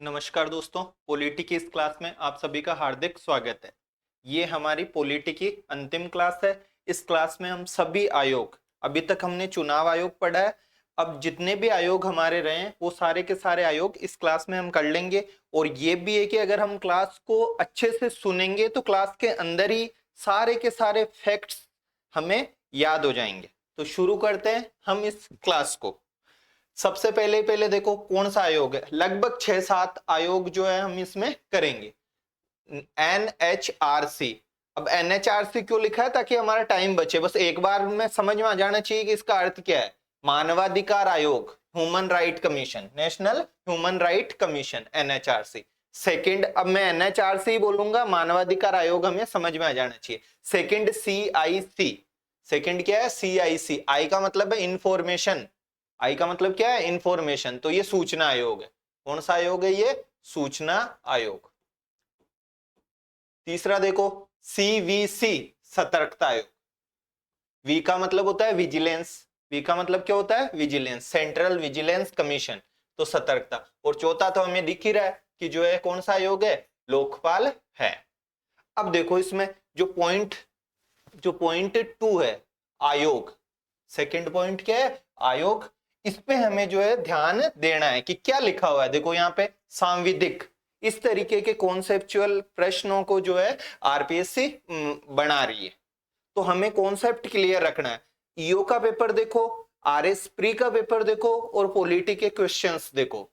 नमस्कार दोस्तों, पॉलिटी की इस क्लास में आप सभी का हार्दिक स्वागत है। ये हमारी पॉलिटी की अंतिम क्लास है। इस क्लास में हम सभी आयोग, अभी तक हमने चुनाव आयोग पढ़ा है, अब जितने भी आयोग हमारे रहे हैं वो सारे के सारे आयोग इस क्लास में हम कर लेंगे। और ये भी है कि अगर हम क्लास को अच्छे से सुनेंगे तो क्लास के अंदर ही सारे के सारे फैक्ट्स हमें याद हो जाएंगे। तो शुरू करते हैं हम इस क्लास को। सबसे पहले पहले देखो कौन सा आयोग है, लगभग 6-7 आयोग जो है हम इसमें करेंगे। NHRC। अब NHRC क्यों लिखा है? ताकि हमारा टाइम बचे, बस एक बार में समझ में आ जाना चाहिए कि इसका अर्थ क्या है। मानवाधिकार आयोग, human right commission, national human right commission, NHRC। Second, अब मैं NHRC बोलूंगा, मानवाधिकार आयोग हमें समझ में आ जाना चाहिए। Second CIC। सेकंड क्या है? CIC। आई का मतलब है इंफॉर्मेशन, आई का मतलब क्या है? इंफॉर्मेशन। तो ये सूचना आयोग है। कौन सा आयोग है ये? सूचना आयोग। तीसरा देखो CVC, सतर्कता आयोग। वी का मतलब होता है विजिलेंस, वी का मतलब क्या होता है? विजिलेंस, सेंट्रल विजिलेंस कमीशन, तो सतर्कता। और चौथा तो हमें दिख ही रहा है कि जो है कौन सा आयोग है? लोकपाल है। अब देखो इसमें जो पॉइंट 2 है आयोग, सेकंड पॉइंट क्या है? आयोग। इस पे हमें जो है ध्यान देना है कि क्या लिखा हुआ है। देखो यहाँ पे सांविधिक, इस तरीके के कॉन्सेप्चुअल प्रश्नों को जो है आरपीएससी बना रही है, तो हमें कॉन्सेप्ट क्लियर रखना है। ईओ का पेपर देखो, आरएस प्री का पेपर देखो, और पॉलिटी के क्वेश्चंस देखो,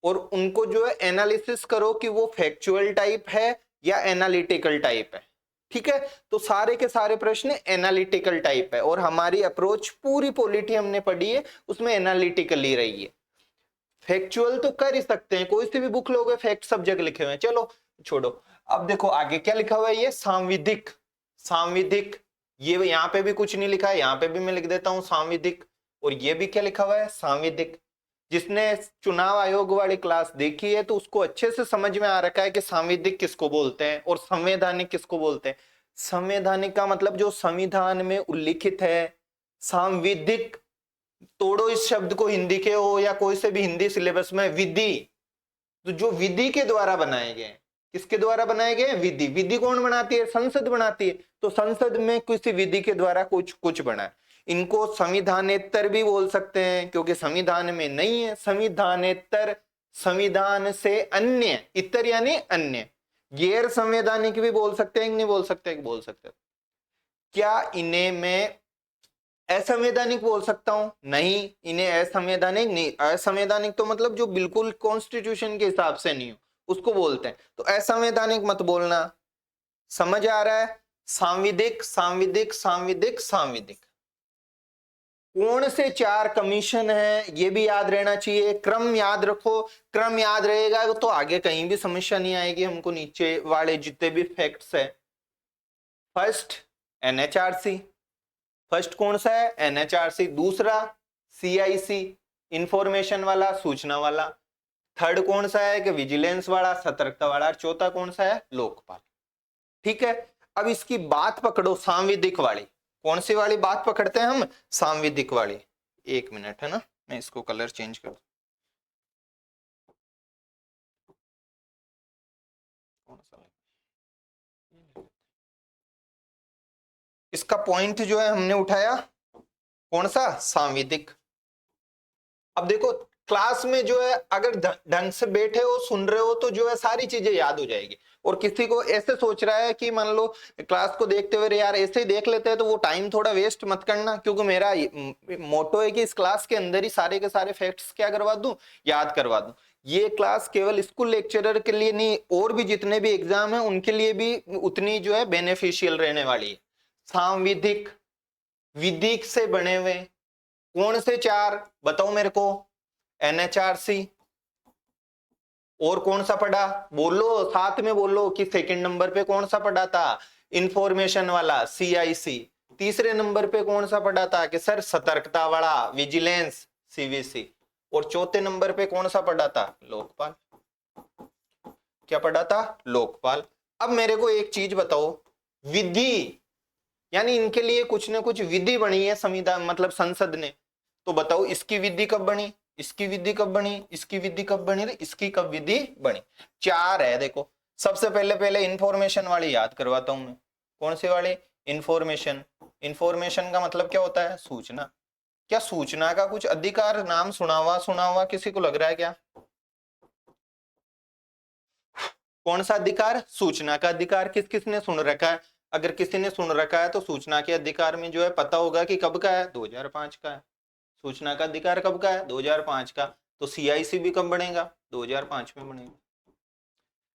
और उनको जो है एनालिसिस करो कि वो फैक्चुअल टाइप है या एनालिटिकल टाइप है। ठीक है, तो सारे के सारे प्रश्न एनालिटिकल टाइप है, और हमारी अप्रोच पूरी पॉलिटी हमने पढ़ी है उसमें एनालिटिकल ही रही है। फैक्चुअल तो कर ही सकते हैं, कोई सी भी बुक लोगे फैक्ट सब जगह लिखे हुए हैं, चलो छोड़ो। अब देखो आगे क्या लिखा हुआ है, ये सांविधिक। सांविधिक, ये यहाँ पे भी कुछ नहीं लिखा है, यहाँ पे भी मैं लिख देता हूं सांविधिक। और ये भी क्या लिखा हुआ है? सांविधिक। जिसने चुनाव आयोग वाली क्लास देखी है तो उसको अच्छे से समझ में आ रखा है कि सांविधिक किसको बोलते हैं और संवैधानिक किसको बोलते हैं। संवैधानिक का मतलब जो संविधान में उल्लिखित है। सांविधिक, तोड़ो इस शब्द को हिंदी के हो या कोई से भी हिंदी सिलेबस में, विधि, तो जो विधि के द्वारा बनाए गए। किसके द्वारा बनाए गए? विधि। विधि कौन बनाती है? संसद बनाती है। तो संसद में किसी विधि के द्वारा कुछ कुछ बना है। इनको संविधानेतर भी बोल सकते हैं क्योंकि संविधान में नहीं है। संविधानेतर, संविधान से अन्य, इतर यानी अन्य। गैर संवैधानिक भी बोल सकते हैं, नहीं बोल सकते? बोल सकते। क्या इन्हें मैं असंवैधानिक बोल सकता हूं? नहीं, इन्हें असंवैधानिक नहीं। असंवैधानिक तो मतलब जो बिल्कुल कॉन्स्टिट्यूशन के हिसाब से नहीं हो उसको बोलते हैं, तो असंवैधानिक मत बोलना। समझ आ रहा है? सांविधिक, सांविधिक, सांविधिक, सांविधिक। कौन से 4 कमीशन है ये भी याद रहना चाहिए। क्रम याद रखो, क्रम याद रहेगा तो आगे कहीं भी समस्या नहीं आएगी हमको। नीचे वाले जितने भी फैक्ट्स है, फर्स्ट NHRC, फर्स्ट कौन सा है? NHRC। दूसरा CIC, इंफॉर्मेशन वाला, सूचना वाला। थर्ड कौन सा है? कि विजिलेंस वाला, सतर्कता वाला। चौथा कौन सा है? लोकपाल। ठीक है, अब इसकी बात पकड़ो सांविधिक वाली। कौन सी वाली बात पकड़ते हैं हम? सांविधिक वाली। एक मिनट है ना, मैं इसको कलर चेंज कर दूं। कौन सा? इसका पॉइंट जो है हमने उठाया कौन सा? सांविधिक। अब देखो क्लास में जो है अगर ढंग से बैठे हो, सुन रहे हो, तो जो है सारी चीजें याद हो जाएगी। और किसी को ऐसे सोच रहा है कि मान लो क्लास को देखते हुए यार ऐसे ही देख लेते हैं, तो वो टाइम थोड़ा वेस्ट मत करना, क्योंकि मेरा मोटो है कि इस क्लास के अंदर ही सारे के सारे फैक्ट्स क्या करवा दूं? याद करवा दूं। ये क्लास केवल स्कूल लेक्चरर के लिए नहीं, और भी जितने भी एग्जाम है उनके लिए भी उतनी जो है बेनिफिशियल रहने वाली है। सांविधिक, विधिक से बने हुए कौन से 4 बताओ मेरे को? NHRC। और कौन सा पढ़ा? बोलो, साथ में बोलो कि सेकंड नंबर पे कौन सा पढ़ा था? इंफॉर्मेशन वाला, CIC। तीसरे नंबर पे कौन सा पढ़ा था? कि सर सतर्कता वाला, विजिलेंस, CVC। और चौथे नंबर पे कौन सा पढ़ा था? लोकपाल। क्या पढ़ा था? लोकपाल। अब मेरे को एक चीज बताओ, विधि यानी इनके लिए कुछ ना कुछ विधि बनी है संविधान मतलब संसद ने, तो बताओ इसकी विधि कब बनी? इसकी विधि कब बनी, इसकी विधि कब बनी, इसकी कब विधि बनी। 4 है। देखो सबसे पहले इंफॉर्मेशन वाली याद करवाता हूं मैं। कौन सी वाली? इंफॉर्मेशन। इंफॉर्मेशन का मतलब क्या होता है? सूचना। क्या सूचना का कुछ अधिकार नाम सुना हुआ किसी को लग रहा है क्या? कौन सा अधिकार? सूचना का अधिकार। किस किसने सुन रखा है? अगर किसी ने सुन रखा है तो सूचना के अधिकार में जो है पता होगा कि कब का है, 2005 का है। सूचना का अधिकार कब का है? 2005 का। तो सीआईसी भी कब बनेगा? 2005 में बनेगा।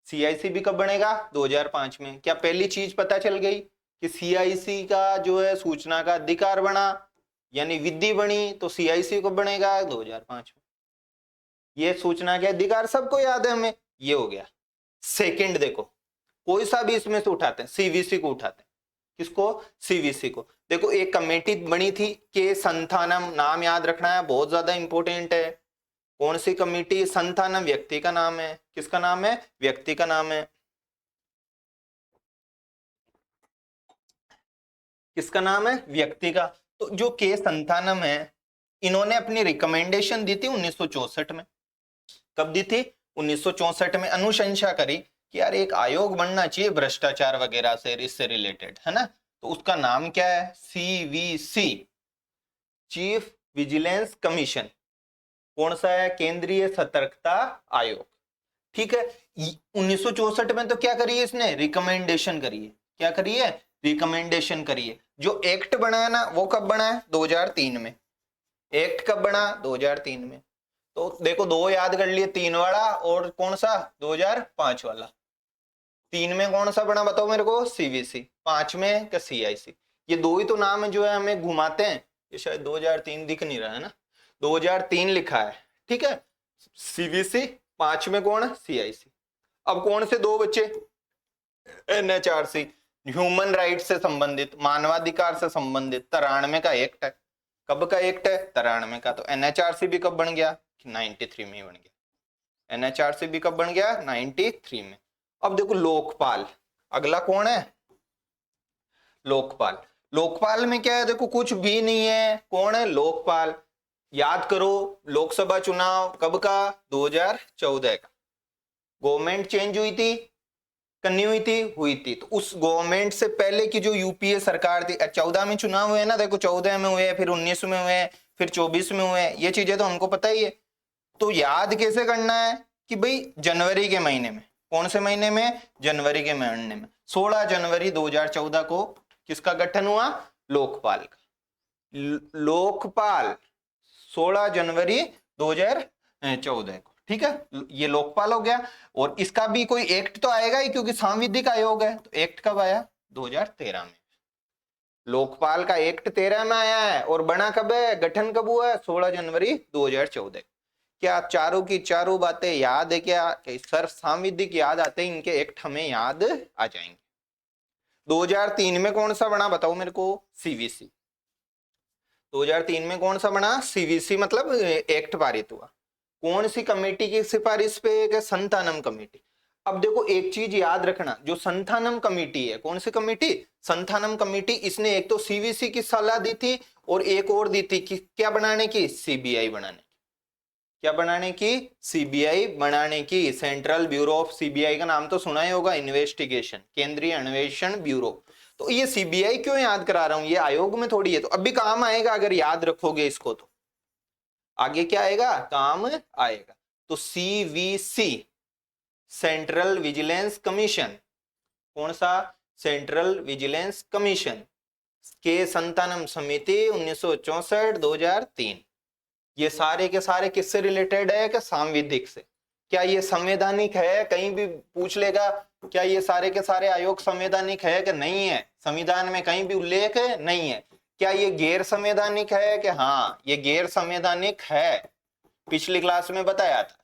सीआईसी भी कब बनेगा? 2005 में। क्या पहली चीज पता चल गई कि सीआईसी का जो है सूचना का अधिकार बना, यानी विधि बनी, तो सीआईसी कब बनेगा? 2005 में। ये सूचना के अधिकार सबको याद है हमें, ये हो गया। सेकंड देखो, कोई सा भी इसमें से उठाते हैं, सीवीसी को उठाते हैं। किसको? सीवीसी को। देखो एक कमेटी बनी थी के संथानम, नाम याद रखना है, बहुत ज्यादा इंपॉर्टेंट है। कौन सी कमेटी? संथानम व्यक्ति का नाम है। किसका नाम है? व्यक्ति का नाम है। किसका नाम है? व्यक्ति का। तो जो के संथानम है, इन्होंने अपनी रिकमेंडेशन दी थी 1964 में। कब दी थी? 1964 में। अनुशंसा करी कि यार एक आयोग बनना चाहिए भ्रष्टाचार वगैरह से, इससे रिलेटेड, है ना। तो उसका नाम क्या है? CVC, chief vigilance commission. कौन सा है? केंद्रीय सतर्कता आयोग। ठीक है। 1964 में तो क्या करी है इसने? रिकमेंडेशन करी है। क्या करी है? रिकमेंडेशन करी है। जो एक्ट बना है ना, वो कब बना है? 2003 में। एक्ट कब बना? 2003 में। तो देखो दो याद कर लिए, 3 वाला और कौन सा? 2005 वाला। 3 में कौन सा बना बताओ मेरे को? सीवीसी। 5 में का सीआईसी। ये दो ही तो नाम जो है हमें घुमाते हैं। ये शायद 2003 दिख नहीं रहा है ना, 2003 लिखा है। ठीक है। सीवीसी, 5 में कौन? सीआईसी। अब कौन से दो बच्चे? एनएचआरसी, ह्यूमन राइट से संबंधित, मानवाधिकार से संबंधित 93 का एक्ट है। कब का एक्ट है? 93 का। तो एनएचआरसी भी कब बन गया? 93 में ही बन गया। एनएचआरसी भी कब बन गया? 93 में। अब देखो लोकपाल, अगला कौन है? लोकपाल। लोकपाल में क्या है? देखो कुछ भी नहीं है। कौन है? लोकपाल। याद करो, लोकसभा चुनाव कब का? 2014 का। गवर्नमेंट चेंज हुई थी, करनी हुई थी, हुई थी। तो उस गवर्नमेंट से पहले की जो यूपीए सरकार थी, 14 में चुनाव हुए ना, देखो 14 में हुए, फिर 19 में हुए, फिर 24 में हुए, ये चीजें तो हमको पता ही है। तो याद कैसे करना है कि भाई जनवरी के महीने में, कौन से महीने में? जनवरी के महीने में, 16 जनवरी 2014 को किसका गठन हुआ? लोकपाल का। लोकपाल 16 जनवरी 2014 को। ठीक है, ये लोकपाल हो गया। और इसका भी कोई एक्ट तो आएगा ही, क्योंकि सांविधिक आयोग है। तो एक्ट कब आया? 2013 में। लोकपाल का एक्ट 13 में आया है। और बना कब है? गठन कब हुआ है? 16 जनवरी 2014। क्या चारों की चारों बातें याद है क्या? सर सांविधिक याद आते हैं, इनके एक्ट हमें याद आ जाएंगे। 2003 में कौन सा बना बताओ मेरे को? सीवीसी। 2003 में कौन सा बना? सीवीसी, मतलब एक्ट पारित हुआ। कौन सी कमेटी की सिफारिश पे? संथानम कमेटी। अब देखो एक चीज याद रखना, जो संथानम कमेटी है, कौन सी कमेटी? संथानम कमेटी। इसने एक तो सीवीसी की सलाह दी थी और एक और दी थी कि क्या बनाने की? सीबीआई बनाने की। क्या बनाने की? सीबीआई बनाने की। सेंट्रल ब्यूरो ऑफ, सीबीआई का नाम तो सुना ही होगा, इन्वेस्टिगेशन, केंद्रीय अन्वेषण ब्यूरो। तो ये सीबीआई क्यों याद करा रहा हूं? ये आयोग में थोड़ी है, तो अभी काम आएगा अगर याद रखोगे इसको, तो आगे क्या आएगा? काम आएगा। तो सीवीसी, सेंट्रल विजिलेंस कमीशन। कौन सा? Central vigilance commission. के संतानम समिति 1964-2003। ये सारे के सारे किससे रिलेटेड है? कि सांविधिक से। क्या ये संवैधानिक है? कहीं भी पूछ लेगा, क्या ये सारे के सारे आयोग संवैधानिक है कि नहीं है? संविधान में कहीं भी उल्लेख है? नहीं है। क्या ये गैर संवैधानिक है? कि हाँ ये गैर संवैधानिक है, पिछली क्लास में बताया था।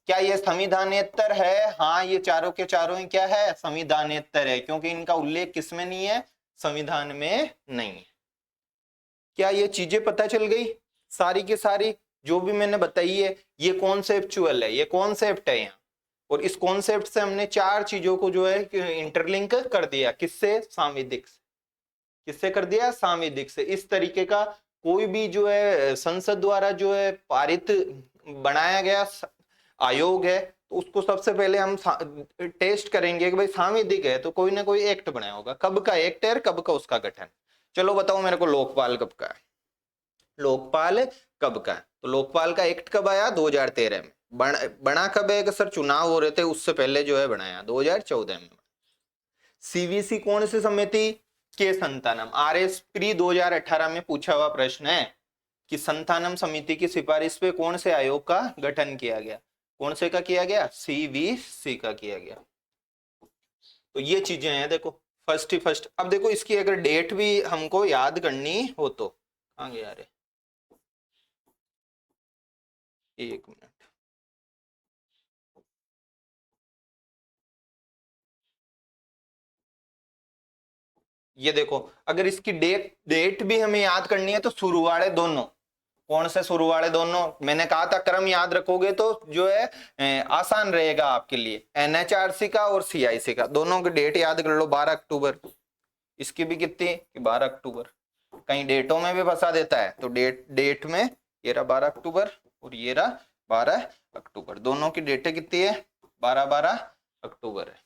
क्या ये संविधानेतर है? हाँ ये चारों के चारों ही क्या है? संविधानेतर है, क्योंकि इनका उल्लेख किसमें नहीं है? संविधान में नहीं है। क्या ये चीजें पता चल गई? सारी की सारी जो भी मैंने बताई है, ये कॉन्सेप्चुअल है, ये कॉन्सेप्ट है यहाँ। और इस कॉन्सेप्ट से हमने 4 चीजों को जो है इंटरलिंक कर दिया। किससे? सांविधिक से। किससे कर दिया? सांविधिक से। इस तरीके का कोई भी जो है संसद द्वारा जो है पारित, बनाया गया आयोग है, तो उसको सबसे पहले हम टेस्ट करेंगे कि भाई सांविधिक है तो कोई ना कोई एक्ट बनाया होगा। कब का एक्ट है, कब का उसका गठन। चलो बताओ मेरे को, लोकपाल कब का है? लोकपाल कब का है? तो लोकपाल का एक्ट कब आया? 2013 में। बना कब है कि सर चुनाव हो रहे थे उससे पहले जो है बनाया, 2014 में। सीवीसी कौन सी समिति? के संतानम। आरएस प्री 2018 में पूछा हुआ प्रश्न है कि संतानम समिति की सिफारिश पे कौन से आयोग का गठन किया गया? कौन से का किया गया? सीवीसी का किया गया। तो ये चीजें हैं देखो, फर्स्ट ही फर्स्ट। अब देखो इसकी अगर डेट भी हमको याद करनी हो तो कहां गया रे, एक मिनट, ये देखो अगर इसकी डेट भी हमें याद करनी है तो शुरू वाले दोनों, कौन से शुरू वाले दोनों? मैंने कहा था क्रम याद रखोगे तो जो है आसान रहेगा आपके लिए। एनएचआरसी का और सीआईसी का, दोनों की डेट याद कर लो। 12 अक्टूबर, इसकी भी कितनी कि 12 अक्टूबर। कहीं डेटों में भी फंसा देता है तो डेट में ये रहा 12 अक्टूबर और ये रहा 12 अक्टूबर, दोनों की डेटें कितनी है? 12 अक्टूबर है।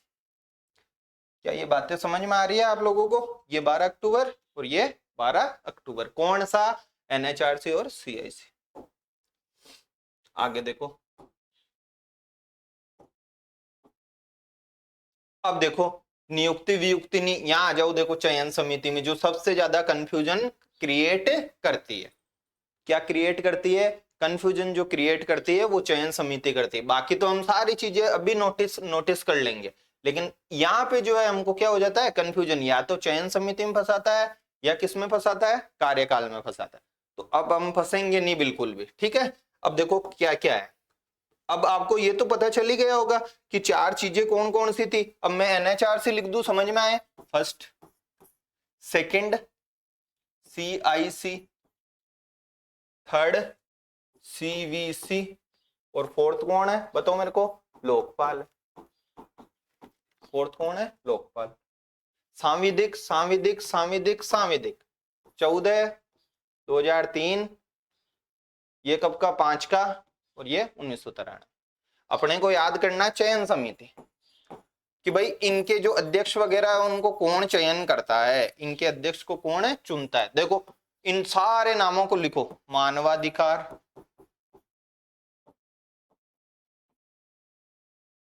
क्या ये बातें समझ में आ रही है आप लोगों को? ये 12 अक्टूबर और ये 12 अक्टूबर, कौन सा? एनएचआरसी और सीआईसी। आगे देखो, अब देखो नियुक्ति वियुक्ति यहां आ जाओ। देखो चयन समिति में जो सबसे ज्यादा कंफ्यूजन क्रिएट करती है, क्या क्रिएट करती है? कंफ्यूजन जो क्रिएट करती है वो चयन समिति करती है। बाकी तो हम सारी चीजें अभी नोटिस कर लेंगे, लेकिन यहाँ पे जो है हमको क्या हो जाता है कंफ्यूजन, या तो चयन समिति में फंसाता है या किस में फंसाता है? कार्यकाल में फंसाता है। तो अब हम फंसेंगे नहीं बिल्कुल भी, ठीक है। अब देखो क्या क्या है। अब आपको ये तो पता चल ही गया होगा कि चार चीजें कौन कौन सी थी। अब मैं एनएचआरसी लिख दूं, समझ में आए? First, second CIC, third CVC और फोर्थ कौन है बताओ मेरे को? लोकपाल। फोर्थ कौन है? लोकपाल। सांविधिक सांविधिक सांविधिक सांविधिक 14 2003, ये कब का? 5 का, और ये 1993। अपने को याद करना चयन समिति कि भाई इनके जो अध्यक्ष वगैरह है उनको कौन चयन करता है, इनके अध्यक्ष को कौन है चुनता है। देखो इन सारे नामों को लिखो, मानवाधिकार,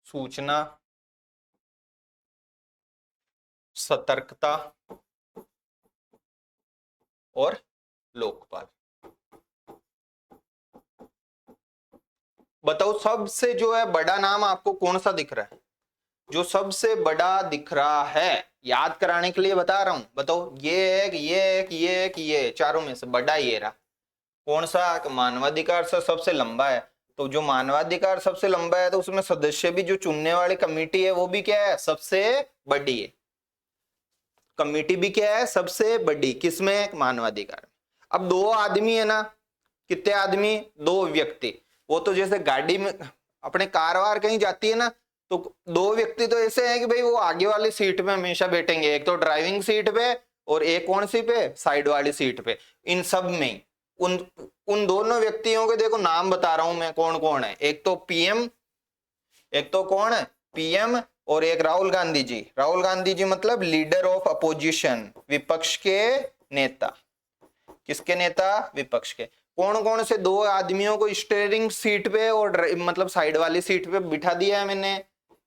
सूचना, सतर्कता और लोकपाल। बताओ सबसे जो है बड़ा नाम आपको कौन सा दिख रहा है? जो सबसे बड़ा दिख रहा है, याद कराने के लिए बता रहा हूं, बताओ। ये एक, ये एक, ये एक, ये चारों में से बड़ा ये रहा। कौन सा? मानवाधिकार से सबसे लंबा है। तो जो मानवाधिकार सबसे लंबा है तो उसमें सदस्य भी, जो चुनने वाली कमेटी है वो भी क्या है? सबसे बड़ी है। कमेटी भी क्या है? सबसे बड़ी। किसमें? मानवाधिकार। अब दो आदमी है ना, कितने आदमी? दो व्यक्ति। वो तो जैसे गाड़ी में अपने कार वार कहीं जाती है ना, तो दो व्यक्ति तो ऐसे हैं कि भाई वो आगे वाली सीट पे हमेशा बैठेंगे, एक तो ड्राइविंग सीट पे और एक कौन सी पे? साइड वाली सीट पे। इन सब में उन उन दोनों व्यक्तियों के देखो नाम बता रहा हूं मैं कौन कौन है। एक तो पीएम, एक तो कौन है? पीएम, और एक राहुल गांधी जी। राहुल गांधी जी मतलब लीडर ऑफ अपोजिशन, विपक्ष के नेता। किसके नेता? विपक्ष के। कौन कौन से दो आदमियों को स्टीयरिंग सीट पे और मतलब साइड वाली सीट पे बिठा दिया है मैंने?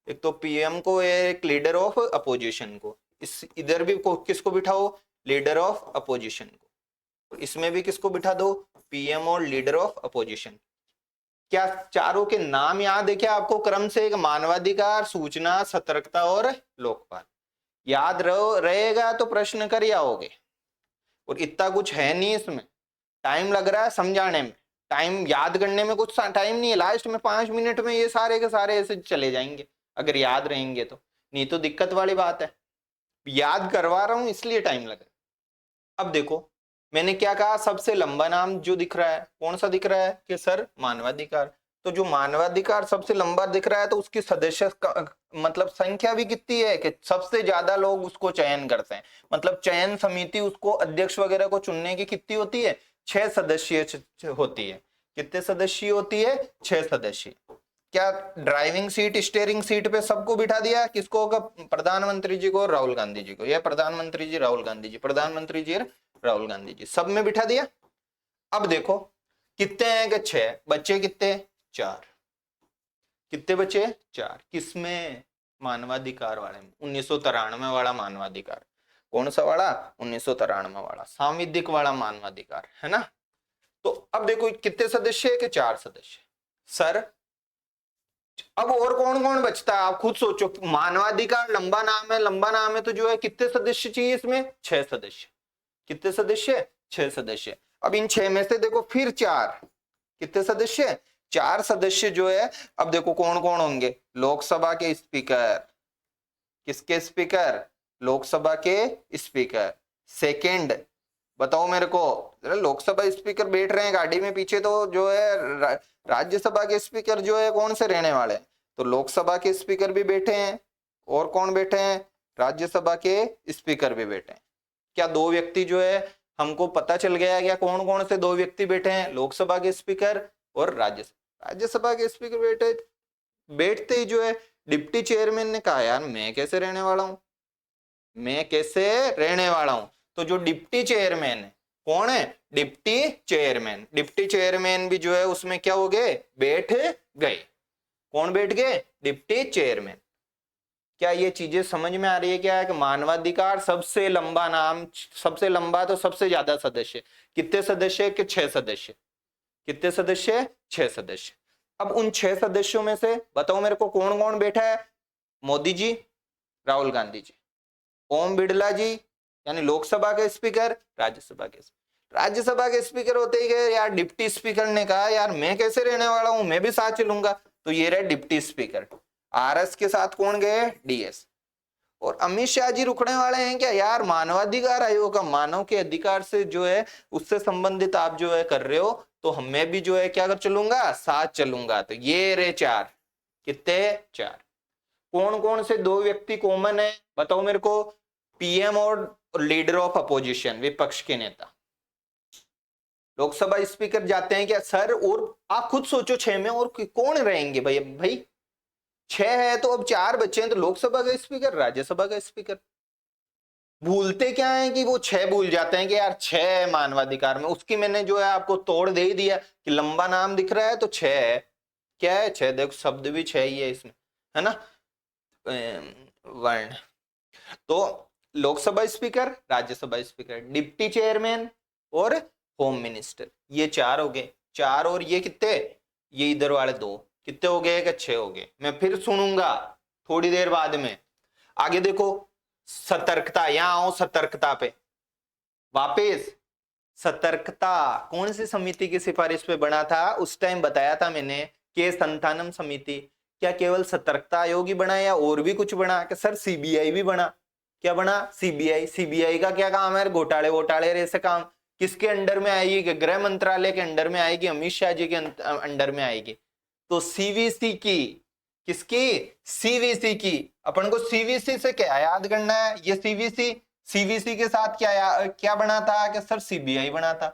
एक तो पीएम को, एक लीडर ऑफ अपोजिशन को। इस इधर भी किसको बिठाओ? लीडर ऑफ अपोजिशन को। इसमें भी किसको बिठा दो? पीएम और लीडर ऑफ अपोजिशन। क्या चारों के नाम याद है क्या आपको क्रम से? एक मानवाधिकार, सूचना, सतर्कता और लोकपाल। याद रहेगा तो प्रश्न कर आओगे। और इतना कुछ है नहीं इसमें, टाइम लग रहा है समझाने में, टाइम याद करने में कुछ टाइम नहीं है। लास्ट में 5 मिनट में ये सारे के सारे ऐसे चले जाएंगे अगर याद रहेंगे तो, नहीं तो दिक्कत वाली बात है। याद करवा रहा हूं इसलिए टाइम लग रहा है। अब देखो मैंने क्या कहा, सबसे लंबा नाम जो दिख रहा है कौन सा दिख रहा है? कि सर मानवाधिकार। तो जो मानवाधिकार सबसे लंबा दिख रहा है तो उसकी सदस्य मतलब संख्या भी कितनी है कि सबसे ज्यादा लोग उसको चयन करते हैं। मतलब चयन समिति उसको अध्यक्ष वगैरह को चुनने की कितनी होती है? 6 सदस्य होती है। कितने सदस्य होती है? 6 सदस्य। क्या ड्राइविंग सीट, स्टीयरिंग सीट पे सबको बिठा दिया? किसको होगा? प्रधानमंत्री जी को और राहुल गांधी जी को। यह प्रधानमंत्री जी, राहुल गांधी जी, प्रधानमंत्री जी, राहुल गांधी जी, सब में बिठा दिया। अब देखो कितने हैं कि 6, बच्चे कितने? 4। कितने बचे? 4। किसमें? मानवाधिकार वाले में, 1993 वाला मानवाधिकार। कौन सा वाला? 1993 वाला, सांविधिक वाला मानवाधिकार, है ना। तो अब देखो कितने सदस्य है कि 4 सदस्य। सर अब और कौन कौन बचता है? आप खुद सोचो। मानवाधिकार लंबा नाम है, लंबा नाम है तो जो है कितने सदस्य चाहिए इसमें? 6 सदस्य। कितने सदस्य? 6 सदस्य। अब इन 6 में से देखो फिर 4, कितने सदस्य? 4 सदस्य जो है। अब देखो कौन कौन होंगे? लोकसभा के स्पीकर। किसके स्पीकर? लोकसभा के स्पीकर। सेकंड बताओ मेरे को, लोकसभा स्पीकर बैठ रहे हैं गाड़ी में पीछे, तो जो है राज्यसभा के स्पीकर जो है कौन से रहने वाले हैं? तो लोकसभा के स्पीकर भी बैठे हैं, और कौन बैठे हैं? राज्यसभा के स्पीकर भी बैठे हैं। क्या 2 व्यक्ति जो है हमको पता चल गया क्या कौन कौन से 2 व्यक्ति बैठे हैं? लोकसभा के स्पीकर और राज्यसभा के स्पीकर बैठे। बैठते ही जो है डिप्टी चेयरमैन ने कहा यार मैं कैसे रहने वाला हूं, मैं कैसे रहने वाला हूं। तो जो डिप्टी चेयरमैन है, कौन है? Deputy chairman. डिप्टी चेयरमैन भी जो है उसमें क्या हो गए? बैठ गए। कौन बैठ गए? Deputy chairman. क्या ये चीजें समझ में आ रही है? क्या है कि मानवाधिकार सबसे लंबा नाम, सबसे लंबा तो सबसे ज्यादा सदस्य। कितने सदस्य? कि 6 सदस्य। कितने सदस्य? 6 सदस्य। अब उन 6 सदस्यों में से बताओ मेरे को कौन कौन बैठा है? मोदी जी, राहुल गांधी जी, ओम बिरला जी यानी लोकसभा के स्पीकर, राज्यसभा के स्पीकर। राज्यसभा के स्पीकर होते ही गए यार, डिप्टी स्पीकर ने कहा यार मैं कैसे रहने वाला हूं, मैं भी साथ चलूंगा। तो ये रहे डिप्टी स्पीकर। आरएस के साथ कौन गए? डीएस। और अमित शाह जी रुकने वाले हैं क्या? यार मानवाधिकार आयोग का, मानव के अधिकार से जो है उससे संबंधित आप जो है कर रहे हो, तो हमें भी जो है क्या कर चलूंगा? साथ चलूंगा। तो ये रहे 4। कितने? 4। कौन कौन से 2 व्यक्ति कॉमन है बताओ मेरे को? पीएम और लीडर ऑफ अपोजिशन, विपक्ष के नेता। लोकसभा स्पीकर जाते हैं क्या? सर और आप खुद सोचो 6 में और कौन रहेंगे भाई? भाई 6 है तो अब 4 बच्चे हैं, तो लोकसभा का स्पीकर, राज्यसभा का स्पीकर। भूलते क्या है कि वो 6 भूल जाते हैं कि यार 6 है मानवाधिकार में। उसकी मैंने जो है आपको तोड़ दे ही दिया कि लंबा नाम दिख रहा है तो 6 है। क्या है? 6। देखो शब्द भी 6 ही है इसमें, है ना, वर्ण। तो Lok Sabha speaker, Rajya Sabha speaker, deputy chairman और होम मिनिस्टर, ये 4 हो गए। 4 और ये कितने? ये इधर वाले 2 कितने हो गए? 6 हो गए। मैं फिर सुनूंगा थोड़ी देर बाद में। आगे देखो सतर्कता, यहां आओ सतर्कता पे वापिस। सतर्कता कौन सी समिति की सिफारिश पे बना था? उस टाइम बताया था मैंने कि संथानम समिति। क्या केवल सतर्कता आयोग ही बना या और भी कुछ बना? कि सर सीबीआई भी बना। क्या बना? सीबीआई। सीबीआई का क्या काम है? घोटाले वोटाले ऐसे काम। किसके अंडर में आएगी? गृह मंत्रालय के अंडर में आएगी, अमित शाह जी के अंडर में आएगी। तो सीवीसी की, किसकी? सीवीसी की। अपन को सीवीसी से क्या याद करना है? ये सीवीसी, सीवीसी के साथ क्या बना था? कि सर सीबीआई बना था।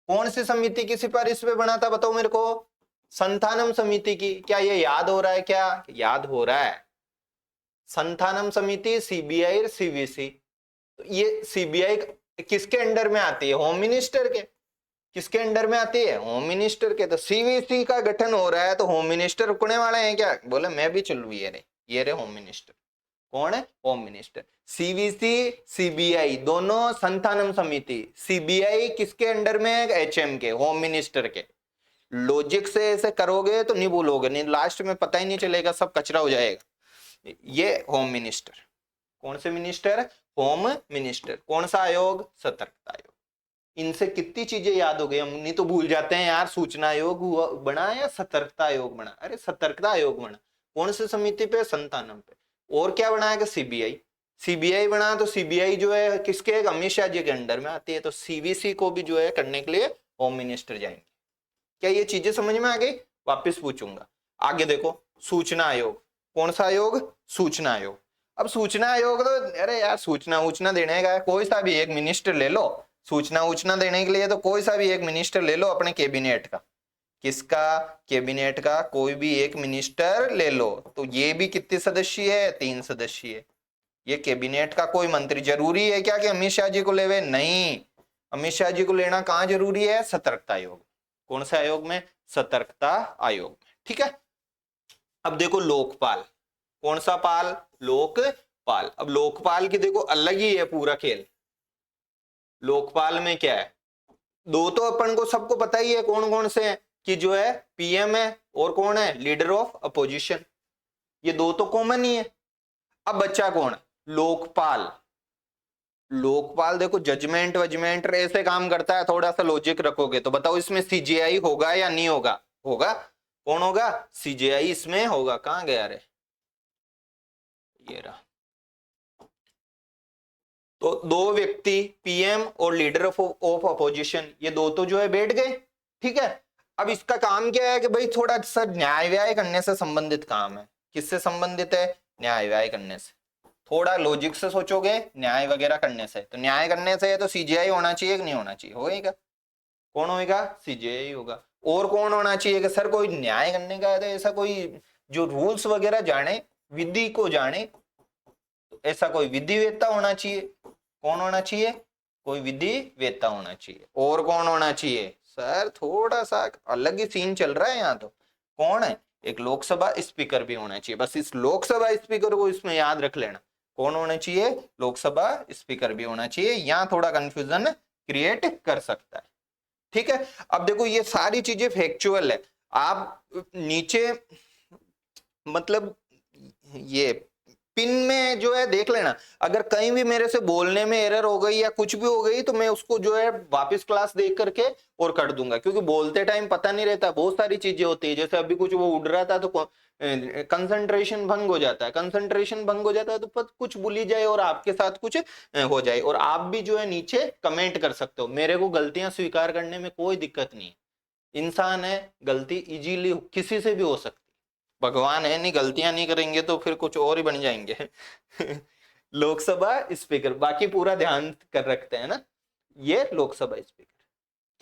कौन सी समिति की सिफारिश पे बना था बताओ मेरे को? संथानम समिति की। क्या ये याद हो रहा है? क्या याद हो रहा है? संथानम समिति, सीबीआई और सीवीसी। तो ये सीबीआई किसके अंडर में आती है? होम मिनिस्टर के। किसके अंडर में आती है? होम मिनिस्टर के। तो सीवीसी का गठन हो रहा है तो होम मिनिस्टर रुकने वाले हैं क्या? बोले मैं भी चलू। ये रे होम मिनिस्टर। कौन है? Home minister. सीवीसी सीबीआई दोनों संथानम समिति। सीबीआई किसके अंडर में है? एचएम के, होम मिनिस्टर के। लॉजिक से ऐसे करोगे तो नहीं भूलोगे, नहीं लास्ट में पता ही नहीं चलेगा, सब कचरा हो जाएगा। ये होम मिनिस्टर। कौन से मिनिस्टर? Home minister. कौन सा आयोग? सतर्कता आयोग। इनसे कितनी चीजें याद हो गई, हम नहीं तो भूल जाते हैं यार। सूचना आयोग हुआ बना या सतर्कता आयोग बना? अरे सतर्कता आयोग बना। कौन सी समिति पे? संतानम पे। और क्या बना है? सीबीआई। सीबीआई बना तो सीबीआई जो है किसके? अमित शाह जी के अंडर में आती है। तो सीवीसी को भी जो है करने के लिए होम मिनिस्टर जाएंगे। क्या ये चीजें समझ में आ गई? वापिस पूछूंगा। आगे देखो सूचना आयोग। कौन सा आयोग? सूचना आयोग। अब सूचना आयोग तो अरे यार सूचना देने का कोई सा भी एक मिनिस्टर ले लो। सूचना देने के लिए तो कोई सा भी एक मिनिस्टर ले लो अपने कैबिनेट का। किसका? कैबिनेट का कोई भी एक मिनिस्टर ले लो। तो ये भी कितने सदस्यीय है? 3 सदस्यीय। ये कैबिनेट का कोई मंत्री। जरूरी है क्या कि अमित शाह जी को लेवे? नहीं, अमित शाह जी को लेना कहां जरूरी है? सतर्कता आयोग। कौन से आयोग में? सतर्कता आयोग में। ठीक है। अब देखो लोकपाल। कौन सा पाल? लोकपाल। अब लोकपाल की देखो अलग ही है पूरा खेल। लोकपाल में क्या है? दो तो अपन को सबको पता ही है कौन कौन से हैं, कि जो है पीएम है और कौन है? Leader of opposition. ये दो तो कॉमन ही है। अब बच्चा कौन? लोकपाल। लोकपाल देखो जजमेंट वजमेंट ऐसे काम करता है, थोड़ा सा लॉजिक रखोगे तो बताओ इसमें सीजेआई होगा या नहीं होगा? होगा। कौन होगा? सीजेआई इसमें होगा। कहां गया रे? ये रहा। तो दो व्यक्ति पीएम और लीडर ऑफ अपोजिशन, ये दो तो जो है बैठ गए। ठीक है। अब इसका काम क्या है कि भाई थोड़ा सा न्याय व्याय करने से संबंधित काम है। किससे संबंधित है? न्याय व्याय करने से। थोड़ा लॉजिक से सोचोगे, न्याय वगैरह करने से। तो न्याय करने से तो सीजीआई होना चाहिए कि नहीं होना चाहिए? होएगा। कौन होएगा? सीजीआई होगा। और कौन होना चाहिए कि सर कोई न्याय करने का है तो ऐसा कोई जो रूल्स वगैरह जाने, विधि को जाने, तो ऐसा कोई विधि वेत्ता होना चाहिए। कौन होना चाहिए? कोई विधि वेत्ता होना चाहिए। और कौन होना चाहिए? सर थोड़ा सा अलग ही सीन चल रहा है यहाँ तो। कौन है? एक लोकसभा स्पीकर भी होना चाहिए। बस इस लोकसभा स्पीकर को इसमें याद रख लेना। कौन होना चाहिए? लोकसभा स्पीकर भी होना चाहिए। यहाँ थोड़ा कंफ्यूजन क्रिएट कर सकता है। ठीक है। अब देखो ये सारी चीजें फैक्चुअल है। आप नीचे मतलब ये पिन में जो है देख लेना, अगर कहीं भी मेरे से बोलने में एरर हो गई या कुछ भी हो गई तो मैं उसको जो है वापस क्लास देख करके और कर दूंगा, क्योंकि बोलते टाइम पता नहीं रहता, बहुत सारी चीजें होती है। जैसे अभी कुछ वो उड़ रहा था तो कंसंट्रेशन भंग हो जाता है। कंसंट्रेशन भंग हो जाता है तो कुछ भूली जाए और आपके साथ कुछ हो जाए। और आप भी जो है नीचे कमेंट कर सकते हो। मेरे को गलतियां स्वीकार करने में कोई दिक्कत नहीं। इंसान है, गलती इजीली किसी से भी हो सकती। भगवान है नहीं, गलतियां नहीं करेंगे तो फिर कुछ और ही बन जाएंगे। लोकसभा स्पीकर बाकी पूरा ध्यान कर रखते हैं ना। ये लोकसभा स्पीकर।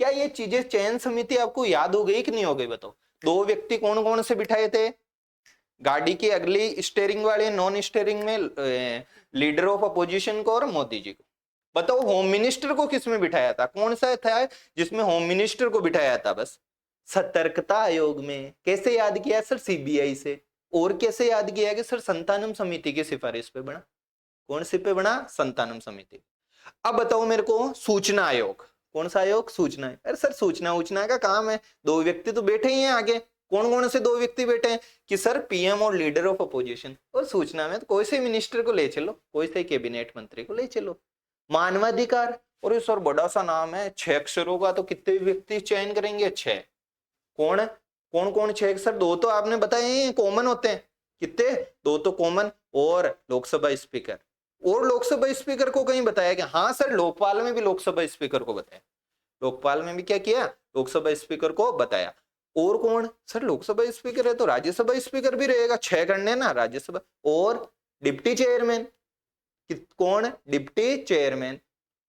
क्या ये चीजें चयन समिति आपको याद हो गई कि नहीं हो गई? बताओ। दो व्यक्ति कौन कौन से बिठाए थे? गाड़ी की अगली स्टेयरिंग वाले नॉन स्टेयरिंग में लीडर ऑफ अपोजिशन को और मोदी जी को। बताओ होम मिनिस्टर को किसमें बिठाया था? कौन सा था जिसमें होम मिनिस्टर को बिठाया था? बस सतर्कता आयोग में। कैसे याद किया सर? सीबीआई से। और कैसे याद किया कि सर संतानम समिति की सिफारिश पे बना। कौन सी पे बना? संतानम समिति। अब बताओ मेरे को सूचना आयोग। कौन सा आयोग? सूचना। अरे सर सूचना उचना का काम है, दो व्यक्ति तो बैठे ही हैं आगे। कौन कौन से दो व्यक्ति बैठे हैं? कि सर पीएम और लीडर ऑफ अपोजिशन। और सूचना में तो कोई से मिनिस्टर को ले चलो, कोई से कैबिनेट मंत्री को ले चलो। मानवाधिकार, और सर बड़ा सा नाम है, 6 अक्षरों का, तो कितने व्यक्ति चयन करेंगे? 6। कौन कौन कौन? 6 सर। दो तो आपने बताए कॉमन होते हैं। कितने? दो तो कॉमन। और लोकसभा स्पीकर। और लोकसभा स्पीकर को कहीं बताया कि हाँ सर लोकपाल में भी लोकसभा स्पीकर को बताया। लोकपाल में भी क्या किया? लोकसभा स्पीकर को बताया। और कौन? सर लोकसभा स्पीकर है तो राज्यसभा स्पीकर भी रहेगा। 6 करने ना राज्यसभा। और डिप्टी चेयरमैन। कौन? Deputy chairman.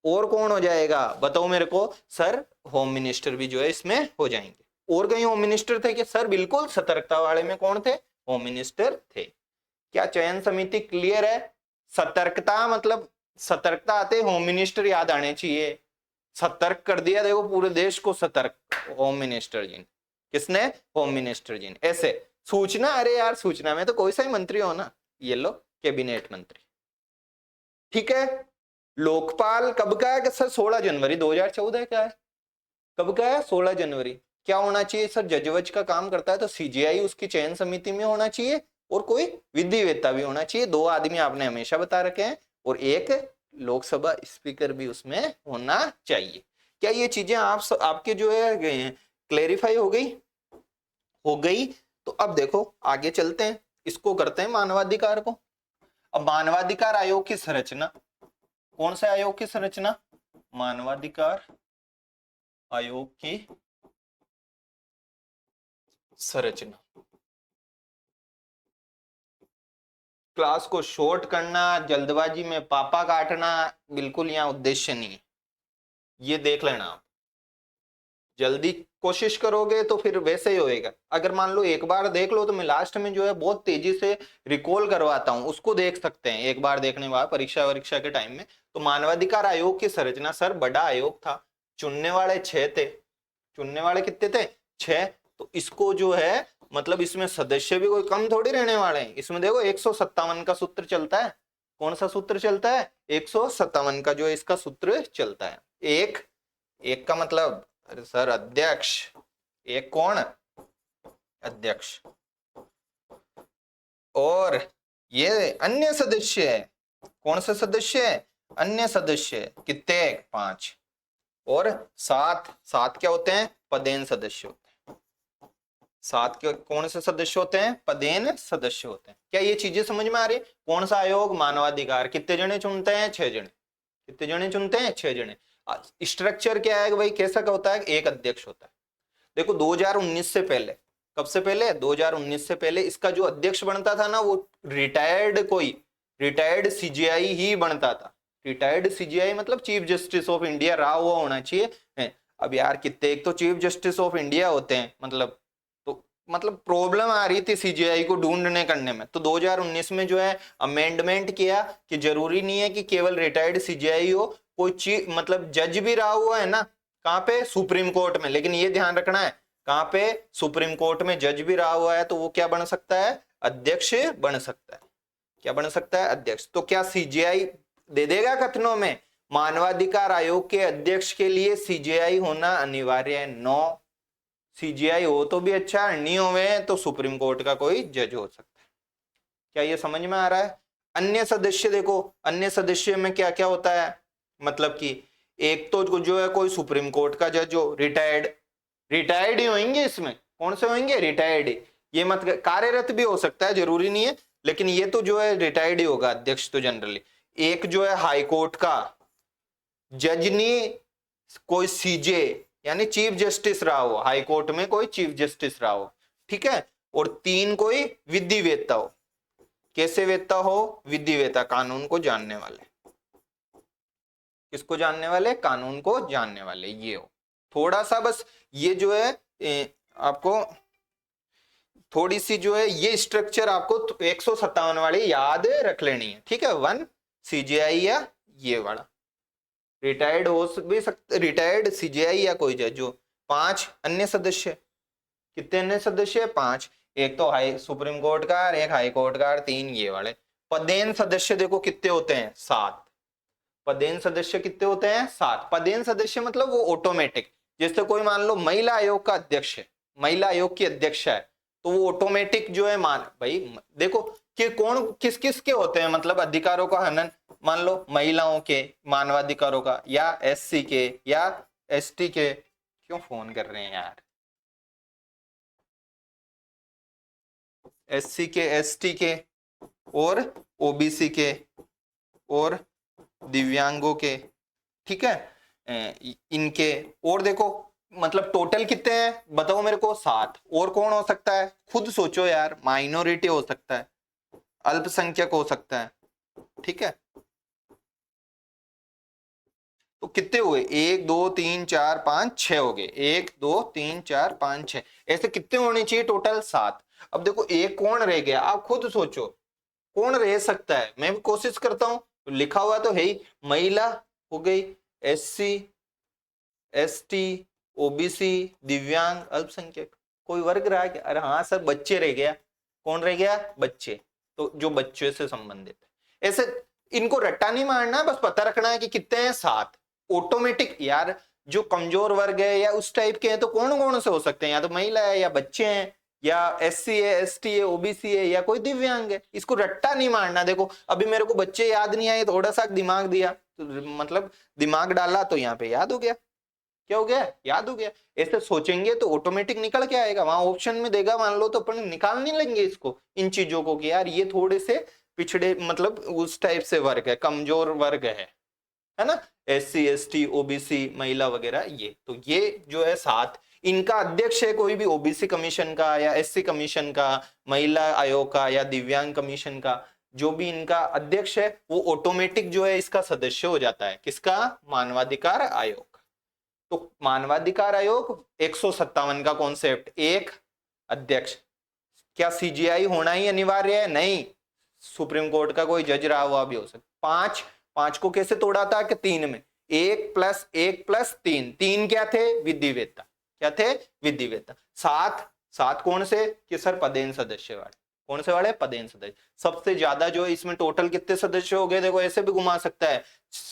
और कौन हो जाएगा? बताओ मेरे को। सर होम मिनिस्टर भी जो है इसमें हो जाएंगे। और कहीं होम मिनिस्टर थे कि सर? बिल्कुल। सतर्कता वाले में कौन थे? होम मिनिस्टर थे। क्या चयन समिति क्लियर है? सतर्कता मतलब सतर्कता आते होम मिनिस्टर याद आने चाहिए। सतर्क कर दिया देखो पूरे देश को सतर्क, होम मिनिस्टर जी ने। किसने? होम मिनिस्टर जी ने। ऐसे सूचना, अरे यार सूचना में तो कोई सा ही मंत्री हो ना, ये लो कैबिनेट मंत्री। ठीक है। लोकपाल कब का है? कि सर 16 जनवरी 2014 का है। कब का है? 16 जनवरी। क्या होना चाहिए सर? जज वज का काम करता है तो सीजीआई उसकी चयन समिति में होना चाहिए और कोई विधि वेत्ता भी होना चाहिए। 2 आदमी आपने हमेशा बता रखे हैं। और एक लोकसभा स्पीकर भी उसमें होना चाहिए। क्या ये चीजें आपके जो है क्लेरिफाई हो गई? हो गई। तो अब देखो आगे चलते हैं, इसको करते हैं मानवाधिकार को। अब मानवाधिकार आयोग की संरचना। कौन से आयोग की संरचना? मानवाधिकार आयोग की संरचना। क्लास को शॉर्ट करना, जल्दबाजी में पापा काटना बिल्कुल यहाँ उद्देश्य नहीं है। ये देख लेना आप। जल्दी कोशिश करोगे तो फिर वैसे ही होएगा। अगर मान लो एक बार देख लो तो मैं लास्ट में जो है बहुत तेजी से रिकॉल करवाता हूं, उसको देख सकते हैं एक बार देखने बाद परीक्षा वरीक्षा के टाइम में। तो मानवाधिकार आयोग की संरचना सर बड़ा आयोग था, चुनने वाले 6 थे। चुनने वाले कितने थे? 6। तो इसको जो है मतलब इसमें सदस्य भी कोई कम थोड़ी रहने वाले हैं। इसमें देखो 157 का सूत्र चलता है। कौन सा सूत्र चलता है? 157 का जो इसका सूत्र चलता है। एक एक का मतलब अरे सर अध्यक्ष, एक कौन? अध्यक्ष। और ये अन्य सदस्य है। कौन से सदस्य है? अन्य सदस्य। कितने? 5। और 7 क्या होते हैं? पदेन सदस्य होते हैं। 7 के कौन से सदस्य होते हैं? पदेन सदस्य होते हैं। क्या ये चीजें समझ में आ रही है? कौन सा आयोग? मानवाधिकार। कितने जने चुनते हैं? 6 जने। कितने जने चुनते हैं? 6 जने। स्ट्रक्चर क्या है भाई? कैसा का होता है? एक अध्यक्ष होता है। देखो 2019 से पहले, कब से पहले? 2019 से पहले इसका जो अध्यक्ष बनता था ना वो रिटायर्ड सीजेआई ही बनता था। रिटायर्ड सीजेआई मतलब चीफ जस्टिस ऑफ इंडिया रहा हुआ होना चाहिए। अब यार कितने एक तो चीफ जस्टिस ऑफ इंडिया होते हैं, मतलब प्रॉब्लम आ रही थी सीजेआई को ढूंढने करने में। तो 2019 में जो है अमेंडमेंट किया कि जरूरी नहीं है कि केवल रिटायर्ड सीजेआई हो, कोई चीफ मतलब जज भी रहा हुआ है ना, कहाँ पे? सुप्रीम कोर्ट में। लेकिन ये ध्यान रखना है, कहाँ पे? सुप्रीम कोर्ट में जज भी रहा हुआ है तो वो क्या बन सकता है? अध्यक्ष बन सकता है। क्या बन सकता है? अध्यक्ष। तो क्या सीजेआई दे देगा कथनों में मानवाधिकार आयोग के अध्यक्ष के लिए सीजेआई होना अनिवार्य है? नो। सीजीआई हो तो भी अच्छा, नहीं होवे तो सुप्रीम कोर्ट का कोई जज हो सकता है। क्या ये समझ में आ रहा है? अन्य सदस्य देखो, अन्य सदस्य में क्या क्या होता है? मतलब कि एक तो जो है कोई सुप्रीम कोर्ट का जज हो, रिटायर्ड ही होंगे इसमें। कौन से होंगे? रिटायर्ड। ये मत, कार्यरत भी हो सकता है, जरूरी नहीं है, लेकिन ये तो जो है रिटायर्ड ही होगा अध्यक्ष तो जनरली। एक जो है हाई कोर्ट का जज नहीं, कोई सीजे यानी चीफ जस्टिस रहा हो, हाई कोर्ट में कोई चीफ जस्टिस रहा हो, ठीक है। और 3 कोई विधि वेत्ता हो। कैसे वेत्ता हो? विधि वेत्ता, कानून को जानने वाले। किसको जानने वाले? कानून को जानने वाले। ये हो थोड़ा सा बस, ये जो है आपको थोड़ी सी जो है ये स्ट्रक्चर आपको 157 वाली याद रख लेनी है, ठीक है। 1 सीजीआई या ये वाला रिटायर्ड हो भी सकते, रिटायर्ड सीजीआई या कोई जज हो। 5 अन्य सदस्य। कितने अन्य सदस्य? 5। एक तो हाई सुप्रीम कोर्ट का, एक हाई कोर्ट का, 3 ये वाले। पदेन सदस्य देखो कितने होते हैं? 7। पदेन सदस्य कितने होते हैं? 7। पदेन सदस्य मतलब वो ऑटोमेटिक, जैसे कोई मान लो महिला आयोग का अध्यक्ष है, महिला आयोग की अध्यक्ष है, तो वो ऑटोमेटिक जो है मान भाई देखो कि कौन किस किस के होते हैं मतलब अधिकारों का हनन। मान लो महिलाओं के मानवाधिकारों का, या एससी के, या एसटी के। क्यों फोन कर रहे हैं यार? एससी के, एसटी के, और ओबीसी के, और दिव्यांगों के, ठीक है। इनके और देखो मतलब टोटल कितने हैं बताओ मेरे को? 7। और कौन हो सकता है? खुद सोचो यार। माइनॉरिटी हो सकता है, अल्पसंख्यक हो सकता है, ठीक है। तो कितने हुए? 1 2 3 4 5 6 हो गए। 1 2 3 4 5 6, ऐसे कितने होने चाहिए टोटल? 7। अब देखो एक कौन रह गया, आप खुद सोचो कौन रह सकता है। मैं भी कोशिश करता हूं, लिखा हुआ तो है ही। महिला हो गई, एससी, एसटी, ओबीसी, दिव्यांग, अल्पसंख्यक। कोई वर्ग रहा क्या? अरे हाँ सर, बच्चे रह गया। कौन रह गया? बच्चे। तो जो बच्चे से संबंधित है। ऐसे इनको रट्टा नहीं मारना, बस पता रखना है कि कितने हैं? 7। ऑटोमेटिक यार, जो कमजोर वर्ग है या उस टाइप के हैं तो कौन कौन से हो सकते हैं? या तो महिला है, या बच्चे हैं, या एससी है, एसटी है, ओबीसी है, या कोई दिव्यांग है। इसको रट्टा नहीं मारना। देखो अभी मेरे को बच्चे याद नहीं आए, थोड़ा सा दिमाग दिया तो मतलब दिमाग डाला तो यहाँ पे याद हो गया। क्या हो गया? याद हो गया। ऐसे सोचेंगे तो ऑटोमेटिक निकल के आएगा। वहां ऑप्शन में देगा मान लो तो अपन निकाल नहीं लेंगे इसको, इन चीजों को कि यार ये थोड़े से पिछड़े मतलब उस टाइप से वर्ग है, कमजोर वर्ग है ना। एससी, एसटी, ओबीसी, महिला वगैरह। ये तो ये जो है 7, इनका अध्यक्ष है कोई भी ओबीसी कमीशन का, या एससी कमीशन का, महिला आयोग का, या दिव्यांग कमीशन का। जो भी इनका अध्यक्ष है वो ऑटोमेटिक जो है इसका सदस्य हो जाता है। किसका? मानवाधिकार आयोग। तो मानवाधिकार आयोग 157 का कॉन्सेप्ट, एक अध्यक्ष। क्या सीजीआई होना ही अनिवार्य है? नहीं, सुप्रीम कोर्ट का कोई जज रहा हुआ भी हो सकता। पांच को कैसे तोड़ा था कि 3 में, 1+1+3, 3 क्या थे? विधिवेत्ता। क्या थे? विधिवेत्ता। 7 कौन से? कि सर पदेन सदस्य वाले। कौन से वाले? पदेन सदस्य। सबसे ज्यादा जो इसमें टोटल कितने सदस्य हो गए? देखो ऐसे भी घुमा सकता है,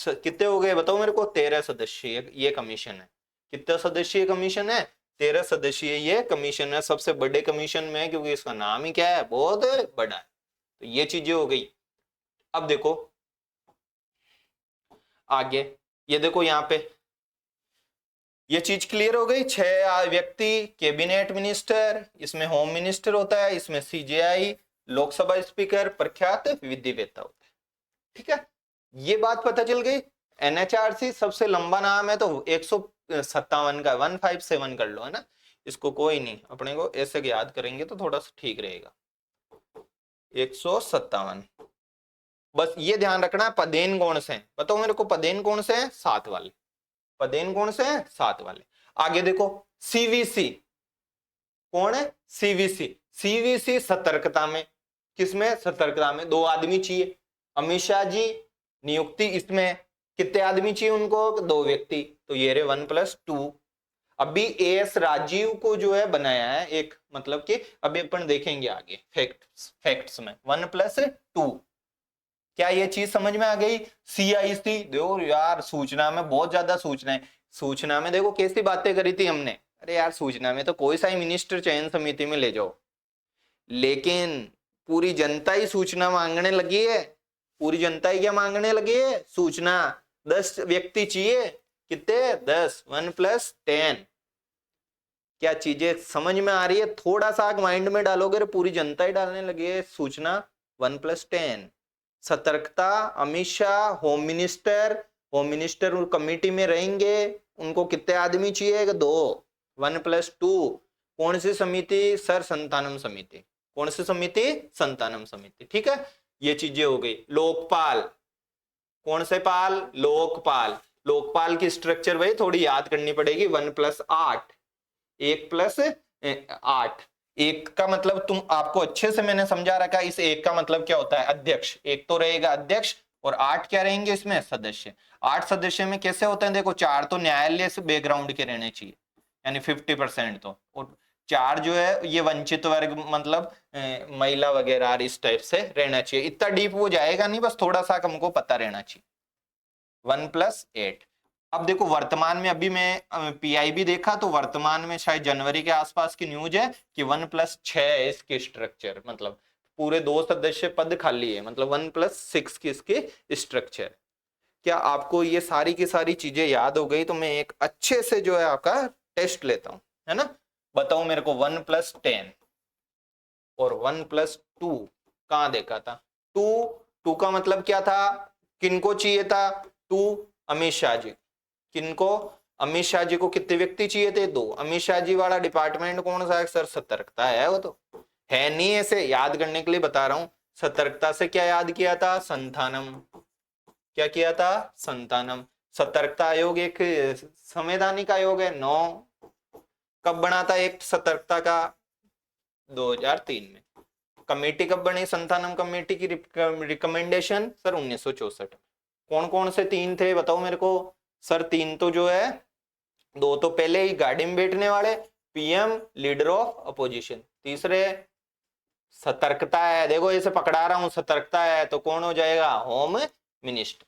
कितने हो गए बताओ मेरे को? 13 सदस्य ये कमीशन है। कितने सदस्यीय कमीशन है? 13 सदस्यीय ये कमीशन है, सबसे बड़े कमीशन में, क्योंकि इसका नाम ही क्या है? बहुत बड़ा है। तो ये चीजें हो गई। अब देखो आगे, ये देखो यहाँ पे ये चीज क्लियर हो गई। 6 व्यक्ति, कैबिनेट मिनिस्टर, इसमें होम मिनिस्टर होता है, इसमें सीजेआई, लोकसभा स्पीकर, प्रख्यात विधिवेत्ता होता है। ठीक है, ये बात पता चल गई। एनएचआरसी सबसे लंबा नाम है तो 157 का 157 कर लो, है ना। इसको कोई नहीं, अपने को ऐसे याद करेंगे तो थोड़ा सा ठीक रहेगा। 157, बस ये ध्यान रखना है पदेन कौन से हैं। बताओ मेरे को पदेन कौन से हैं? 7 वाले। पदेन कौन से हैं? 7 वाले। आगे देखो सीवीसी, कौन है? सीवीसी। सीवीसी सतर्कता में, किसमें? सतर्कता में 2 आदमी चाहिए। अमित शाह जी नियुक्ति इसमें, कितने आदमी चाहिए उनको? 2 व्यक्ति। तो ये रे 1+2। अभी एएस राजीव को जो है बनाया है एक, मतलब कि अभी अपन देखेंगे आगे फैक्ट्स में 1+2। क्या ये चीज समझ में आ गई? सीआईसी देखो यार, सूचना में बहुत ज्यादा सूचना है। सूचना में देखो कैसी बातें करी थी हमने। अरे यार सूचना में तो कोई सा ही मिनिस्टर चयन समिति में ले जाओ, लेकिन पूरी जनता ही सूचना मांगने लगी है। पूरी जनता ही क्या मांगने लगी है? सूचना। 10 व्यक्ति चाहिए, कितने? 10, 1+10। क्या चीजें समझ में आ रही है? थोड़ा सा माइंड में डालोगे, पूरी जनता ही डालने लगी है सूचना। 1+10। सतर्कता, Amit Shah, home minister committee में रहेंगे, उनको कितने आदमी चाहिए? 2, 1+2। कौन सी समिति? सर संतानम समिति। कौन सी समिति? संतानम समिति। ठीक है, ये चीजें हो गई। लोकपाल, कौन से पाल? लोकपाल। लोकपाल की स्ट्रक्चर भाई थोड़ी याद करनी पड़ेगी। 1+8, 1+8। एक का मतलब तुम आपको अच्छे से मैंने समझा रखा है। इस एक का मतलब क्या होता है? अध्यक्ष। एक तो रहेगा अध्यक्ष, और 8 क्या रहेंगे इसमें? सदस्य। 8 सदस्य में कैसे होते हैं? देखो 4 तो न्यायालय से बैकग्राउंड के रहने चाहिए, यानी 50% तो, और 4 जो है ये वंचित वर्ग, मतलब महिला वगैरह इस टाइप से रहना चाहिए। इतना डीप वो जाएगा नहीं, बस थोड़ा सा हमको पता रहना चाहिए। 1+8। अब देखो वर्तमान में, अभी मैं पीआईबी देखा तो वर्तमान में शायद जनवरी के आसपास की न्यूज है कि 1+6 है इसके स्ट्रक्चर, मतलब पूरे 2 सदस्य पद खाली है, मतलब 1+6 की इसके स्ट्रक्चर। क्या आपको ये सारी की सारी चीजें याद हो गई? तो मैं एक अच्छे से जो है आपका टेस्ट लेता हूं, है ना। बताओ मेरे को 1+10 और 1+2 कहां देखा था? 2 का मतलब क्या था? किनको चाहिए था? 2 अमित शाह जी। किनको? अमित शाह जी को कितने व्यक्ति चाहिए थे? 2। अमित शाह जी वाला डिपार्टमेंट कौन सा है? सर सतर्कता है। वो तो है नहीं, ऐसे याद करने के लिए बता रहा हूं। सतर्कता से क्या याद किया था? संतानम। क्या किया था? संतानम। सतर्कता आयोग एक संवैधानिक आयोग है। 9 कब बना था एक सतर्कता का? 2003 में। कमेटी कब बनी संतानम कमेटी की? Recommendation sir 1964। कौन कौन से 3 थे बताओ मेरे को? सर 3 तो जो है, 2 तो पहले ही गाड़ी में बैठने वाले, पीएम लीडर ऑफ अपोजिशन। तीसरे सतर्कता है, देखो इसे पकड़ा रहा हूं, सतर्कता है तो कौन हो जाएगा? Home minister.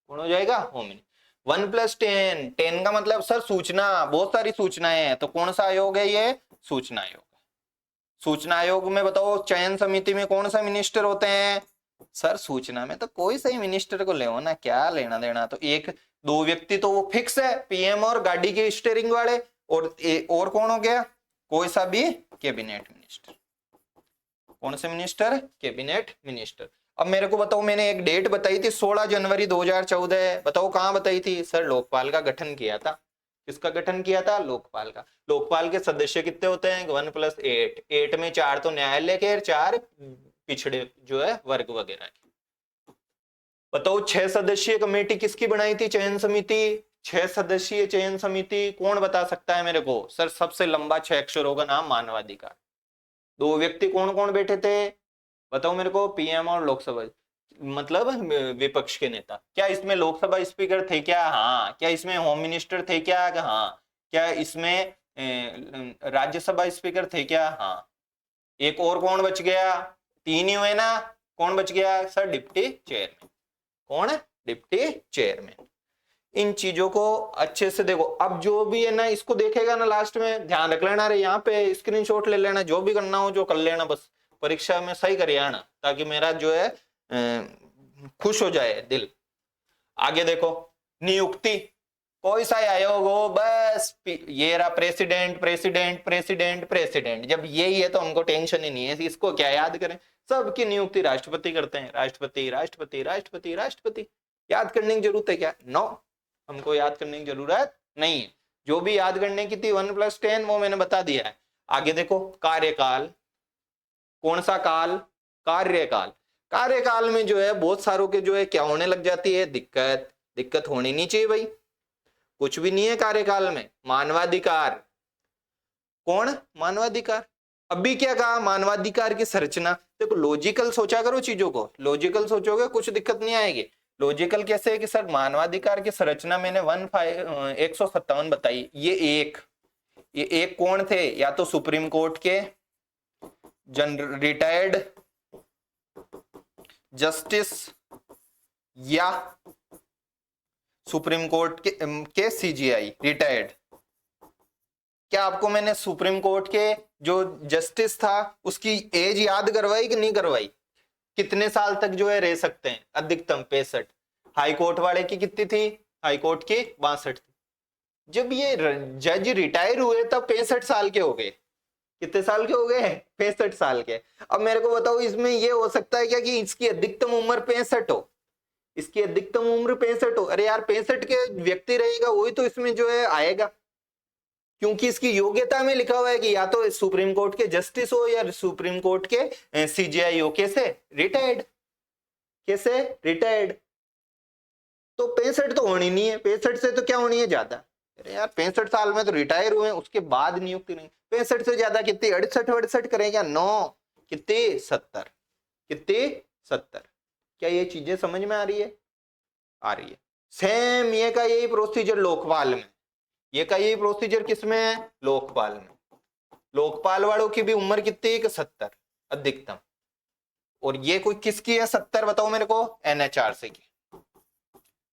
कौन हो जाएगा? Home minister. 1+10, 10 का मतलब सर सूचना, बहुत सारी सूचनाएं हैं, तो कौन सा आयोग है ये? सूचना आयोग। सूचना आयोग में बताओ चयन समिति में कौन सा मिनिस्टर होते हैं? सर सूचना में तो कोई सही मिनिस्टर को ले ना, क्या लेना देना। तो 1-2 व्यक्ति तो वो फिक्स है, पीएम और गाड़ी के स्टीयरिंग वाले, और कौन हो गया? कोई सा भी कैबिनेट मिनिस्टर। कौन से मिनिस्टर? Cabinet minister. अब मेरे को बताओ, मैंने एक डेट बताई थी 16 जनवरी 2014, बताओ कहां बताई थी? सर लोकपाल का गठन किया था। किसका गठन किया था? लोकपाल का। लोकपाल के सदस्य कितने होते हैं? 1+8। 8 में 4 तो न्यायालय के, 4 पिछड़े जो है वर्ग वगैरह के। बताओ 6 सदस्यीय कमेटी किसकी बनाई थी? चयन समिति 6 सदस्यीय चयन समिति कौन बता सकता है मेरे को? सर सबसे लंबा 6 अक्षरों का नाम मानवाधिकार। 2 व्यक्ति कौन कौन बैठे थे बताओ मेरे को? पीएम और लोकसभा मतलब विपक्ष के नेता। क्या इसमें लोकसभा स्पीकर थे क्या? हाँ। क्या इसमें होम मिनिस्टर थे क्या? हाँ। क्या इसमें राज्यसभा स्पीकर थे क्या? हाँ। एक और कौन बच गया? 3 ही हुए ना। कौन बच गया सर? Deputy chairman. कौन है? Deputy chairman. इन चीजों को अच्छे से देखो। अब जो भी है ना इसको देखेगा ना लास्ट में ध्यान रख लेना। अरे यहाँ पे स्क्रीनशॉट ले लेना, जो भी करना हो जो कर लेना, बस परीक्षा में सही करिए आना, ताकि मेरा जो है खुश हो जाए दिल। आगे देखो, नियुक्ति कोई सा आयोग हो, बस ये रहा प्रेसिडेंट प्रेसिडेंट प्रेसिडेंट प्रेसिडेंट। जब यही है तो हमको टेंशन ही नहीं है, इसको क्या याद करें। सबकी नियुक्ति राष्ट्रपति करते हैं। राष्ट्रपति राष्ट्रपति राष्ट्रपति राष्ट्रपति। याद करने की जरूरत है क्या? नो, हमको याद करने की जरूरत नहीं है। जो भी याद करने की थी 1+10 वो मैंने बता दिया है। आगे देखो, कार्यकाल। कौन सा काल? कार्यकाल। कार्यकाल में जो है बहुत सारों के जो है क्या होने लग जाती है? दिक्कत। दिक्कत होनी नहीं चाहिए भाई, कुछ भी नहीं है कार्यकाल में। मानवाधिकार। कौन? मानवाधिकार। अभी क्या कहा? मानवाधिकार की संरचना। देखो लॉजिकल सोचा करो चीजों को, लॉजिकल सोचोगे कुछ दिक्कत नहीं आएगी। लॉजिकल कैसे है कि सर मानवाधिकार की संरचना मैंने 157 बताई। ये एक कौन थे? या तो सुप्रीम कोर्ट के रिटायर्ड जस्टिस या सुप्रीम कोर्ट के सीजीआई रिटायर्ड। क्या आपको मैंने सुप्रीम कोर्ट के जो जस्टिस था उसकी एज याद करवाई कि नहीं करवाई? कितने साल तक जो है रह सकते हैं? अधिकतम 65। हाई कोर्ट वाले की कितनी थी? हाई कोर्ट की 62 थी। जब ये जज रिटायर हुए तब 65 साल के हो गए। कितने साल के हो गए? 65 साल के। अब मेरे को बताओ इसमें ये हो सकता है क्या कि इसकी अधिकतम उम्र 65 हो? इसकी अधिकतम उम्र 65 हो? अरे यार 65 के व्यक्ति रहेगा वही तो इसमें जो है आएगा, क्योंकि इसकी योग्यता में लिखा हुआ है कि या तो सुप्रीम कोर्ट के जस्टिस हो या सुप्रीम कोर्ट के सीजीआई हो। कैसे? रिटायर्ड। कैसे? रिटायर्ड। तो 65 तो होनी नहीं है, 65 से तो क्या होनी है? ज्यादा। अरे यार 65 साल में तो रिटायर हुए, उसके बाद नियुक्ति नहीं। 65 से ज्यादा कितनी? 68 करें क्या? 9 कितनी? 70। कितनी? 70। क्या ये चीजें समझ में आ रही है? आ रही है। सेम ये का यही प्रोसीजर लोकपाल में। ये का यही प्रोसीजर किसमें है? लोकपाल में। लोकपाल वालों की भी उम्र कितनी है? 70 अधिकतम। और ये कोई किसकी है 70 बताओ मेरे को? एनएचआरसी की।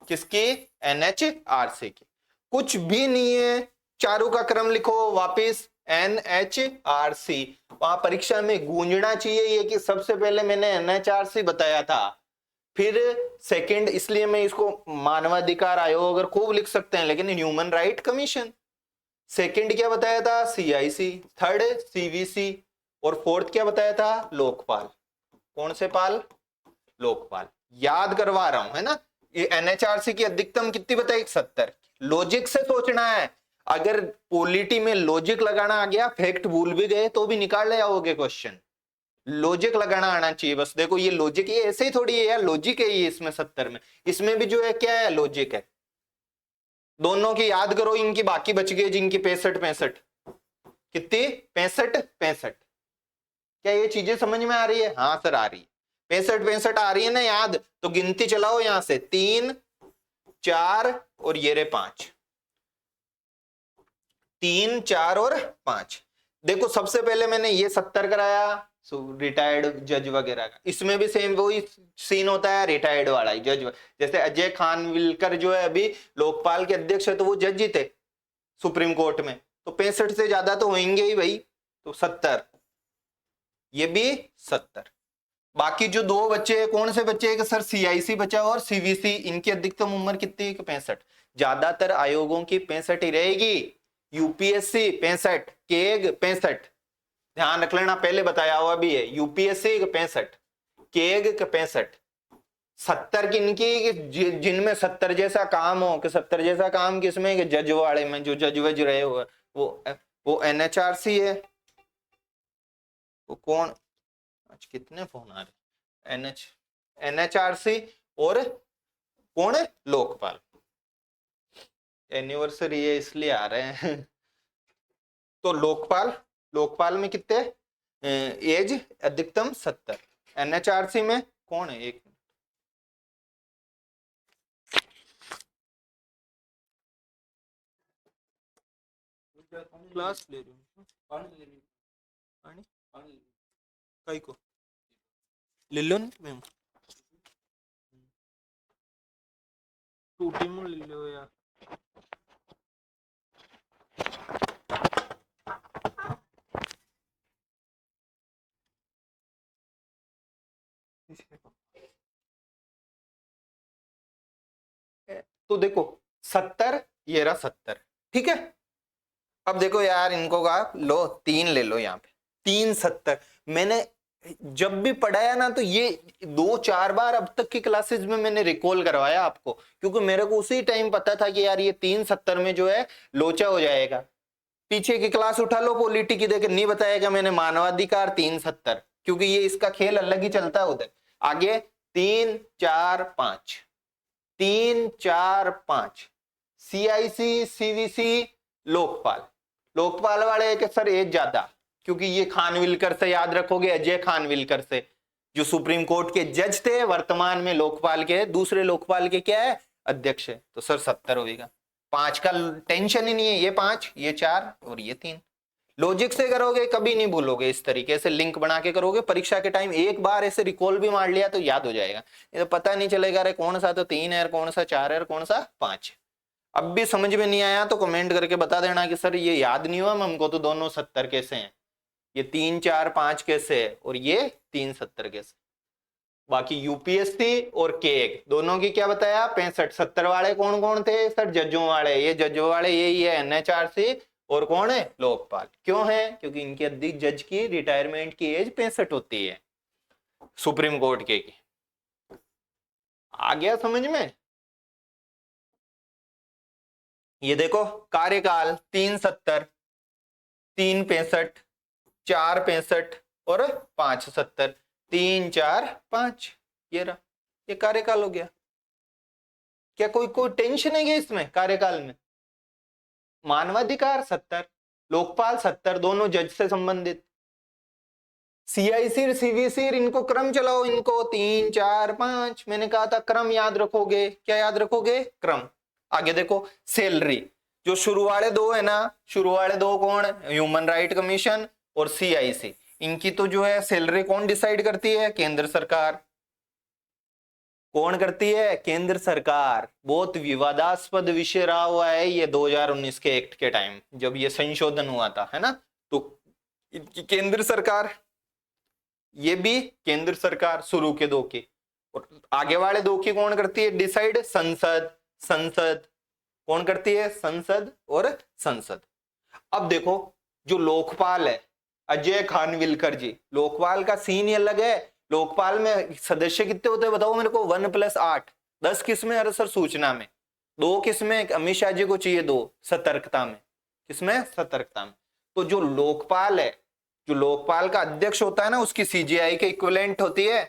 किसकी? एनएचआरसी की। कुछ भी नहीं है, चारों का क्रम लिखो वापिस। एनएचआरसी वहां परीक्षा में गूंजना चाहिए ये कि सबसे पहले मैंने एनएचआरसी बताया था, फिर सेकंड, इसलिए मैं इसको मानवाधिकार आयोग अगर खूब लिख सकते हैं, लेकिन ह्यूमन राइट कमीशन। सेकंड क्या बताया था? सीआईसी। Third CVC. और फोर्थ क्या बताया था? लोकपाल। कौन से पाल? लोकपाल। याद करवा रहा हूं है ना। ये एनएचआरसी की अधिकतम कितनी बताई? 70। लॉजिक से सोचना है। अगर पॉलिटी में लॉजिक लगाना आ गया, फैक्ट भूल भी गए तो भी निकाल ले आओगे क्वेश्चन। लॉजिक लगाना आना चाहिए बस। देखो ये लॉजिक, ये ऐसे ही थोड़ी है यार, लॉजिक है ये इसमें 70 में। इसमें भी जो है क्या है? लॉजिक है। दोनों की याद करो, इनकी बाकी बच गई जिनकी 65। कितनी? 65। क्या ये चीजें समझ में आ रही है? हाँ सर आ रही है। 65 आ रही है ना याद, तो गिनती चलाओ यहां से 3 4 और ये रे 5। 3 4 और 5। देखो सबसे पहले मैंने ये 70 कराया रिटायर्ड जज वगैरह का। इसमें भी सेम वही सीन होता है, रिटायर्ड वाला ही जज। जैसे अजय खानविलकर जो है अभी लोकपाल के अध्यक्ष है, तो वो जज ही थे सुप्रीम कोर्ट में, तो 65 से ज्यादा तो होंगे ही भाई, तो 70। ये भी 70। बाकी जो 2 बच्चे हैं, कौन से बच्चे हैं सर? सीआईसी बचा और सीवीसी। इनकी अधिकतम उम्र कितनी है? 65। ज्यादातर आयोगों की 65 ही रहेगी। UPSC 65, keg 65। ध्यान रख लेना, पहले बताया हुआ भी है। UPSC 65, keg 65। 70 किनकी? जिनमें 70 जैसा काम हो। कि 70 जैसा काम किसमें? कि जज वाले में, जो जज वज रहे हो, वो एनएचआरसी है। वो कौन? आज कितने फोन आ रहे? एनएचआरसी और कौन है? लोकपाल। एनिवर्सरी है इसलिए आ रहे हैं। तो लोकपाल, लोकपाल में कितने एज अधिकतम 70। एनएचआरसी में कौन है, एक क्लास ले रही हूँ, पानी कई को ले लो मैम, टूटी में ले लो यार। तो देखो 70, ये रहा 70, ठीक है। अब देखो यार इनको का लो, 3 ले लो यहाँ पे, 370। मैंने जब भी पढ़ाया ना तो ये 2-4 बार अब तक की क्लासेस में मैंने रिकॉल करवाया आपको, क्योंकि मेरे को उसी टाइम पता था कि यार ये 370 में जो है लोचा हो जाएगा। पीछे की क्लास उठा लो पॉलिटी की, देखे नहीं बताएगा मैंने मानवाधिकार 370, क्योंकि ये इसका खेल अलग ही चलता है उधर। आगे 3-4-5, 3-4-5, सीआईसी सीवीसी लोकपाल। लोकपाल वाले के सर एज ज्यादा, क्योंकि ये खानविलकर से याद रखोगे, अजय खानविलकर से, जो सुप्रीम कोर्ट के जज थे, वर्तमान में लोकपाल के, दूसरे लोकपाल के क्या है, अध्यक्ष है। तो सर 70 होगा। 5 का टेंशन ही नहीं है, ये 5, ये 4 और ये 3। लॉजिक से करोगे कभी नहीं भूलोगे, इस तरीके से लिंक बना के करोगे, परीक्षा के टाइम एक बार ऐसे रिकॉल भी मार लिया तो याद हो जाएगा। ये तो पता नहीं चलेगा अरे कौन सा तो 3 है, कौन सा 4 है, कौन सा 5। अब भी समझ में नहीं आया तो कमेंट करके बता देना कि सर ये याद नहीं हुआ हमको, तो दोनों 70 कैसे हैं, ये 3-4-5 कैसे है और ये 370 कैसे। बाकी यूपीएससी और के दोनों की क्या बताया, 65-70 वाले कौन कौन थे सर, जजों वाले, ये जजों वाले यही है एनएचआरसी, और कौन है लोकपाल। क्यों है, क्योंकि इनके अध्यक्ष जज की रिटायरमेंट की एज 65 होती है, सुप्रीम कोर्ट के की। आ गया समझ में। ये देखो कार्यकाल 370, 365, 465 और 570, 3-4-5, ये रहा, ये कार्यकाल हो गया। क्या कोई कोई टेंशन है क्या इसमें कार्यकाल में। मानवाधिकार 70, लोकपाल 70, दोनों जज से संबंधित। सीआईसी और सीवीसी इनको क्रम चलाओ, इनको 3-4-5, मैंने कहा था क्रम याद रखोगे, क्या याद रखोगे, क्रम। आगे देखो सैलरी, जो शुरू वाले दो है ना, शुरू वाले दो कौन, ह्यूमन राइट कमीशन और सीआईसी, इनकी तो जो है सैलरी कौन डिसाइड करती है, केंद्र सरकार। कौन करती है, केंद्र सरकार। बहुत विवादास्पद विषय रहा हुआ है ये 2019 के एक्ट के टाइम, जब ये संशोधन हुआ था, है ना। तो केंद्र सरकार, ये भी केंद्र सरकार, शुरू के दो की, और आगे वाले दो की कौन करती है डिसाइड, संसद। संसद कौन करती है, संसद और संसद। अब देखो जो लोकपाल है, अजय खानविलकर जी, लोकपाल का सीन ही अलग है। लोकपाल में सदस्य कितने होते हैं बताओ मेरे को, 1+8, 10 किस्में अरे सर सूचना में, 2 किस्में अमित शाह जी को चाहिए, 2 सतर्कता में, किसमें, सतर्कता में। तो जो लोकपाल है, जो लोकपाल का अध्यक्ष होता है ना, उसकी सीजीआई के इक्विवेलेंट होती है,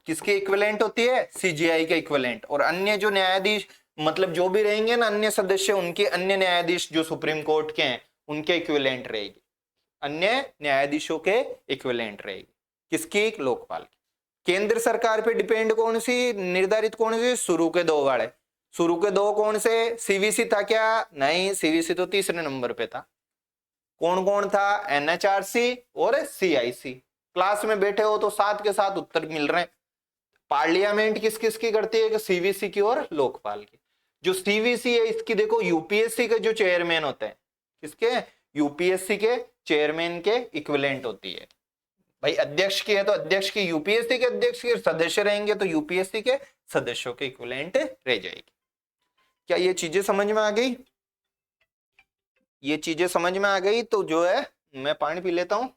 किसके इक्विवेलेंट होती है, सीजीआई के इक्विवेलेंट। और अन्य जो न्यायाधीश, मतलब जो भी रहेंगे ना अन्य सदस्य, उनके अन्य न्यायाधीश जो सुप्रीम कोर्ट के हैं उनके इक्विवेलेंट रहेगी, अन्य न्यायाधीशों के इक्विवेलेंट रहेगी, किसकी, लोकपाल की। केंद्र सरकार पे डिपेंड कौन सी निर्धारित, कौन सी, शुरू के दो वाले। शुरू के दो कौन से, सीवीसी था क्या, नहीं, सीवीसी तो तीसरे नंबर पे था। कौन कौन था, एनएचआरसी और सीआईसी। क्लास में बैठे हो तो साथ के साथ उत्तर मिल रहे हैं। पार्लियामेंट किस किस की करती है, सीवीसी की और लोकपाल की। जो सीवीसी है इसकी देखो यूपीएससी के जो चेयरमैन होते हैं, किसके, यूपीएससी के चेयरमैन के इक्विवेलेंट होती है। भाई अध्यक्ष की है तो अध्यक्ष की, यूपीएससी के अध्यक्ष के सदस्य रहेंगे तो यूपीएससी के सदस्यों के इक्विवेलेंट रह जाएगी। क्या ये चीजें समझ में आ गई, ये चीजें समझ में आ गई। तो जो है मैं पानी पी लेता हूं।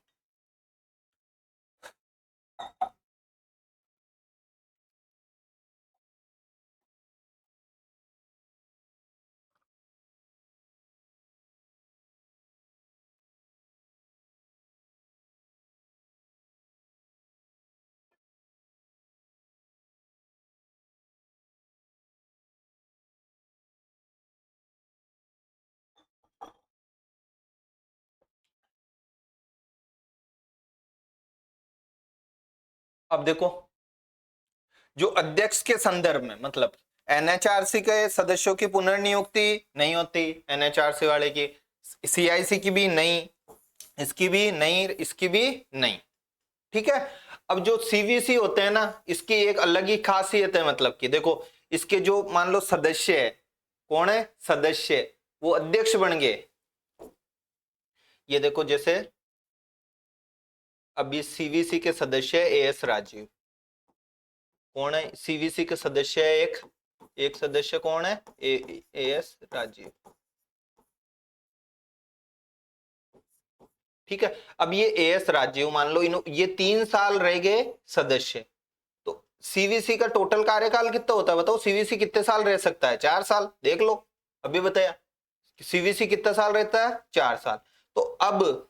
अब देखो, जो अध्यक्ष के संदर्भ में, मतलब एनएचआरसी के सदस्यों की पुनर्नियुक्ति नहीं होती, एनएचआरसी वाले की, सीआईसी की भी नहीं, इसकी भी नहीं, इसकी भी नहीं, ठीक है। अब जो सीवीसी होते हैं ना, इसकी एक अलग ही खासियत है, मतलब कि देखो, इसके जो मान लो सदस्य है, कौन है सदस्य, वो अध्यक्ष बन गए। ये देखो, जैसे अभी सीवीसी के सदस्य है एएस राजीव, कौन है सीवीसी के सदस्य है, एक सदस्य कौन है, एएस राजीव, ठीक है। अब ये एएस राजीव मान लो ये 3 साल रह गए सदस्य, तो सीवीसी का टोटल कार्यकाल कितना होता है बताओ, सीवीसी कितने साल रह सकता है, 4 साल, देख लो अभी बताया, सीवीसी कितना साल रहता है, 4 साल। तो अब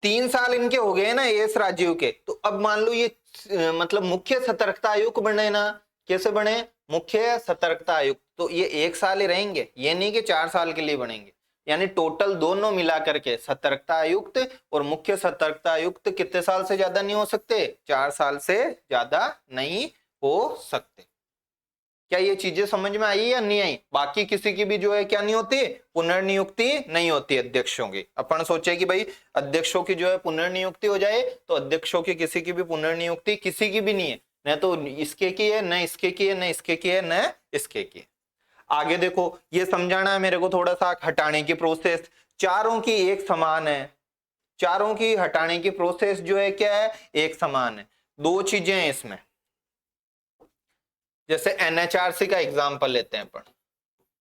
3 साल इनके हो गए ना एएस राजीव के, तो अब मान लो ये मतलब मुख्य सतर्कता आयुक्त बने ना, कैसे बने, मुख्य सतर्कता आयुक्त, तो ये 1 साल ही रहेंगे, ये नहीं कि 4 साल के लिए बनेंगे, यानी टोटल दोनों मिलाकर के सतर्कता आयुक्त और मुख्य सतर्कता आयुक्त कितने साल से ज्यादा नहीं हो सकते, 4 साल से ज्यादा नहीं हो सकते। क्या ये चीजें समझ में आई या नहीं आई? बाकी किसी की भी जो है क्या नहीं होती, पुनर्नियुक्ति नहीं होती अध्यक्षों की। अपन सोचे कि भाई अध्यक्षों की जो है पुनर्नियुक्ति हो जाए, तो अध्यक्षों की किसी की भी पुनर्नियुक्ति किसी की भी नहीं है, न तो इसके की है, न इसके की है, न इसके की है, न इसके की है। आगे देखो, ये समझाना है मेरे को थोड़ा सा, हटाने की प्रोसेस चारों की एक समान है, चारों की हटाने की प्रोसेस जो है क्या है, एक समान है। 2 चीजें हैं इसमें, जैसे एनएचआरसी का एग्जांपल लेते हैं अपन,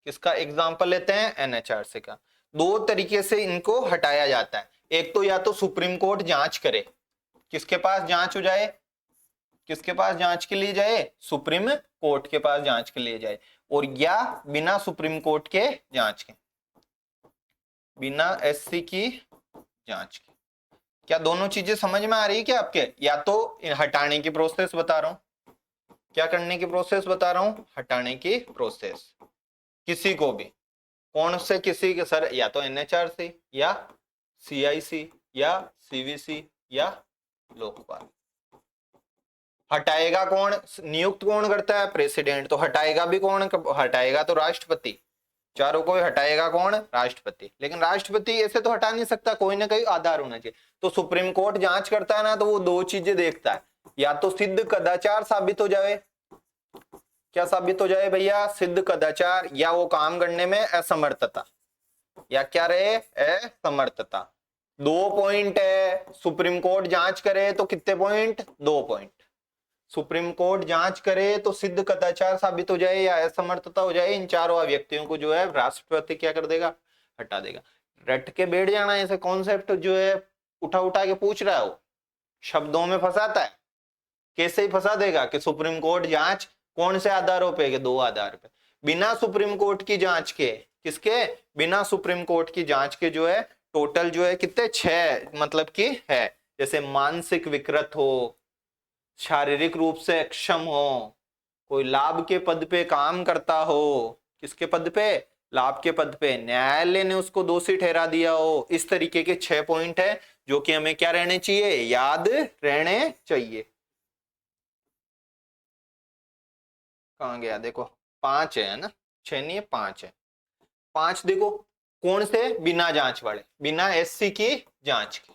किसका एग्जांपल लेते हैं, एनएचआरसी का। 2 तरीके से इनको हटाया जाता है, एक तो या तो सुप्रीम कोर्ट जांच करे, किसके पास जांच हो जाए, किसके पास जांच के लिए जाए, सुप्रीम कोर्ट के पास जांच के लिए जाए, और या बिना सुप्रीम कोर्ट के जांच के, बिना एससी की जांच के। क्या दोनों चीजें समझ में आ रही है क्या आपके? या तो हटाने की प्रोसेस बता रहा हूं, क्या करने की प्रोसेस बता रहा हूं, हटाने की प्रोसेस, किसी को भी, कौन से किसी के सर, या तो एनएचआरसी या सीआईसी या सीवीसी या लोकपाल। हटाएगा कौन, नियुक्त कौन करता है, प्रेसिडेंट, तो हटाएगा भी कौन, हटाएगा तो राष्ट्रपति, चारों को हटाएगा कौन, राष्ट्रपति। लेकिन राष्ट्रपति ऐसे तो हटा नहीं सकता, कोई ना कोई आधार होना चाहिए, तो सुप्रीम कोर्ट जांच करता है ना, तो वो 2 चीजें देखता है, या तो सिद्ध कदाचार साबित हो जाए, क्या साबित हो जाए भैया, सिद्ध कदाचार, या वो काम करने में असमर्थता, या क्या रहे, असमर्थता। 2 पॉइंट है, सुप्रीम कोर्ट जांच करे तो कितने पॉइंट, 2 पॉइंट, सुप्रीम कोर्ट जांच करे तो सिद्ध कदाचार साबित हो जाए या असमर्थता हो जाए, इन चारों व्यक्तियों को जो है राष्ट्रपति क्या कर देगा, हटा देगा। रट के बैठ जाना, ऐसे कॉन्सेप्ट जो है उठा उठा के पूछ रहा है, वो शब्दों में फंसाता है, कैसे ही फंसा देगा कि सुप्रीम कोर्ट जांच कौन से आधारों पे, 2 आधार पे, बिना सुप्रीम कोर्ट की जांच के, किसके, बिना सुप्रीम कोर्ट की जांच के जो है टोटल जो है कितने, 6 मतलब कि है, जैसे मानसिक विकृत हो, शारीरिक रूप से अक्षम हो, कोई लाभ के पद पे काम करता हो, किसके पद पे, लाभ के पद पे, न्यायालय ने उसको दोषी ठहरा दिया हो, इस तरीके के 6 पॉइंट है जो कि हमें क्या रहने चाहिए, याद रहने चाहिए। कहां गया, देखो 5 है ना, 6 नहीं है, 5 है। 5 देखो, कौन से, बिना जांच वाले, बिना एससी की जांच के,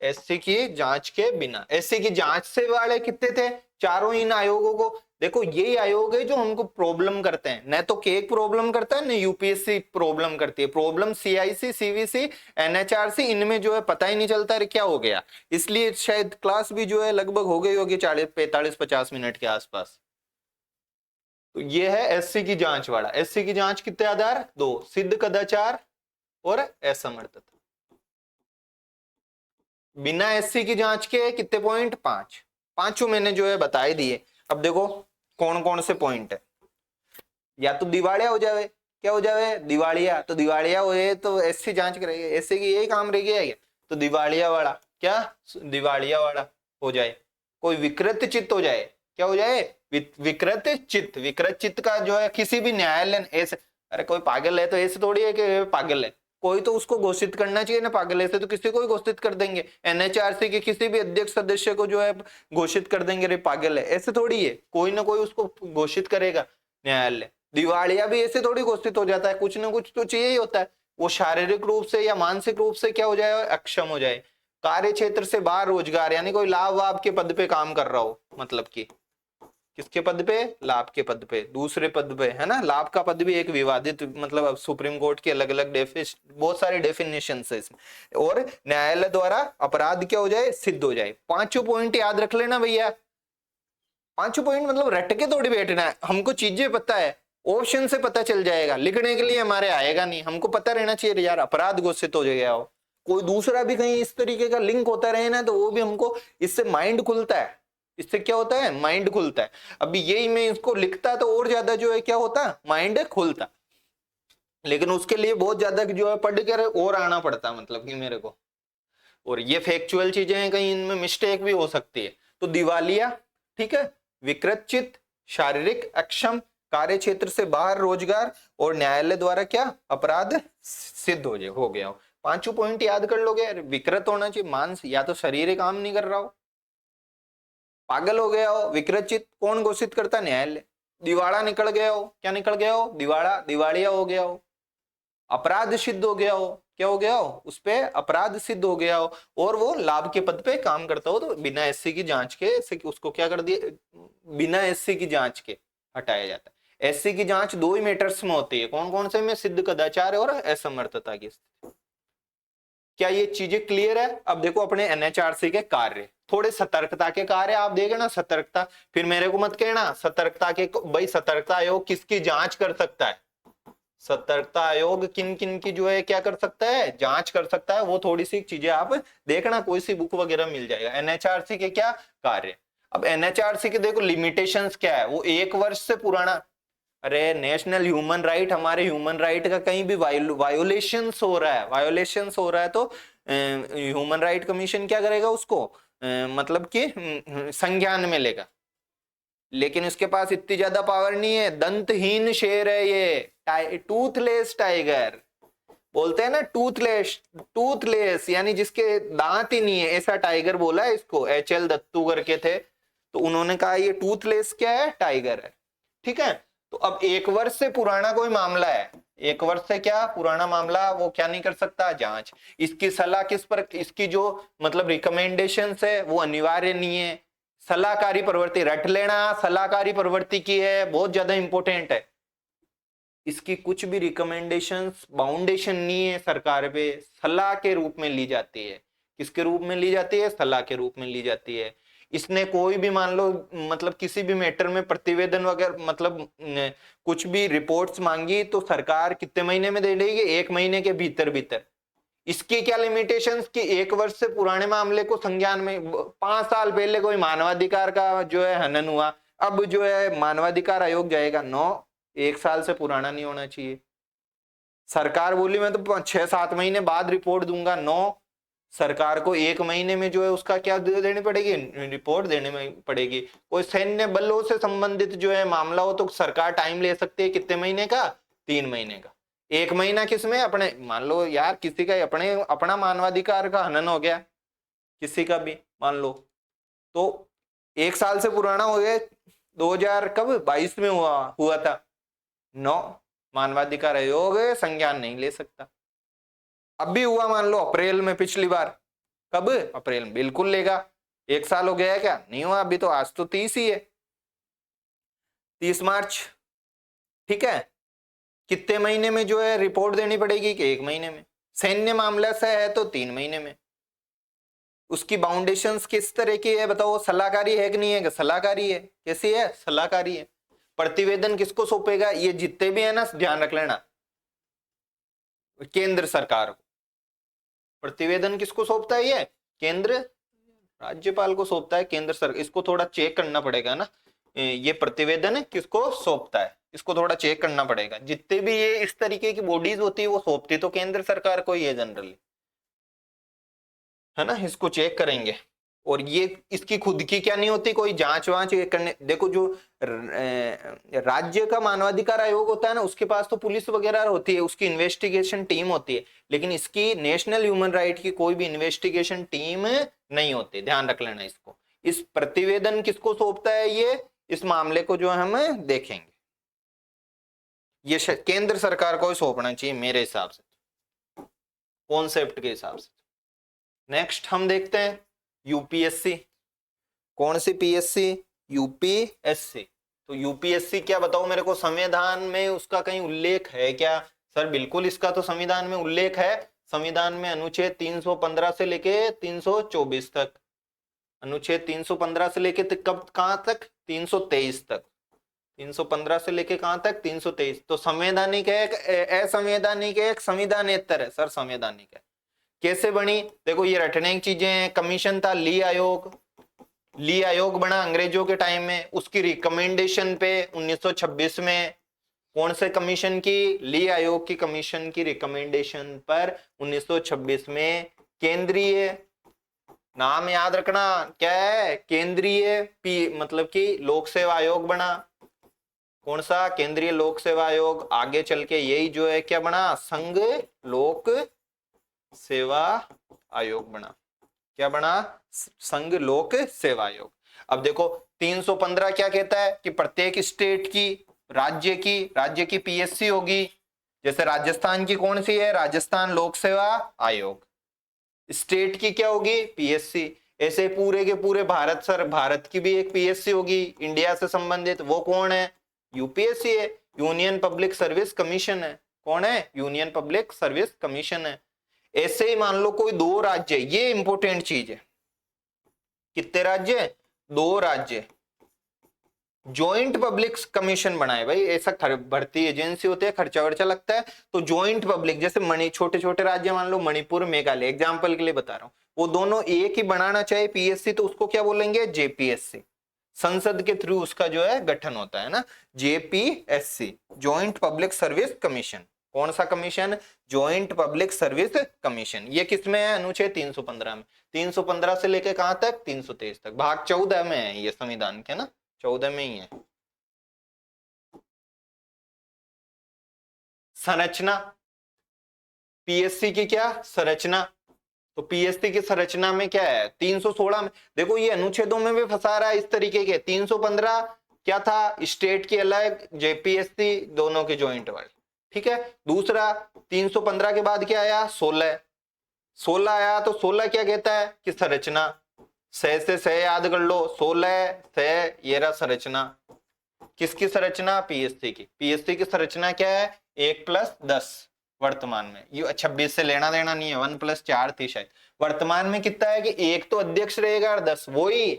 एससी की जांच के बिना, एससी की जांच से वाले कितने थे, चारों इन आयोगों को। देखो यही आयोग है जो हमको प्रॉब्लम करते हैं, न तो केक प्रॉब्लम करता है, न यूपीएससी प्रॉब्लम करती है, प्रॉब्लम सीआईसी, सीवीसी, एनएचआरसी, इनमें जो है पता ही नहीं चलता है क्या हो गया। इसलिए शायद क्लास भी जो है लगभग हो गई होगी 40 45 50 मिनट के आसपास। तो ये है एससी की जांच वाला, एससी की जांच कितने आधार, 2, सिद्ध कदाचार और असमर्थता। बिना एससी की जांच के कितने पॉइंट, 5, पांचों मैंने जो है बता ही दिए। अब देखो कौन कौन से पॉइंट है, या तो दिवालिया हो जावे, क्या हो जावे, दिवालिया, तो दिवालिया हुए तो एससी जांच करेगी, एससी की यही काम रह गया, तो दिवालिया वाला, क्या दिवालिया वाला हो जाए। कोई विकृत चित्त हो जाए, क्या हो जाए, विकृत चित्त, विकृत चित्त का जो है किसी भी न्यायालय ऐसे, अरे कोई पागल है तो ऐसे थोड़ी है कि पागल है, कोई तो उसको घोषित करना चाहिए ना पागल, ऐसे तो किसी को भी घोषित कर देंगे, एनएचआरसी के किसी भी अध्यक्ष सदस्य को जो है घोषित कर देंगे रे पागल है, ऐसे थोड़ी है, कोई ना कोई उसको घोषित करेगा न्यायालय। दिवालिया भी ऐसे थोड़ी घोषित हो जाता है, कुछ ना कुछ तो चाहिए ही होता है, वो शारीरिक रूप से या मानसिक रूप से क्या हो जाए, अक्षम हो जाए। कार्य क्षेत्र से बाहर रोजगार, यानी कोई लाभ वाभ के पद पे काम कर रहा हो, मतलब कि किसके पद पे, लाभ के पद पे, दूसरे पद पे, है ना। लाभ का पद भी एक विवादित, मतलब अब सुप्रीम कोर्ट की अलग अलग बहुत सारी डेफिनेशन है इसमें। और न्यायालय द्वारा अपराध क्या हो जाए, सिद्ध हो जाए। पांचों पॉइंट याद रख लेना भैया, पांचों पॉइंट मतलब रट के थोड़ी बैठना है, हमको चीजें पता है, ऑप्शन से पता चल जाएगा, लिखने के लिए हमारे आएगा नहीं, हमको पता रहना चाहिए यार अपराध घोषित हो जाएगा हो। कोई दूसरा भी कहीं इस तरीके का लिंक होता रहे ना, तो वो भी हमको, इससे माइंड खुलता है, इससे क्या होता है, माइंड खुलता है। अभी यही मैं इसको लिखता तो और ज्यादा जो है क्या होता, माइंड खुलता, लेकिन उसके लिए बहुत ज्यादा जो है पढ़ कर और आना पड़ता, मतलब कि मेरे को। और ये फैक्चुअल चीजें हैं, कहीं इनमें मिस्टेक भी हो सकती है। तो दिवालिया, ठीक है, विकृत चित्त, शारीरिक अक्षम, कार्य क्षेत्र से बाहर रोजगार, और न्यायालय द्वारा क्या अपराध सिद्ध हो गया हो। पांचों पॉइंट याद कर लोगे। विकृत होना चाहिए, मांस या तो शरीर काम नहीं कर रहा हो, पागल हो गया हो, विकृत चित्त कौन घोषित करता, न्यायालय। दिवाड़ा निकल गया हो, क्या निकल गया हो, दिवाड़ा, दिवालिया हो गया हो, अपराध सिद्ध हो गया हो, क्या हो गया हो, उस पे अपराध सिद्ध हो गया हो, और वो लाभ के पद पे काम करता हो, तो बिना एससी की जांच के उसको क्या कर दिया, बिना एससी की जांच के हटाया जाता है। एससी की जांच दो ही मैटर्स में होती है, कौन कौन से में, सिद्ध कदाचार और असमर्थता की स्थिति। क्या ये चीजें क्लियर है। अब देखो अपने एनएचआरसी के कार्य, थोड़े सतर्कता के कार्य आप देखे ना, सतर्कता, फिर मेरे को मत कहना सतर्कता के, भाई सतर्कता आयोग किसकी जांच कर सकता है, सतर्कता आयोग किन किन की जो है क्या कर सकता है, जांच कर सकता है, वो थोड़ी सी चीजें आप देखना, कोई सी बुक वगैरह मिल जाएगा। एनएचआरसी के क्या कार्य, अब एनएचआरसी के देखो लिमिटेशंस क्या है, वो 1 वर्ष से पुराना, अरे नेशनल ह्यूमन राइट, हमारे ह्यूमन राइट का कहीं भी वायोलेशंस हो रहा है, वायोलेशंस हो रहा है, तो ह्यूमन राइट कमीशन क्या करेगा उसको, मतलब कि संज्ञान में लेगा। लेकिन इसके पास इतनी ज्यादा पावर नहीं है, दंतहीन शेर है ये, टूथलेस टाइगर बोलते हैं ना, टूथलेस, टूथलेस यानी जिसके दांत ही नहीं है, ऐसा टाइगर बोला है इसको, HL दत्तू करके थे, तो उन्होंने कहा ये टूथलेस क्या है, टाइगर है, ठीक है। तो अब 1 वर्ष से पुराना कोई मामला है, 1 वर्ष से क्या पुराना मामला, वो क्या नहीं कर सकता, जांच। इसकी सलाह किस पर, इसकी जो मतलब रिकमेंडेशंस है वो अनिवार्य नहीं है। सलाहकारी प्रवृत्ति रट लेना, सलाहकारी प्रवृत्ति की है, बहुत ज्यादा इंपॉर्टेंट है। इसकी कुछ भी रिकमेंडेशंस बाउंडेशन नहीं है सरकार पे, सलाह के रूप में ली जाती है। किसके रूप में ली जाती है, सलाह के रूप में ली जाती है। इसने कोई भी मान लो मतलब किसी भी मैटर में प्रतिवेदन वगैरह मतलब कुछ भी रिपोर्ट्स मांगी तो सरकार कितने महीने में दे देगी, 1 महीने के भीतर भीतर। इसकी क्या लिमिटेशंस कि 1 वर्ष से पुराने मामले को संज्ञान में, 5 साल पहले कोई मानवाधिकार का जो है हनन हुआ, अब जो है मानवाधिकार आयोग जाएगा, 1 साल से पुराना नहीं होना चाहिए। सरकार बोली मैं तो 6-7 महीने बाद रिपोर्ट दूंगा, सरकार को 1 महीने में जो है उसका क्या देनी पड़ेगी, रिपोर्ट देने में पड़ेगी। कोई सैन्य बलों से संबंधित जो है मामला हो तो सरकार टाइम ले सकती है, कितने महीने का, 3 महीने का। 1 महीना किसमें, अपने मान लो यार किसी का अपना मानवाधिकार का हनन हो गया, किसी का भी मान लो, तो 1 साल से पुराना हो गया, 2022 में हुआ था, मानवाधिकार आयोग संज्ञान नहीं ले सकता। अब भी हुआ मान लो अप्रैल में, पिछली बार कब, अप्रैल में, बिल्कुल लेगा। 1 साल हो गया है क्या, नहीं हुआ अभी, तो आज तो 30 ही है, 30 मार्च, ठीक है। कितने महीने में जो है रिपोर्ट देनी पड़ेगी कि 1 महीने में। सैन्य मामला से है तो 3 महीने में। उसकी बाउंडेशंस किस तरह की है बताओ, सलाहकारी है कि नहीं है, सलाहकारी है, कैसी है, सलाहकारी है। प्रतिवेदन किसको सौंपेगा, ये जितने भी है ना ध्यान रख लेना, केंद्र सरकार को। प्रतिवेदन किसको सौंपता है, ये केंद्र, राज्यपाल को सौंपता है केंद्र सरकार। इसको थोड़ा चेक करना पड़ेगा ना, ये प्रतिवेदन किसको सौंपता है, इसको थोड़ा चेक करना पड़ेगा। जितने भी ये इस तरीके की बॉडीज होती है वो सौंपती तो केंद्र सरकार को ही है जनरली, है ना, इसको चेक करेंगे। और ये इसकी खुद की क्या नहीं होती, कोई जांच वांच करने। देखो जो राज्य का मानवाधिकार आयोग होता है ना, उसके पास तो पुलिस वगैरह होती है, उसकी इन्वेस्टिगेशन टीम होती है, लेकिन इसकी नेशनल ह्यूमन राइट की कोई भी इन्वेस्टिगेशन टीम नहीं होती, ध्यान रख लेना इसको। इस प्रतिवेदन किसको सौंपता है ये, इस मामले को जो हम देखेंगे, ये केंद्र सरकार को ही सौंपना चाहिए मेरे हिसाब से, कॉन्सेप्ट के हिसाब से। नेक्स्ट हम देखते हैं यूपीएससी। कौन सी पीएससी, यूपीएससी। तो यूपीएससी क्या, बताओ मेरे को, संविधान में उसका कहीं उल्लेख है क्या? सर बिल्कुल, इसका तो संविधान में उल्लेख है। संविधान में अनुच्छेद 315 से लेके 324 तक, अनुच्छेद 315 से लेके कब कहां तक, 323 तक, 315 से लेके कहां तक, 323। तो संवैधानिक है, असंवैधानिक है, संविधानेतर है? सर संवैधानिक है। कैसे बनी, देखो ये रटने की चीजें हैं। कमीशन था ली आयोग, ली आयोग बना अंग्रेजों के टाइम में, उसकी रिकमेंडेशन पे 1926 में, कौन से कमीशन की, ली आयोग की कमीशन की रिकमेंडेशन पर 1926 में केंद्रीय, नाम याद रखना क्या है, केंद्रीय मतलब कि लोक सेवा आयोग बना। कौन सा, केंद्रीय लोक सेवा आयोग। आगे चल के यही जो है क्या बना, संघ लोक सेवा आयोग बना। क्या बना, संघ लोक सेवा आयोग। अब देखो 315 क्या कहता है कि प्रत्येक स्टेट की, राज्य की पीएससी होगी। जैसे राजस्थान की कौन सी है, राजस्थान लोक सेवा आयोग। स्टेट की क्या होगी, पीएससी। ऐसे पूरे के पूरे भारत, सर भारत की भी एक पीएससी होगी इंडिया से संबंधित, वो कौन है, यूपीएससी है, यूनियन पब्लिक सर्विस कमीशन है। कौन है, यूनियन पब्लिक सर्विस कमीशन है। ऐसे ही मान लो कोई दो राज्य, ये इंपॉर्टेंट चीज है, कितने राज्य, दो राज्य जॉइंट पब्लिक कमीशन बनाए। भाई ऐसा भर्ती एजेंसी होती है, खर्चा वर्चा लगता है, तो जॉइंट पब्लिक, जैसे छोटे छोटे राज्य मान लो मणिपुर, मेघालय, एग्जांपल के लिए बता रहा हूं, वो दोनों एक ही बनाना चाहे पीएससी, तो उसको क्या बोलेंगे, जेपीएससी। संसद के थ्रू उसका जो है गठन होता है ना, JPSC, joint public service commission. कौन सा commission, joint public service commission. ये किसमें है, अनुच्छेद 315 में। 315 से लेके कहां तक, 323 तक। भाग 14 में है ये संविधान के ना, 14 में ही है। संरचना, पीएससी की क्या संरचना, तो पीएससी की संरचना में क्या है, 316 में। देखो ये अनुच्छेदों में भी फंसा रहा है इस तरीके के। 315 क्या था, स्टेट की अलग, जेपीएससी दोनों के जॉइंट वाले, ठीक है। दूसरा 315 के बाद क्या आया, 16 आया, तो 16 क्या कहता है कि संरचना, से सह याद कर लो, 16 से ये रहा संरचना। किसकी संरचना, पीएससी की। पीएससी की संरचना क्या है, 1+10 वर्तमान में, ये 26 से लेना देना नहीं है, 1+4 थी शायद। वर्तमान में कितना है कि एक तो अध्यक्ष रहेगा और 10, वही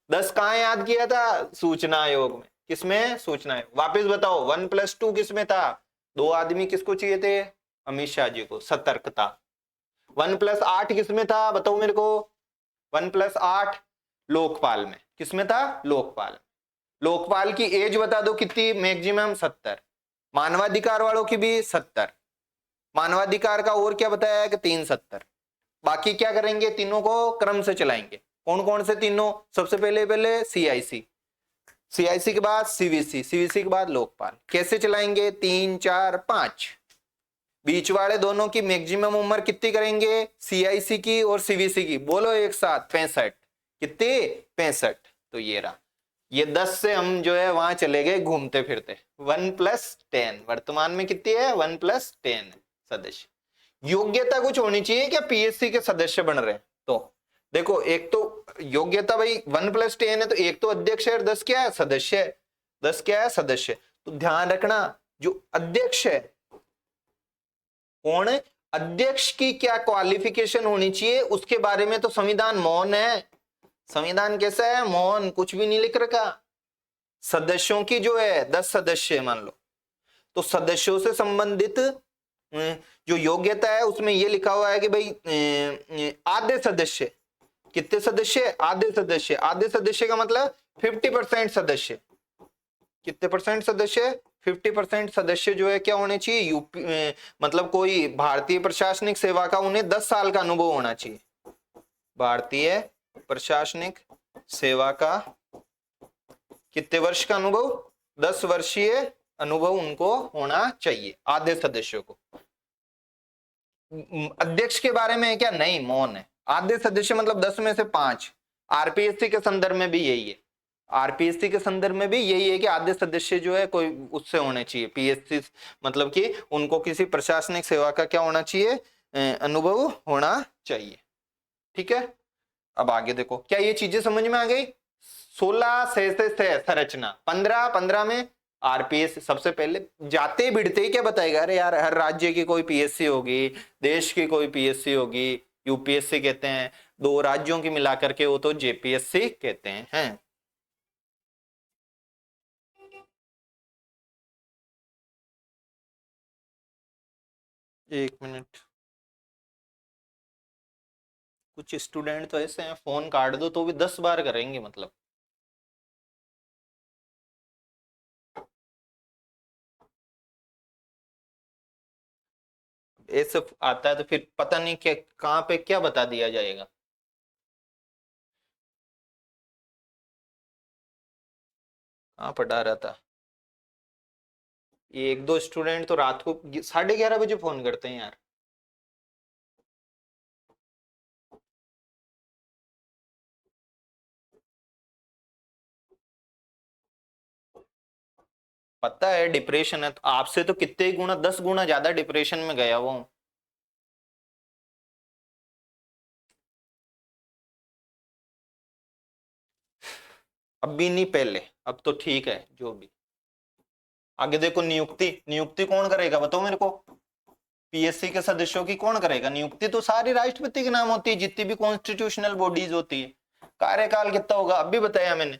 10 कहां याद किया था, सूचना आयोग में। किसमें, सूचना आयोग। वापिस बताओ 1+2 किसमें था, दो आदमी किसको चाहिए थे, अमित शाह जी को, सतर्कता। 1+8 किसमें था, बताओ मेरे को, 1+8 लोकपाल में। किसमें था, लोकपाल। लोकपाल की एज बता दो कितनी, मैक्सिमम 70। मानवाधिकार वालों की भी 70। मानवाधिकार का और क्या बताया है कि 370। बाकी क्या करेंगे, तीनों को क्रम से चलाएंगे। कौन कौन से तीनों, सबसे पहले सीआईसी, सीआईसी के बाद सीवीसी, सीवीसी के बाद लोकपाल। कैसे चलाएंगे, 3, 4, 5। बीच वाले दोनों की मैक्सिमम उम्र कितनी करेंगे, सीआईसी की और सीवीसी की, बोलो एक साथ, 65। कितनी, 65। तो ये रहा, ये 10 से हम जो है वहां चले गए घूमते फिरते। 1+10 वर्तमान में कितनी है, 1+10 सदस्य। योग्यता कुछ होनी चाहिए क्या, पीएससी के सदस्य बन रहे हैं तो देखो, एक तो योग्यता भाई 1+10 है, तो एक तो अध्यक्ष है और 10 क्या है, सदस्य है। 10 क्या है, सदस्य। तो ध्यान रखना, जो अध्यक्ष है, कौन है अध्यक्ष, की क्या क्वालिफिकेशन होनी चाहिए, उसके बारे में तो संविधान मौन है। संविधान कैसा है, मौन, कुछ भी नहीं लिख रखा। सदस्यों की जो है 10 सदस्य मान लो, तो सदस्यों से संबंधित जो योग्यता है उसमें यह लिखा हुआ है कि भाई आधे सदस्य, कितने सदस्य, आधे सदस्य। आधे सदस्य का मतलब 50% सदस्य। कितने परसेंट सदस्य, 50% सदस्य जो है क्या होने चाहिए, यूपी मतलब कोई भारतीय प्रशासनिक सेवा का उन्हें 10 साल का अनुभव होना चाहिए। भारतीय प्रशासनिक सेवा का कितने वर्ष का अनुभव, 10 वर्षीय अनुभव उनको होना चाहिए आधे सदस्यों को। अध्यक्ष के बारे में है क्या, नहीं, मौन है। आधे सदस्य मतलब 10 में से 5। आरपीएससी के संदर्भ में भी यही है, आरपीएससी के संदर्भ में भी यही है कि आधे सदस्य जो है कोई उससे होने चाहिए, पीएससी मतलब कि उनको किसी प्रशासनिक सेवा का क्या होना चाहिए, अनुभव होना चाहिए। ठीक है, अब आगे देखो, क्या ये चीजें समझ में आ गई। 16 से संरचना, 15 में आरपीएस। सबसे पहले जाते बिड़ते ही क्या बताएगा, अरे यार हर राज्य की कोई पीएससी होगी, देश की कोई पीएससी होगी, यूपीएससी कहते हैं, 2 राज्यों की मिलाकर के वो तो जेपीएससी कहते हैं। एक मिनट, कुछ स्टूडेंट तो ऐसे हैं फोन काट दो तो भी 10 बार करेंगे, मतलब ऐसे आता है तो फिर पता नहीं क्या कहाँ पे क्या बता दिया जाएगा। कहाँ पढ़ा रहा था, ये 1-2 स्टूडेंट तो रात को 11:30 बजे फोन करते हैं यार। पता है डिप्रेशन है, तो आपसे तो कितने गुना 10 गुना ज्यादा डिप्रेशन में गया हुआ हूं। अब भी नहीं, पहले, अब तो ठीक है जो भी। आगे देखो, नियुक्ति, नियुक्ति कौन करेगा बताओ मेरे को, पीएससी के सदस्यों की कौन करेगा नियुक्ति, तो सारी राष्ट्रपति के नाम होती है, जितनी भी कॉन्स्टिट्यूशनल बॉडीज होती है। कार्यकाल कितना होगा अब भी बताया मैंने,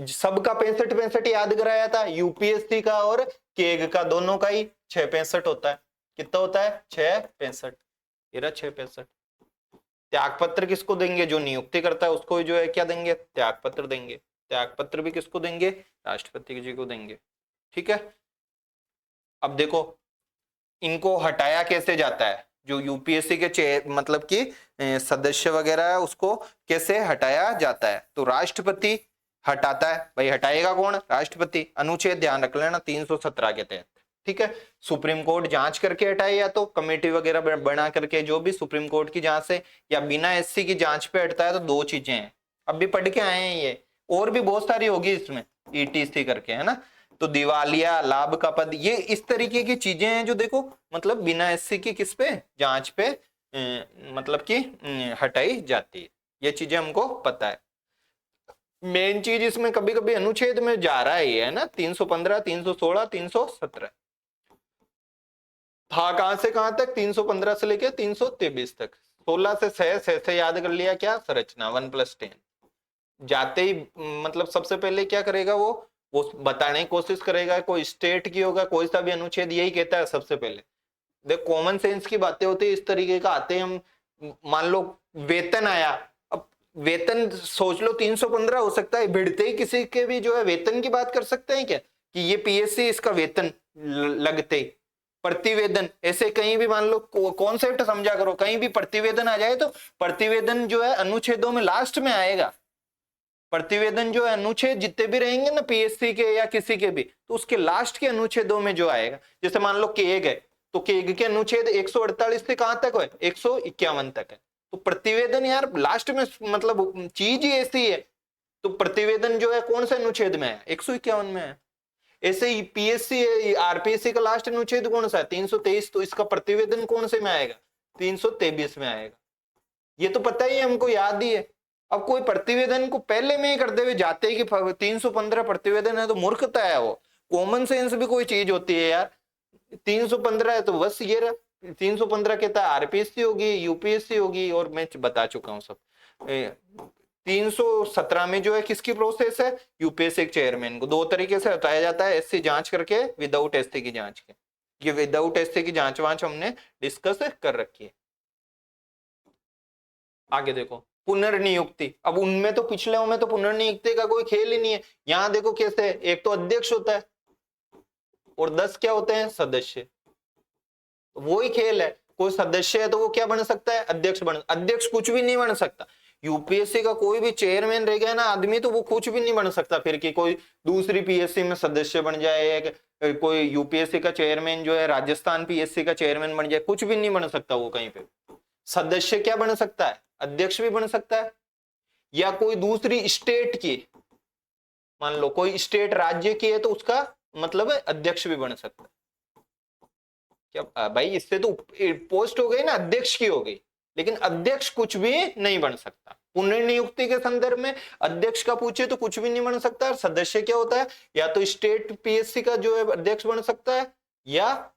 सबका 65 याद कराया था, यूपीएससी का और केग का दोनों का ही 665 होता है। कितना होता है, 665, 665। त्याग पत्र किसको देंगे, जो नियुक्ति करता है उसको जो है क्या देंगे, त्याग पत्र देंगे। त्याग पत्र भी किसको देंगे, राष्ट्रपति जी को देंगे। ठीक है, अब देखो इनको हटाया कैसे जाता है, जो यूपीएससी के मतलब कि सदस्य वगैरह है उसको कैसे हटाया जाता है, तो राष्ट्रपति हटाता है। भाई हटाएगा कौन, राष्ट्रपति। अनुच्छेद ध्यान रख लेना 317 के तहत। ठीक है, सुप्रीम कोर्ट जांच करके हटाए, या तो कमेटी वगैरह बना करके, जो भी सुप्रीम कोर्ट की जांच से, या बिना एससी की जांच पे हटता है, तो 2 चीजें हैं। अब भी पढ़ के आए हैं ये, और भी बहुत सारी होगी इसमें, ईटीसी करके, है ना। तो दिवालिया, लाभ का पद, ये इस तरीके की चीजें हैं जो देखो मतलब बिना एससी की किस पे, जांच पे मतलब कि हटाई जाती है। ये चीजें हमको पता है। मेन चीज इसमें कभी कभी अनुच्छेद में जा रहा है, ये है ना, 315, 316, 317 था। कहां से कहां तक, 315 से लेके 323 तक। 16 से 6 से याद कर लिया, क्या संरचना 1+10। जाते ही मतलब सबसे पहले क्या करेगा, वो बताने की कोशिश करेगा, कोई स्टेट की होगा, कोई सा भी अनुच्छेद यही कहता है सबसे पहले। देख कॉमन सेंस की बातें होती है, इस तरीके का आते हैं हम। मान लो वेतन आया, अब वेतन सोच लो 315 हो सकता है, भिड़ते ही किसी के भी जो है वेतन की बात कर सकते हैं क्या, कि ये पीएससी इसका वेतन लगते प्रतिवेदन, ऐसे कहीं भी मान लो कॉन्सेप्ट समझा करो, कहीं भी प्रतिवेदन आ जाए तो प्रतिवेदन जो है अनुच्छेदों में लास्ट में आएगा। प्रतिवेदन जो है अनुच्छेद जितने भी रहेंगे ना पीएससी के या किसी के भी, तो उसके लास्ट के अनुच्छेदों में जो आएगा, जैसे मान लो केग है तो केग के अनुच्छेद 148 से कहां तक है, 151 तक है। तो प्रतिवेदन यार लास्ट में, मतलब चीज ही ऐसी है। तो प्रतिवेदन जो है कौन से अनुच्छेद में है, 151 में है। ऐसे ही पीएससी आरपीएससी का लास्ट अनुच्छेद कौन सा है, 323, तो इसका प्रतिवेदन कौन से में आएगा, 323 में आएगा। ये तो पता ही है हमको, याद ही है। अब कोई प्रतिवेदन को पहले में ही करते हुए जाते ही कि 315 प्रतिवेदन है, तो मूर्खता है वो। कॉमन सेंस भी कोई चीज होती है यार। 315 है तो बस ये रहा, 315 कहता है आरपीएससी होगी, यूपीएससी होगी, और मैं बता चुका हूं सब। 317 में जो है किसकी प्रोसेस है, यूपीएससी चेयरमैन को 2 तरीके से हटाया जाता है, एससी जांच करके, विदाउट एससी की जांच के। ये विदाउट एससी की जांच वांच हमने डिस्कस कर रखी है। आगे देखो पुनर्नियुक्ति, अब उनमें तो पिछले में तो पुनर्नियुक्ति का कोई खेल ही नहीं है। यहां देखो कैसे है, एक तो अध्यक्ष होता है और 10 क्या होते हैं, सदस्य। वो ही खेल है, कोई सदस्य है तो वो क्या बन सकता है, अध्यक्ष बन, अध्यक्ष कुछ भी नहीं बन सकता। यूपीएससी का कोई भी चेयरमैन रह गया ना आदमी, तो वो कुछ भी नहीं बन सकता फिर कि कोई दूसरी पीएससी में सदस्य बन जाए, कोई यूपीएससी का चेयरमैन जो है राजस्थान पीएससी का चेयरमैन बन जाए, कुछ भी नहीं बन सकता वो कहीं पे। सदस्य क्या बन सकता है, अध्यक्ष भी बन सकता है, या कोई दूसरी स्टेट की, मान लो कोई स्टेट राज्य की है तो उसका मतलब है अध्यक्ष भी बन सकता है। क्या भाई, इससे तो पोस्ट हो गई ना, अध्यक्ष की हो गई, लेकिन अध्यक्ष कुछ भी नहीं बन सकता। पुनर्नियुक्ति के संदर्भ में अध्यक्ष का पूछे तो कुछ भी नहीं बन सकता। और सदस्य क्या होता है, या तो स्टेट पीएससी का जो है अध्यक्ष बन सकता है, या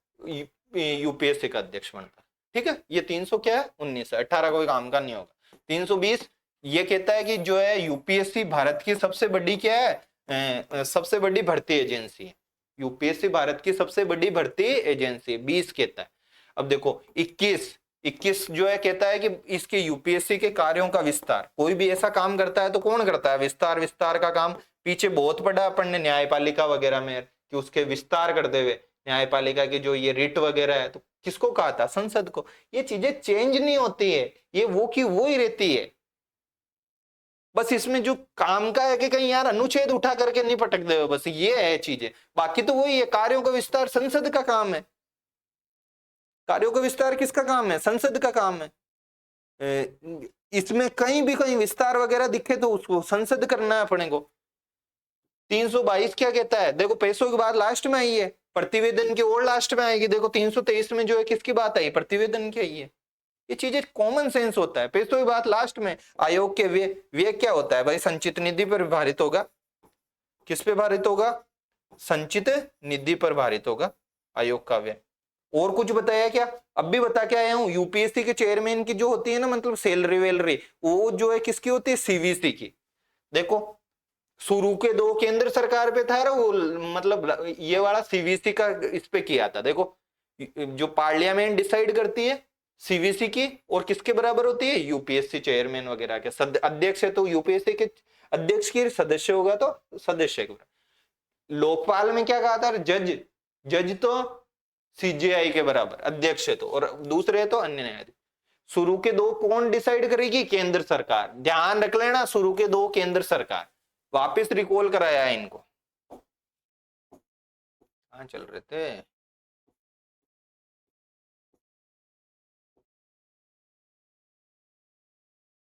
यूपीएससी का अध्यक्ष बनता है। ठीक है, ये 300 क्या है 19 है, 18 कोई काम का नहीं होगा। 320 ये कहता है कि जो है यूपीएससी भारत की सबसे बड़ी क्या है, सबसे बड़ी भर्ती एजेंसी है। यूपीएससी भारत की सबसे बड़ी भर्ती एजेंसी 20 कहता है। अब देखो 21 जो है कहता है कि इसके यूपीएससी के कार्यों का विस्तार, कोई भी ऐसा काम करता है तो कौन करता है, विस्तार का काम। पीछे बहुत पढ़ा अपन ने न्यायपालिका वगैरह में कि उसके विस्तार करते हुए न्यायपालिका की जो ये रिट वगैरह है, तो किसको कहा था, संसद को। ये चीजें चेंज नहीं होती है, ये वो की वो ही रहती है। बस इसमें जो काम का है कि कहीं यार अनुच्छेद उठा करके नहीं पटक दे, बस ये है चीजें, बाकी तो वही है। कार्यों का विस्तार संसद का काम है, कार्यों का विस्तार किसका काम है, संसद का काम है। इसमें कहीं भी कहीं विस्तार वगैरह दिखे तो उसको संसद करना है अपने को। 322 क्या कहता है, देखो पैसों की बात लास्ट में आई है, प्रतिवेदन की और लास्ट में आएगी। देखो 323 में जो है किसकी बात आई, प्रतिवेदन की आई है। ये चीजें कॉमन सेंस होता है, पैसों की बात लास्ट में। आयोग के व्यय क्या होता है भाई, संचित निधि पर भारित होगा। किस पे भारित होगा, संचित निधि पर भारित होगा आयोग का व्यय। और कुछ बताया क्या, अब भी बता के आया हूं, यूपीएससी के चेयरमैन की जो होती है ना, मतलब सैलरी वेलरी, वो जो है किसकी होती है, सीवीसी की। देखो शुरू के 2 केंद्र सरकार पे था, वो मतलब ये वाला सीवीसी का इस पे किया था। देखो जो पार्लियामेंट डिसाइड करती है सीवीसी की, और किसके बराबर होती है, यूपीएससी चेयरमैन वगैरह के। अध्यक्ष है तो यूपीएससी के अध्यक्ष की, सदस्य होगा तो सदस्य के। लोकपाल में क्या कहा था, जज तो सीजेआई के बराबर, अध्यक्ष है तो, और दूसरे है तो अन्य न्यायाधीश। शुरू के 2 कौन डिसाइड करेगी, केंद्र सरकार। ध्यान रख लेना, शुरू के 2 केंद्र सरकार। वापस रिकॉल कराया है इनको। कहां चल रहे थे,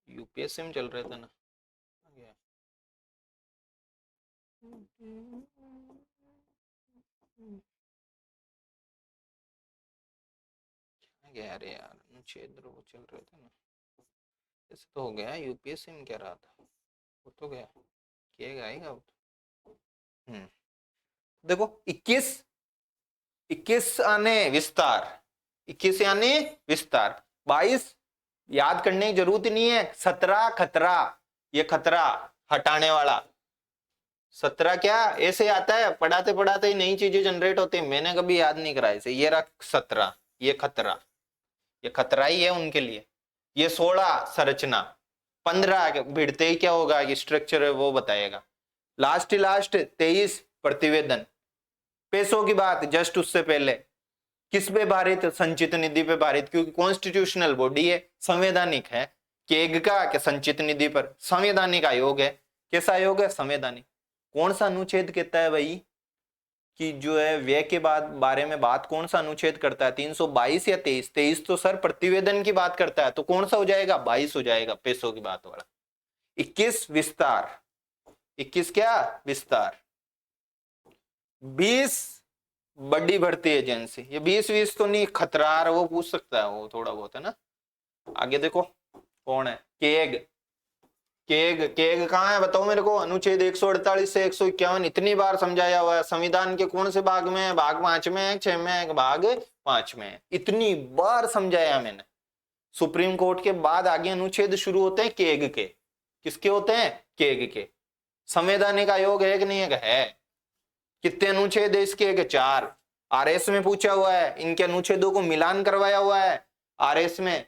यूपीएससी में चल रहे थे ना। अरे यार अनुच्छेद वो चल रहे थे ना, ऐसे तो हो गया। यूपीएससी में क्या रहा था, वो तो गया, किएगा आएगा वो तो। देखो 21 आने विस्तार, 21 यानी विस्तार। 22 याद करने की जरूरत नहीं है। 17 खतरा, ये खतरा हटाने वाला। 17 क्या ऐसे आता है, पढ़ाते पढ़ाते ही नई चीजें जनरेट होती है, मैंने कभी याद नहीं करा इसे। ये रहा 17, ये खतरा, ये खतरा ही है उनके लिए। ये 16 संरचना, 15 भिड़ते ही क्या होगा, ये स्ट्रक्चर है वो बताएगा। लास्ट 23 प्रतिवेदन, पैसों की बात जस्ट उससे पहले किस पे भारित, संचित निधि पे भारित, क्योंकि कॉन्स्टिट्यूशनल बॉडी है, संवैधानिक है। केग का क्या, संचित निधि पर संवैधानिक आयोग है। कैसा आयोग है, संवैधानिक। कौन सा अनुच्छेद कहता है भाई कि जो है व्यय के बाद बारे में बात, कौन सा अनुच्छेद करता है, 322 या 23? 23 तो सर प्रतिवेदन की बात करता है, तो कौन सा हो जाएगा, 22 हो जाएगा, पैसों की बात वाला। 21 विस्तार, 21 क्या विस्तार। 20 बड़ी भर्ती एजेंसी, ये 20 तो नहीं, खतरार वो पूछ सकता है, वो थोड़ा बहुत है ना। आगे देखो कौन है, केग। केग कहाँ है बताओ मेरे को, अनुच्छेद 148 से 151 इतनी बार समझाया हुआ है। संविधान के कौन से भाग में है, भाग 5 में है, 6 में है, भाग 5 में है, इतनी बार समझाया मैंने। सुप्रीम कोर्ट के बाद आगे अनुच्छेद शुरू होते हैं केग के। किसके होते हैं, केग के। संवैधानिक आयोग है कि नहीं है, कितने अनुच्छेद है इसके, 4। आरएस में पूछा हुआ है, इनके अनुच्छेदों को मिलान करवाया हुआ है आरएस में।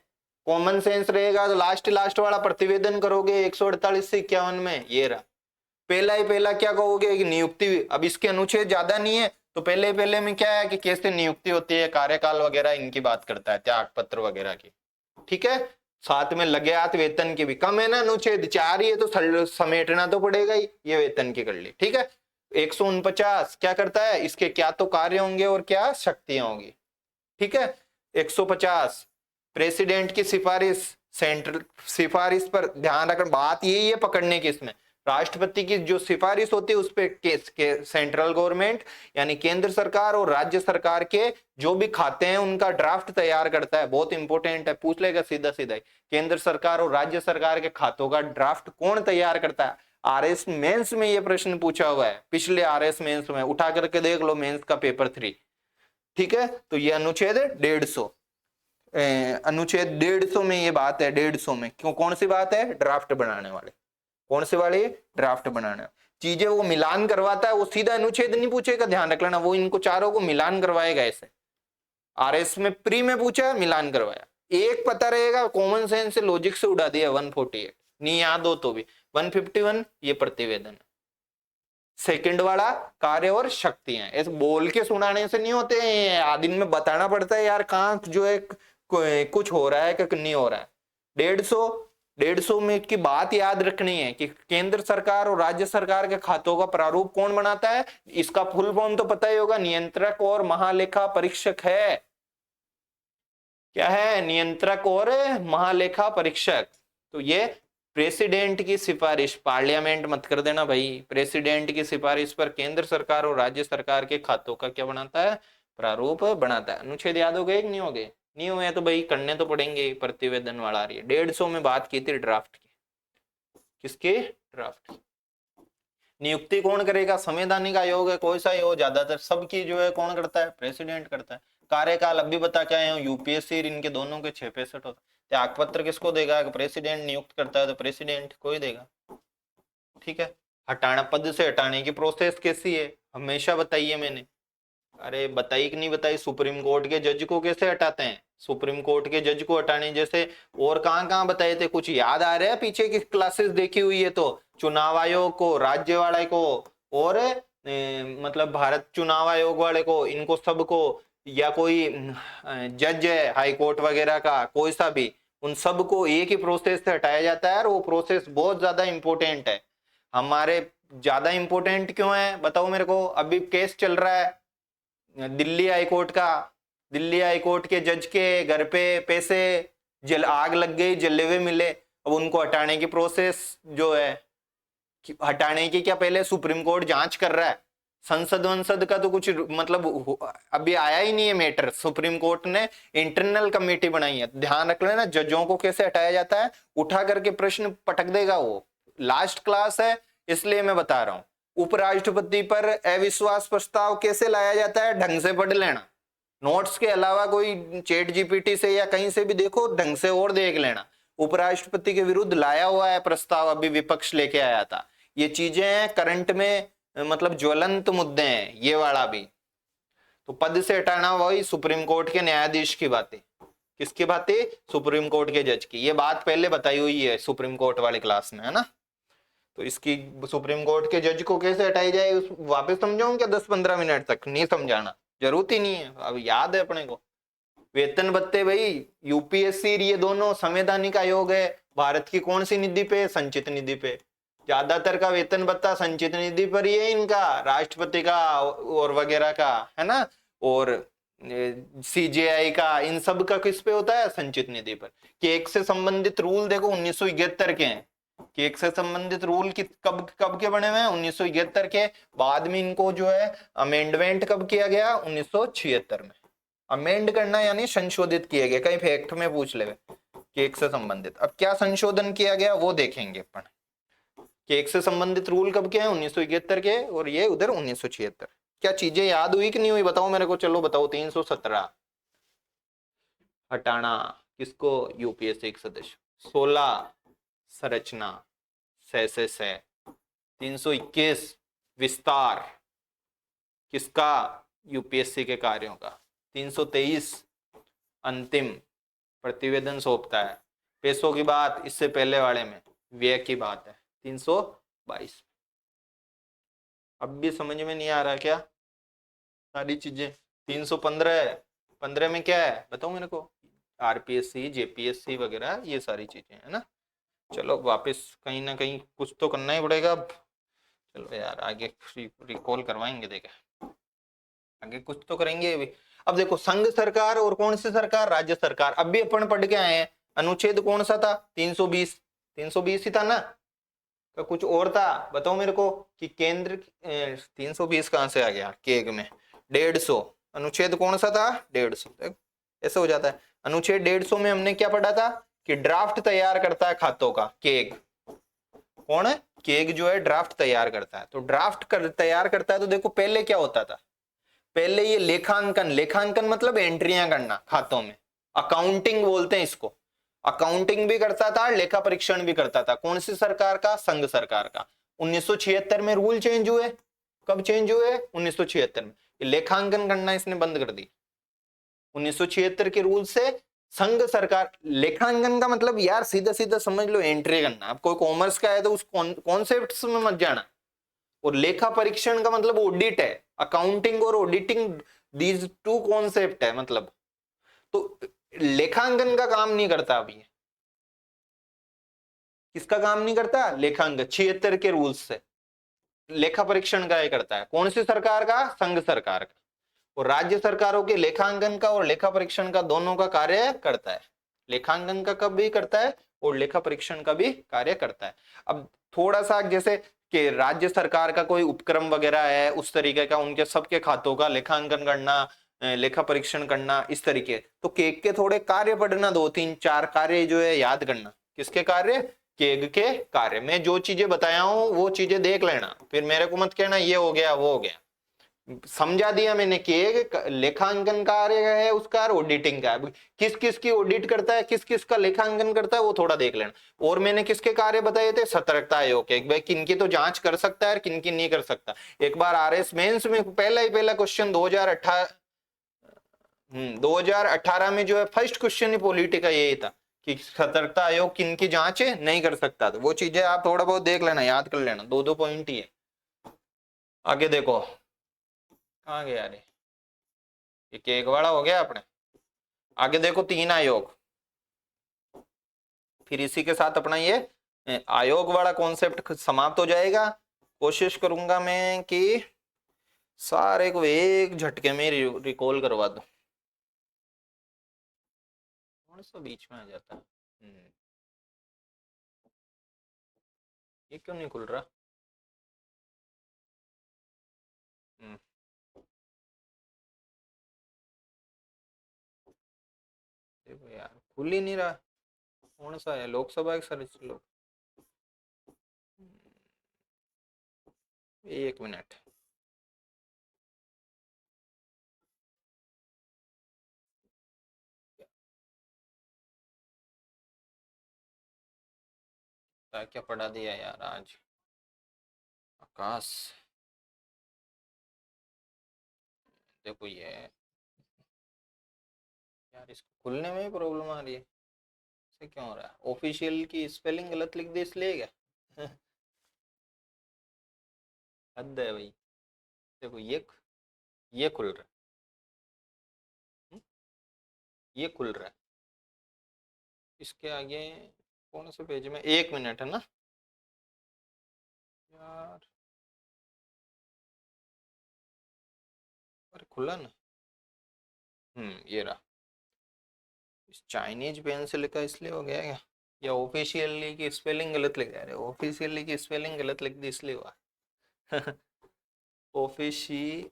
कॉमन सेंस रहेगा तो लास्ट वाला प्रतिवेदन करोगे 148 से 51 में, ये रहा। पहला क्या कहोगे कि नियुक्ति। अब इसके अनुच्छेद ज्यादा नहीं है, तो पहले में क्या है कि कैसे नियुक्ति होती है, कार्यकाल वगैरह इनकी बात करता है, त्याग पत्र वगैरह की। ठीक है, साथ में लगे हाथ वेतन के भी कम है ना, अनुच्छेद 4 ही है तो समेटना तो पड़ेगा ही, ये वेतन की कर ली। ठीक है, 149 क्या करता है, इसके क्या तो कार्य होंगे और क्या शक्तियां होंगी। ठीक है, 150 प्रेसिडेंट की सिफारिश, सेंट्रल सिफारिश पर ध्यान रखना, बात यही है पकड़ने की, इसमें राष्ट्रपति की जो सिफारिश होती है उस पे के सेंट्रल गवर्नमेंट यानी केंद्र सरकार और राज्य सरकार के जो भी खाते हैं उनका ड्राफ्ट तैयार करता है। बहुत इंपॉर्टेंट है, पूछ लेगा सीधा सीधा ही, केंद्र सरकार और राज्य सरकार के खातों का ड्राफ्ट कौन तैयार करता है। आरएस मेंस में ये प्रश्न पूछा हुआ है, पिछले आरएस मेंस में, उठा करके देख लो मेंस का पेपर 3। ठीक है, तो ये अनुच्छेद 150, अनुच्छेद 150 में ये बात है। 150 में क्यों, कौन सी बात है, ड्राफ्ट बनाने वाले, कौन से वाले, ड्राफ्ट बनाने चीजें वो मिलान करवाता है। वो सीधा अनुच्छेद नहीं पूछेगा, ध्यान रख लेना, वो इनको चारों को मिलान करवाएगा। ऐसे आरएस में प्री में पूछा, मिलान करवाया, एक पता रहेगा, कॉमन सेंस से लॉजिक से उड़ा दिया 148, नहीं याद हो तो भी 151 ये प्रतिवेदन। सेकंड वाला कार्य और शक्तियां, ऐसे बोल के सुनाने से नहीं होते हैं, आदिन में बताना पड़ता है यार कहाँ जो है कुछ हो रहा है कि नहीं हो रहा है। 150 में की बात याद रखनी है कि केंद्र सरकार और राज्य सरकार के खातों का प्रारूप कौन बनाता है, इसका फुल फॉर्म तो पता ही होगा, नियंत्रक और महालेखा परीक्षक है। क्या है, नियंत्रक और महालेखा परीक्षक। तो ये प्रेसिडेंट की सिफारिश, पार्लियामेंट मत कर देना भाई, प्रेसिडेंट की सिफारिश पर केंद्र सरकार और राज्य सरकार के खातों का क्या बनाता है, प्रारूप बनाता है। अनुच्छेद याद हो गए कि नहीं हो गए, नहीं हुए तो भाई करने तो पड़ेंगे, प्रतिवेदन वाला आ रही है। 150 में बात की थी ड्राफ्ट की, किसके, ड्राफ्ट की। नियुक्ति कौन करेगा, संवैधानिक आयोग है, कोई सा ही हो, ज्यादातर सबकी जो है कौन करता है, प्रेसिडेंट करता है। कार्यकाल अभी बता क्या है, यूपीएससी इनके दोनों के 6-65 होता। त्याग पत्र किसको देगा, प्रेसिडेंट नियुक्त करता है तो प्रेसिडेंट को ही देगा। ठीक है, हटाना, पद से हटाने की प्रोसेस कैसी है, हमेशा बताइए मैंने, अरे बताई कि नहीं बताई, सुप्रीम कोर्ट के जज को कैसे हटाते हैं, सुप्रीम कोर्ट के जज को हटाने जैसे और कहां बताए थे, कुछ याद आ रहा है, पीछे की क्लासेस देखी हुई है तो, चुनाव आयोग को, राज्य वाले को और मतलब भारत चुनाव आयोग वाले को, इनको सबको, या कोई जज है हाई कोर्ट वगैरह का कोई सा भी, उन सबको एक ही प्रोसेस से हटाया जाता है। और वो प्रोसेस बहुत ज्यादा इंपॉर्टेंट है हमारे, ज्यादा इंपॉर्टेंट क्यों है बताओ मेरे को। अभी केस चल रहा है दिल्ली हाईकोर्ट का, दिल्ली हाईकोर्ट के जज के घर पे पैसे आग लग गई, जले हुए मिले, अब उनको हटाने की प्रोसेस जो है, हटाने की क्या पहले सुप्रीम कोर्ट जांच कर रहा है, संसद वंसद का तो कुछ मतलब अभी आया ही नहीं है मैटर, सुप्रीम कोर्ट ने इंटरनल कमेटी बनाई है। ध्यान रख लेना, जजों को कैसे हटाया जाता है, उठा करके प्रश्न पटक देगा वो, लास्ट क्लास है इसलिए मैं बता रहा हूं। उपराष्ट्रपति पर अविश्वास प्रस्ताव कैसे लाया जाता है, ढंग से पढ़ लेना, नोट्स के अलावा कोई चैट जीपीटी से या कहीं से भी देखो, ढंग से और देख लेना। उपराष्ट्रपति के विरुद्ध लाया हुआ है प्रस्ताव, अभी विपक्ष लेके आया था। ये चीजें हैं करंट में, मतलब ज्वलंत मुद्दे हैं ये वाला भी। तो पद से हटाना वही सुप्रीम कोर्ट के न्यायाधीश की बातें, किसकी बातें, सुप्रीम कोर्ट के जज की। ये बात पहले बताई हुई है सुप्रीम कोर्ट वाले क्लास में, है ना। तो इसकी सुप्रीम कोर्ट के जज को कैसे हटाई जाए, वापस समझाऊं क्या 10-15 मिनट तक, नहीं समझाना, जरूरत ही नहीं है, अब याद है अपने को। वेतन भत्ते भाई, यूपीएससी ये दोनों संवैधानिक आयोग है, भारत की कौन सी निधि पे, संचित निधि पे, ज्यादातर का वेतन भत्ता संचित निधि पर ही है इनका, राष्ट्रपति का और वगैरह का, है ना, और सीजेआई का, इन सब का किस पे होता है, संचित निधि पर। केक से संबंधित रूल देखो 1971 के हैं, केक से संबंधित रूल कब कब के बने हुए हैं, 1971 के। बाद में इनको जो है अमेंडमेंट कब किया गया, 1976 में। अमेंड करना यानी संशोधित किया गया, कहीं फैक्ट में पूछ ले केक से संबंधित। अब क्या संशोधन किया गया वो देखेंगे अपन। केक से संबंधित रूल कब के हैं, 1971 के, और ये उधर 1976। क्या चीजें याद हुई कि नहीं हुई बताओ मेरे को, चलो बताओ। 317 हटाना किसको, यूपीएससी सदस्य। 16 संरचना से 321 विस्तार किसका, यूपीएससी के कार्यों का। 323 अंतिम प्रतिवेदन सौंपता है। पैसों की बात इससे पहले वाले में व्यय की बात है 322। अब भी समझ में नहीं आ रहा क्या सारी चीजें। 315 में क्या है बताओ मेरे को, आरपीएससी, जेपीएससी वगैरह, ये सारी चीजें है ना। चलो वापस कहीं ना कहीं कुछ तो करना ही पड़ेगा अब। चलो यार आगे रिकॉल करवाएंगे, देखे आगे कुछ तो करेंगे अभी। अब देखो संघ सरकार और कौन सी सरकार, राज्य सरकार। अब भी अपन पढ़ के आए हैं, अनुच्छेद कौन सा था, 320, 320 ही था ना, तो कुछ और था, बताओ मेरे को कि केंद्र 320 कहां से आ गया केग में, 150, अनुच्छेद कौन सा था, 150, ऐसे हो जाता है। अनुच्छेद 150 में हमने क्या पढ़ा था कि ड्राफ्ट तैयार करता है खातों का केग, कौन है, केग जो है ड्राफ्ट तैयार करता है। तो ड्राफ्ट तैयार करता है, तो देखो पहले क्या होता था, पहले ये लेखांकन, लेखांकन मतलब एंट्रियां करना खातों में, अकाउंटिंग बोलते हैं इसको, अकाउंटिंग भी करता था, लेखा परीक्षण भी करता था। कौन सी सरकार का, संघ सरकार का। 1976 में रूल चेंज हुए, कब चेंज हुए, 1976 में। लेखांकन करना इसने बंद कर दी 1976 के रूल से। संघ सरकार, लेखांकन का मतलब यार सीधा सीधा समझ लो एंट्री करना। अब कोई कॉमर्स का है तो उस कॉन्सेप्ट्स में मत जाना। और लेखा परीक्षण का मतलब ऑडिट है, अकाउंटिंग और ऑडिटिंग, दीज टू कॉन्सेप्ट है मतलब। तो लेखांकन का काम नहीं करता अभी, किसका काम नहीं करता, लेखांकन 76 के रूल्स से। लेखा परीक्षण का ये करता है, कौन सी सरकार का, संघ सरकार का। और राज्य सरकारों के लेखांकन का और लेखा परीक्षण का दोनों का कार्य करता है, लेखांकन का कब भी करता है और लेखा परीक्षण का भी कार्य करता है। अब थोड़ा सा जैसे कि राज्य सरकार का कोई उपक्रम वगैरह है उस तरीके का, उनके सबके खातों का लेखांकन करना, लेखा परीक्षण करना, इस तरीके। तो केग के थोड़े कार्य पढ़ना, 2 3 4 कार्य जो है याद करना। किसके कार्य, केग के कार्य। मैं जो चीजें बताया हूं वो चीजें देख लेना, फिर मेरे को मत कहना ये हो गया वो हो गया। समझा दिया मैंने कि एक लेखांकन कार्य है उसका, ऑडिटिंग का है, किस किस की ऑडिट करता है, किस किस का लेखांकन करता है, वो थोड़ा देख लेना। और मैंने किसके कार्य बताए थे, सतर्कता आयोग के, भाई किनकी तो जांच कर सकता है और किनकी नहीं कर सकता। एक बार आरएस मेंस में पहला ही पहला क्वेश्चन 2018 में जो है फर्स्ट क्वेश्चन ही पॉलिटी का यही था कि सतर्कता आयोग किनकी जांच नहीं कर सकता। तो वो चीजें आप थोड़ा बहुत देख लेना, याद कर लेना, 2 2 पॉइंट ही है। आगे देखो कहाँ गया रे, ये केक वाला हो गया अपने। आगे देखो 3 आयोग, फिर इसी के साथ अपना ये आयोग वाला कॉन्सेप्ट समाप्त हो जाएगा। कोशिश करूंगा मैं कि सारे को एक झटके में रिकॉल करवा दूं। कौन सा बीच में आ जाता है, ये क्यों नहीं खुल रहा, देखो यार खुल ही नहीं रहा। कौन सा है, लोकसभा एक सर्विस लोग, 1 मिनट। क्या क्या पढ़ा दिया यार आज आकाश। देखो ये यार, इसको खुलने में ही प्रॉब्लम आ रही है, ऐसे क्यों हो रहा है। ऑफिशियल की स्पेलिंग गलत लिख दी इसलिए क्या हद है भाई। देखो ये खुल रहा है, ये खुल रहा है, इसके आगे कौन से पेज में, 1 मिनट है ना यार। अरे खुला ना, ये रहा। इस चाइनीज पेन से लिखा इसलिए हो गया क्या, या ऑफिशियली की स्पेलिंग गलत लिख रहे, ऑफिशियली की स्पेलिंग गलत लिख दी इसलिए हुआ ऑफिशियली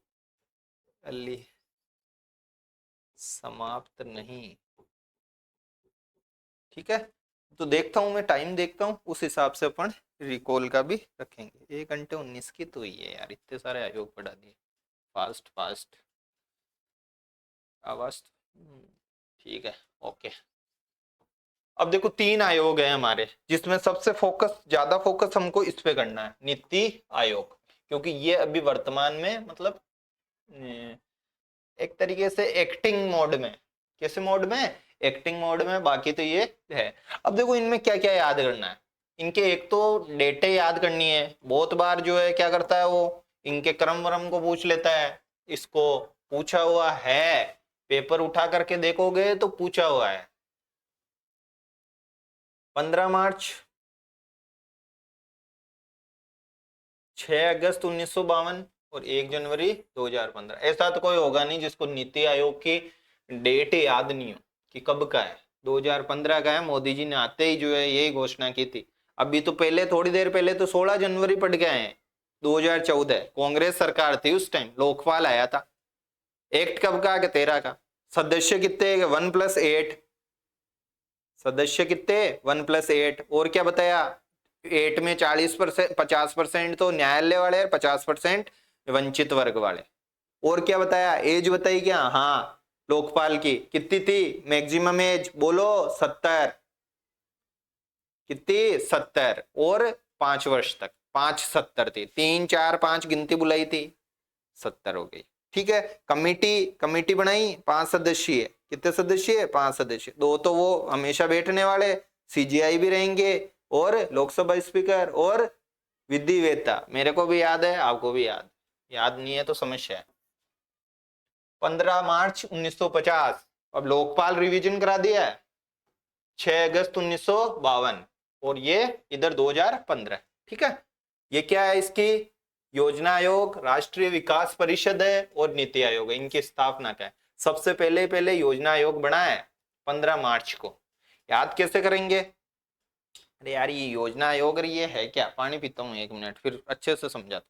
समाप्त नहीं, ठीक है। तो देखता हूँ मैं, टाइम देखता हूँ, उस हिसाब से अपन रिकॉल का भी रखेंगे। 1 घंटे 19 की तो ये यार इतने सारे आयोग पढ़ा दिए, फास्ट फास्ट आवाज। ठीक है, ओके। अब देखो 3 आयोग है हमारे, जिसमें सबसे ज्यादा फोकस हमको इस पे करना है, नीति आयोग, क्योंकि ये अभी वर्तमान में मतलब एक तरीके से एक्टिंग मोड में, कैसे मोड में, एक्टिंग मोड में। बाकी तो ये है। अब देखो इनमें क्या क्या याद करना है, इनके एक तो डेटे याद करनी है। बहुत बार जो है क्या करता है वो, इनके क्रम वरम को पूछ लेता है। इसको पूछा हुआ है, पेपर उठा करके देखोगे तो पूछा हुआ है, 15 मार्च, 6 अगस्त 1952 और 1 जनवरी 2015। ऐसा तो कोई होगा नहीं जिसको नीति आयोग की डेट याद नहीं हो कि कब का है। 2015 का है, मोदी जी ने आते ही जो है यही घोषणा की थी। अभी तो पहले थोड़ी देर पहले तो 16 जनवरी पड़ गए हैं 2014, कांग्रेस सरकार थी उस टाइम, लोकपाल आया था। एक्ट कब का? 13 का। सदस्य कितने? 1+8 सदस्य कितने? 1+8। और क्या बताया? 8 में 40%, 50% तो न्यायालय वाले और 50% वंचित वर्ग वाले। और क्या बताया? एज बताई क्या? हाँ, लोकपाल की कितनी थी मैक्सिमम एज? बोलो 70। कितनी? 70। और 5 वर्ष तक 5 70 थी, 3 4 5 गिनती बुलाई थी, 70 हो गई। ठीक है। कमेटी बनाई 5 सदस्यीय। कितने सदस्य? 5 सदस्य। 2 तो वो हमेशा बैठने वाले सीजीआई भी रहेंगे, और लोकसभा स्पीकर और विधि वेत्ता। मेरे को भी याद है, आपको भी याद नहीं है तो समस्या है। 15 मार्च 1950। अब लोकपाल रिवीजन करा दिया है 6 अगस्त 1952, और ये इधर 2015। ठीक है। ये क्या है? इसकी योजना आयोग, राष्ट्रीय विकास परिषद है और नीति आयोग है, इनकी स्थापना का है। सबसे पहले योजना आयोग बना है 15 मार्च को। याद कैसे करेंगे? अरे यार, ये योजना आयोग और ये है क्या? पानी पीता हूँ 1 मिनट, फिर अच्छे से समझाता।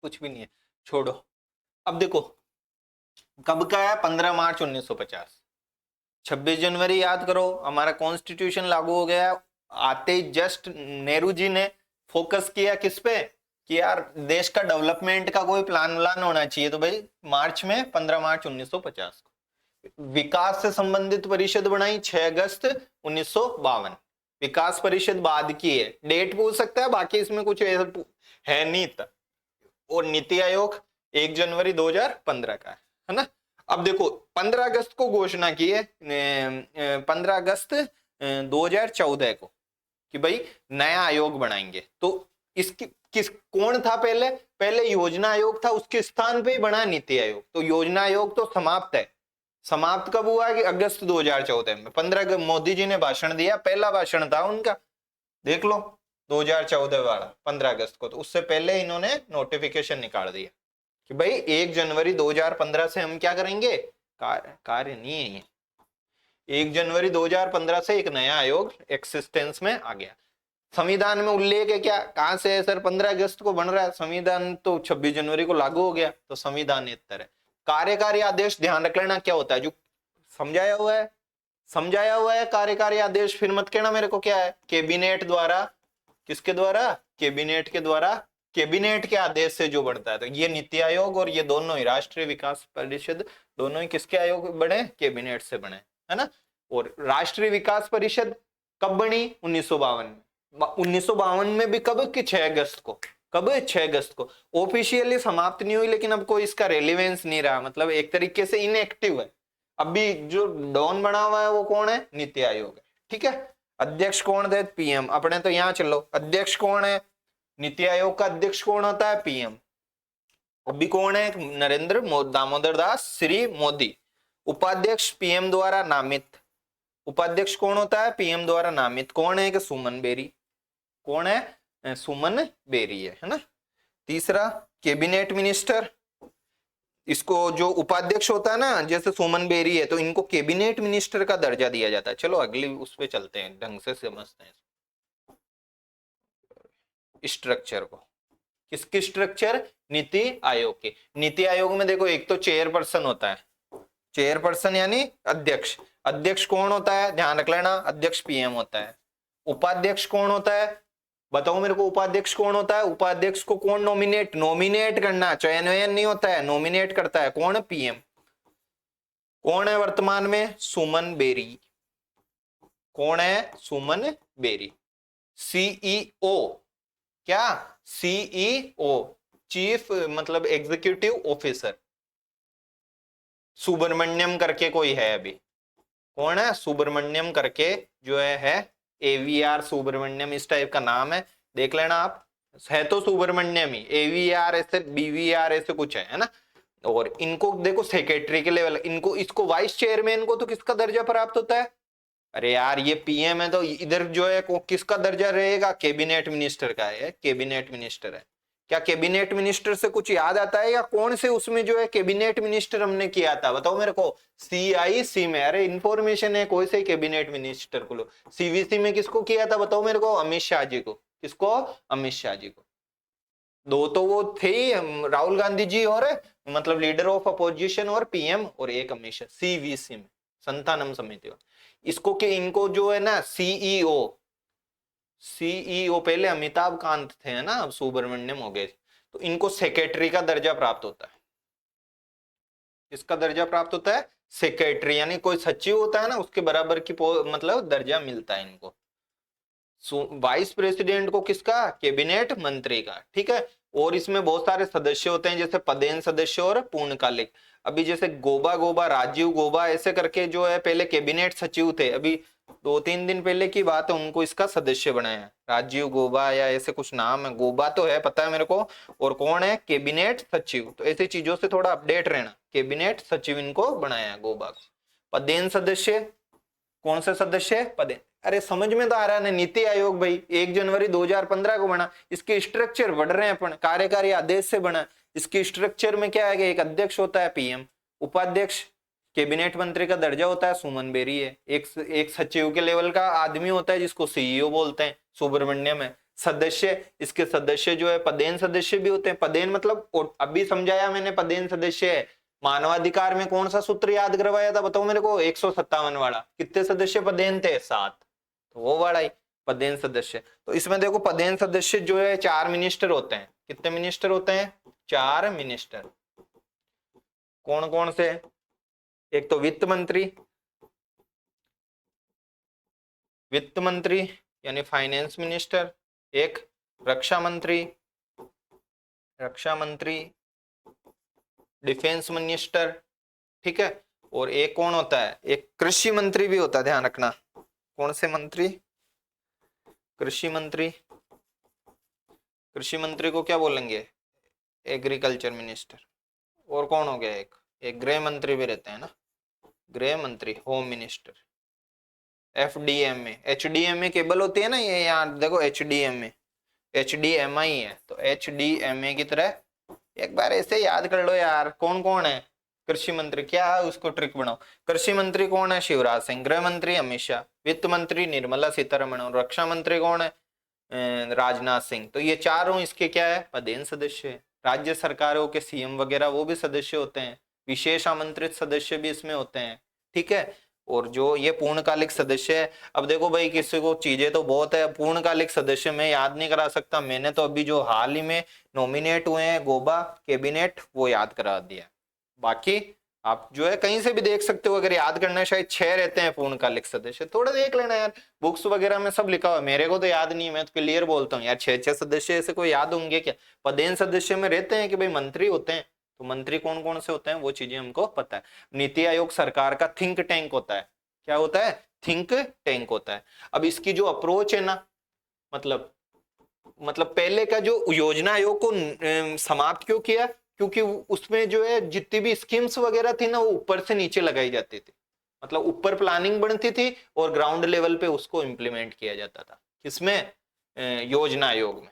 कुछ भी नहीं है, छोड़ो। अब देखो कब का है? 15 मार्च 1950। 26 जनवरी याद करो, हमारा कॉन्स्टिट्यूशन लागू हो गया। आते ही जस्ट नेहरू जी ने फोकस किया किस पे? कि यार देश का डेवलपमेंट का कोई प्लान व्लान होना चाहिए, तो भाई मार्च में 15 मार्च 1950 को विकास से संबंधित परिषद बनाई 6 अगस्त 1952। विकास परिषद बाद की है, डेट पूछ सकता है, बाकी इसमें कुछ है नहीं था। और नीति आयोग 1 जनवरी 2015 का है ना। अब देखो 15 अगस्त को घोषणा की है, 15 अगस्त 2014 को, कि भाई नया आयोग बनाएंगे। तो इसकी कौन था पहले? पहले योजना आयोग था, उसके स्थान पे ही बना नीति आयोग। तो योजना आयोग तो समाप्त है। समाप्त कब हुआ? कि अगस्त 2014 में। 15 मोदी जी ने भाषण दिया, पहला भाषण था उनका, देख लो 2014 वाला 15 अगस्त को। तो उससे पहले इन्होंने नोटिफिकेशन निकाल दिया कि भाई 1 जनवरी 2015 से हम क्या करेंगे? कार्य नहीं है ये। 1 जनवरी 2015 से एक नया आयोग एक्सिस्टेंस में आ गया। संविधान में उल्लेख है क्या? कहां से है सर? 15 अगस्त को बन रहा है संविधान, तो 26 जनवरी को लागू हो गया, तो संविधान इतर है। कार्यकारी आदेश ध्यान रख लेना क्या होता है, जो समझाया हुआ है कार्यकारी आदेश। फिर मत कहना मेरे को क्या है, कैबिनेट द्वारा। किसके द्वारा? कैबिनेट के द्वारा, कैबिनेट के आदेश से जो बढ़ता है। तो ये नीति आयोग और ये दोनों ही राष्ट्रीय विकास परिषद, दोनों ही किसके आयोग बने? कैबिनेट से बने, है ना। और राष्ट्रीय विकास परिषद कब बनी? 1952 में। 1952 में भी कब? कि 6 अगस्त को। कब? 6 अगस्त को। ऑफिशियली समाप्त नहीं हुई, लेकिन अब कोई इसका रेलिवेंस नहीं रहा, मतलब एक तरीके से इनएक्टिव है। अभी जो डॉन बना हुआ है वो कौन है? नीति आयोग है। ठीक है। अध्यक्ष कौन थे? पीएम। अपने तो यहां चलो, अध्यक्ष कौन है? नीति आयोग का अध्यक्ष कौन होता है? पीएम। अभी कौन है? नरेंद्र दामोदर दास श्री मोदी। उपाध्यक्ष पीएम द्वारा नामित। उपाध्यक्ष कौन होता है? पीएम द्वारा नामित। कौन है? कि सुमन बेरी। कौन है? सुमन बेरी है ना। तीसरा कैबिनेट मिनिस्टर। इसको जो उपाध्यक्ष होता है ना, जैसे सुमन बेरी है, तो इनको कैबिनेट मिनिस्टर का दर्जा दिया जाता है। चलो अगली उस पे चलते हैं, ढंग से समझते हैं स्ट्रक्चर को। किसकी स्ट्रक्चर? नीति आयोग के। नीति आयोग में देखो, एक तो चेयरपर्सन होता है, चेयरपर्सन यानी अध्यक्ष। अध्यक्ष कौन होता है? ध्यान रख लेना, अध्यक्ष पीएम होता है। उपाध्यक्ष कौन होता है? बताओ मेरे को, उपाध्यक्ष कौन होता है? उपाध्यक्ष को कौन नॉमिनेट करना, चयन नहीं होता है, नॉमिनेट करता है कौन? पीएम। कौन है वर्तमान में? सुमन बेरी। कौन है? सुमन बेरी। सीईओ। क्या? सीईओ। चीफ मतलब एग्जीक्यूटिव ऑफिसर, सुब्रमण्यम करके कोई है अभी, कौन है, सुब्रमण्यम करके जो है AVR सुब्रमण्यम इस टाइप का नाम है, देख लेना आप, है तो सुब्रमण्यम ही, AVR ऐसे BVR ऐसे कुछ है ना। और इनको देखो सेक्रेटरी के लेवल, इनको इसको वाइस चेयरमैन को तो किसका दर्जा प्राप्त होता है, अरे यार ये PM है तो इधर जो है किसका दर्जा रहेगा, कैबिनेट मिनिस्टर का है, कैबिनेट मिनिस्टर है। क्या कैबिनेट मिनिस्टर से कुछ याद आता है, या कौन से उसमें जो है कैबिनेट मिनिस्टर हमने किया था, बताओ मेरे को। CIC में, अरे इंफॉर्मेशन है, कोई से कैबिनेट मिनिस्टर को लो। CVC में किसको किया था बताओ मेरे को, अमित शाह जी को, किसको, अमित शाह जी को। दो तो वो थे ही, राहुल गांधी जी और मतलब लीडर ऑफ अपोजिशन और PM, और एक अमित शाह CVC में, संतानम समिति। इसको के इनको जो है ना CEO पहले अमिताभ कांत थे ना, अब सुब्रमण्यम हो गए, तो इनको सेक्रेटरी का दर्जा प्राप्त होता है। इसका दर्जा प्राप्त होता है सेक्रेटरी, यानी कोई सचिव होता है ना उसके बराबर की मतलब दर्जा मिलता है इनको। वाइस प्रेसिडेंट को किसका, कैबिनेट मंत्री का, ठीक है। और इसमें बहुत सारे सदस्य होते हैं, जैसे पदेन सदस्य और पूर्णकालिक। अभी जैसे गोबा राजीव गोबा ऐसे करके जो है पहले कैबिनेट सचिव थे, अभी 2-3 दिन पहले की बात है, उनको इसका सदस्य बनाया है, राजीव गोबा या ऐसे कुछ नाम है, गोबा तो है पता है मेरे को। और कौन है, कैबिनेट सचिव, तो ऐसी चीजों से थोड़ा अपडेट रहना, कैबिनेट सचिव इनको बनाया है गोबा को। पदेन सदस्य, कौन से सदस्य, पदेन, अरे समझ में तो आ रहा है ना, नीति आयोग भाई 1 जनवरी 2015 को बना, इसके स्ट्रक्चर बढ़ रहे हैं अपन, कार्यकारी आदेश से बना। इसके स्ट्रक्चर में क्या है, एक अध्यक्ष होता है PM, उपाध्यक्ष, कैबिनेट मंत्री का दर्जा होता है, सुमन बेरी है, एक सचिव के लेवल का आदमी होता है जिसको CEO बोलते हैं, सुब्रमण्यम है। सदस्य, इसके सदस्य जो है पदेन सदस्य भी होते हैं, पदेन मतलब अभी समझाया मैंने, पदेन सदस्य है। मानवाधिकार में कौन सा सूत्र याद करवाया था बताओ मेरे को, 157 वाला, कितने सदस्य पदेन थे, 7, तो वो वाला ही पदेन सदस्य। तो इसमें देखो पदेन सदस्य जो है 4 मिनिस्टर होते हैं, कितने मिनिस्टर होते हैं, 4 मिनिस्टर। कौन कौन से, एक तो वित्त मंत्री यानी फाइनेंस मिनिस्टर, एक रक्षा मंत्री, डिफेंस मिनिस्टर, ठीक है। और एक कौन होता है, एक कृषि मंत्री भी होता है, ध्यान रखना, कौन से मंत्री, कृषि मंत्री को क्या बोलेंगे, एग्रीकल्चर मिनिस्टर। और कौन हो गया, एक गृह मंत्री भी रहते हैं ना, गृह मंत्री, home minister. FDMA, HDMA cable होती है ना, ये यहाँ देखो HDMI है, तो HDMA की तरह एक बार ऐसे याद कर लो यार, कौन कौन है, कृषि मंत्री, क्या है उसको ट्रिक बनाओ। कृषि मंत्री कौन है, शिवराज सिंह, गृह मंत्री अमित शाह, वित्त मंत्री निर्मला सीतारमण, और रक्षा मंत्री कौन है, राजनाथ सिंह। तो ये चारों इसके क्या है, पदेन सदस्य है। राज्य सरकारों के CM वगैरह वो भी सदस्य होते हैं, विशेष आमंत्रित सदस्य भी इसमें होते हैं, ठीक है। और जो ये पूर्णकालिक सदस्य है, अब देखो भाई किसी को चीजें तो बहुत है, पूर्णकालिक सदस्य मैं याद नहीं करा सकता, मैंने तो अभी जो हाल ही में नॉमिनेट हुए हैं गोबा कैबिनेट, वो याद करा दिया। बाकी आप जो है कहीं से भी देख सकते हो, अगर याद करना है, शायद 6 रहते हैं पूर्णकालिक सदस्य, थोड़ा देख लेना यार, बुक्स वगैरह में सब लिखा हुआ है, मेरे को तो याद नहीं है, मैं तो क्लियर बोलता हूँ यार, 6 सदस्य ऐसे कोई याद होंगे क्या। पदेन सदस्य में रहते हैं कि भाई मंत्री होते हैं, तो मंत्री कौन कौन से होते हैं वो चीजें हमको पता है। नीति आयोग सरकार का थिंक टैंक होता है, क्या होता है, थिंक टैंक होता है। अब इसकी जो अप्रोच है ना, मतलब पहले का जो योजना आयोग को समाप्त क्यों किया, क्योंकि उसमें जो है जितनी भी स्कीम्स वगैरह थी ना, वो ऊपर से नीचे लगाई जाती थी, मतलब ऊपर प्लानिंग बनती थी और ग्राउंड लेवल पे उसको इंप्लीमेंट किया जाता था। किसमें, योजना आयोग में।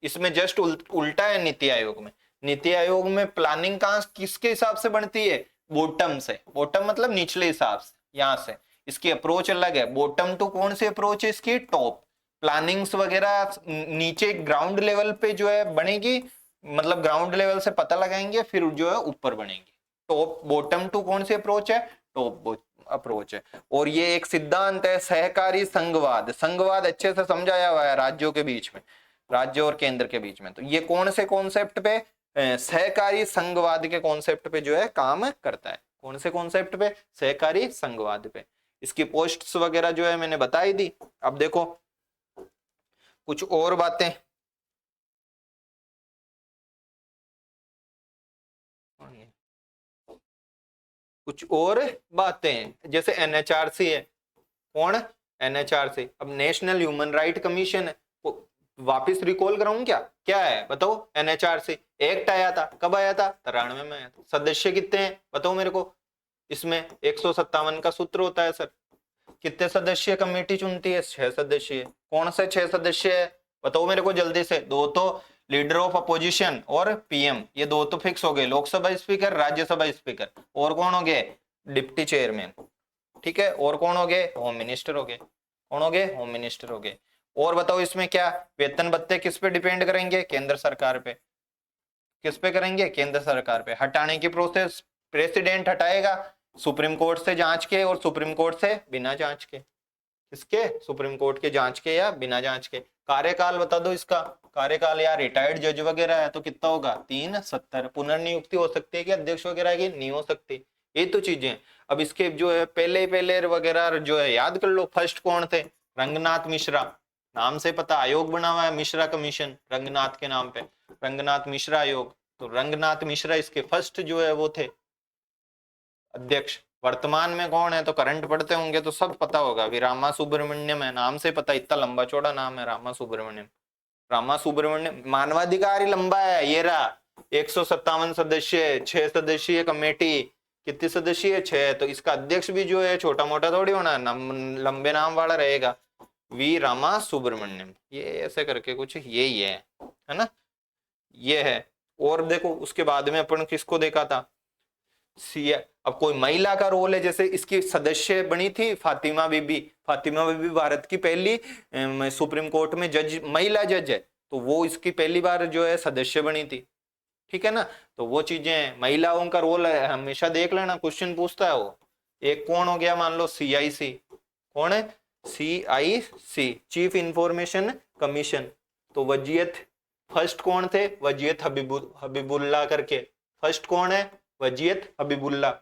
इसमें जस्ट उल्टा है नीति आयोग में। नीति आयोग में प्लानिंग कहां किसके हिसाब से बनती है, बॉटम से, बॉटम मतलब निचले हिसाब से, यहां से। इसकी अप्रोच अलग है, बॉटम टू कौन सी अप्रोच है इसकी, टॉप। प्लानिंग्स वगैरह नीचे ग्राउंड लेवल पे जो है बनेगी, मतलब ग्राउंड लेवल से पता लगाएंगे, फिर जो है ऊपर बनेगी। टॉप, बॉटम टू कौन सी अप्रोच है, टॉप अप्रोच है। और ये एक सिद्धांत है सहकारी संघवाद, संघवाद अच्छे से समझाया हुआ है राज्यों के बीच में, राज्य और केंद्र के बीच में। तो ये कौन से कॉन्सेप्ट पे, सहकारी संघवाद के कॉन्सेप्ट पे जो है काम करता है। कौन से कॉन्सेप्ट पे, सहकारी संघवाद पे। इसकी पोस्ट्स वगैरह जो है मैंने बताई दी। अब देखो कुछ और बातें, कुछ और बातें, जैसे एनएचआरसी है, कौन, एनएचआरसी। अब नेशनल ह्यूमन राइट कमीशन है, वापिस रिकॉल कराऊं क्या, क्या है बताओ, एनएचआरसी एक्ट आया था, कब आया था, 93 में आया था। सदस्य कितने हैं बताओ मेरे को, इसमें 157 का सूत्र होता है सर। कितने सदस्य कमेटी चुनती है, 6 सदस्य। कौन से 6 सदस्य है बताओ मेरे को जल्दी से। दो तो लीडर ऑफ अपोजिशन और पीएम, ये दो तो फिक्स हो गए, लोकसभा स्पीकर, राज्यसभा स्पीकर। और कौन हो गए, डिप्टी चेयरमैन, ठीक है। और कौन हो गए, होम मिनिस्टर हो गए। कौन हो गए, होम मिनिस्टर हो गए। और बताओ इसमें क्या, वेतन भत्ते किस पे डिपेंड करेंगे, केंद्र सरकार पे। किस पे करेंगे, केंद्र सरकार पे। हटाने की प्रोसेस, प्रेसिडेंट हटाएगा सुप्रीम कोर्ट से जांच के और सुप्रीम कोर्ट से बिना जांच के। किसके, सुप्रीम कोर्ट के जांच के या बिना जांच के। कार्यकाल बता दो इसका, कार्यकाल यार रिटायर्ड जज वगैरह है तो कितना होगा, 370। पुनर्नियुक्ति हो सकती है कि अध्यक्ष वगैरह की, नहीं हो सकती। ये तो चीजें। अब इसके जो है पहले पहले वगैरह जो है याद कर लो। फर्स्ट कौन थे, रंगनाथ मिश्रा, नाम से पता, आयोग बना हुआ है मिश्रा कमीशन, रंगनाथ के नाम पे, रंगनाथ मिश्रा आयोग। तो रंगनाथ मिश्रा इसके फर्स्ट जो है वो थे अध्यक्ष। वर्तमान में कौन है, तो करंट पढ़ते होंगे तो सब पता होगा, रामा सुब्रमण्यम है, नाम से पता, इतना लंबा चौड़ा नाम है रामा सुब्रमण्यम। रामा सुब्रमण्यम, मानवाधिकार लंबा है ये रहा। 157 सदस्य, 6 सदस्यीय कमेटी, कितने सदस्य है, 6। तो इसका अध्यक्ष भी जो है छोटा मोटा थोड़ी होना, लंबे नाम वाला रहेगा, वी रामा सुब्रमण्यम, ये ऐसे करके कुछ यही है ना, ये है। और देखो उसके बाद में अपन किसको देखा था, अब कोई महिला का रोल है, जैसे इसकी सदस्य बनी थी फातिमा बीबी। फातिमा बीबी भारत की पहली सुप्रीम कोर्ट में जज, महिला जज है, तो वो इसकी पहली बार जो है सदस्य बनी थी, ठीक है ना। तो वो चीजें, महिलाओं का रोल है, हमेशा देख लेना, क्वेश्चन पूछता है वो। एक कौन हो गया, मान लो सीआईसी, कौन है, सीआईसी, चीफ इंफॉर्मेशन कमीशन। तो वजीयत फर्स्ट कौन थे, वजीयत हबीबुल्ला करके, फर्स्ट कौन है, वजीयत हबीबुल्ला।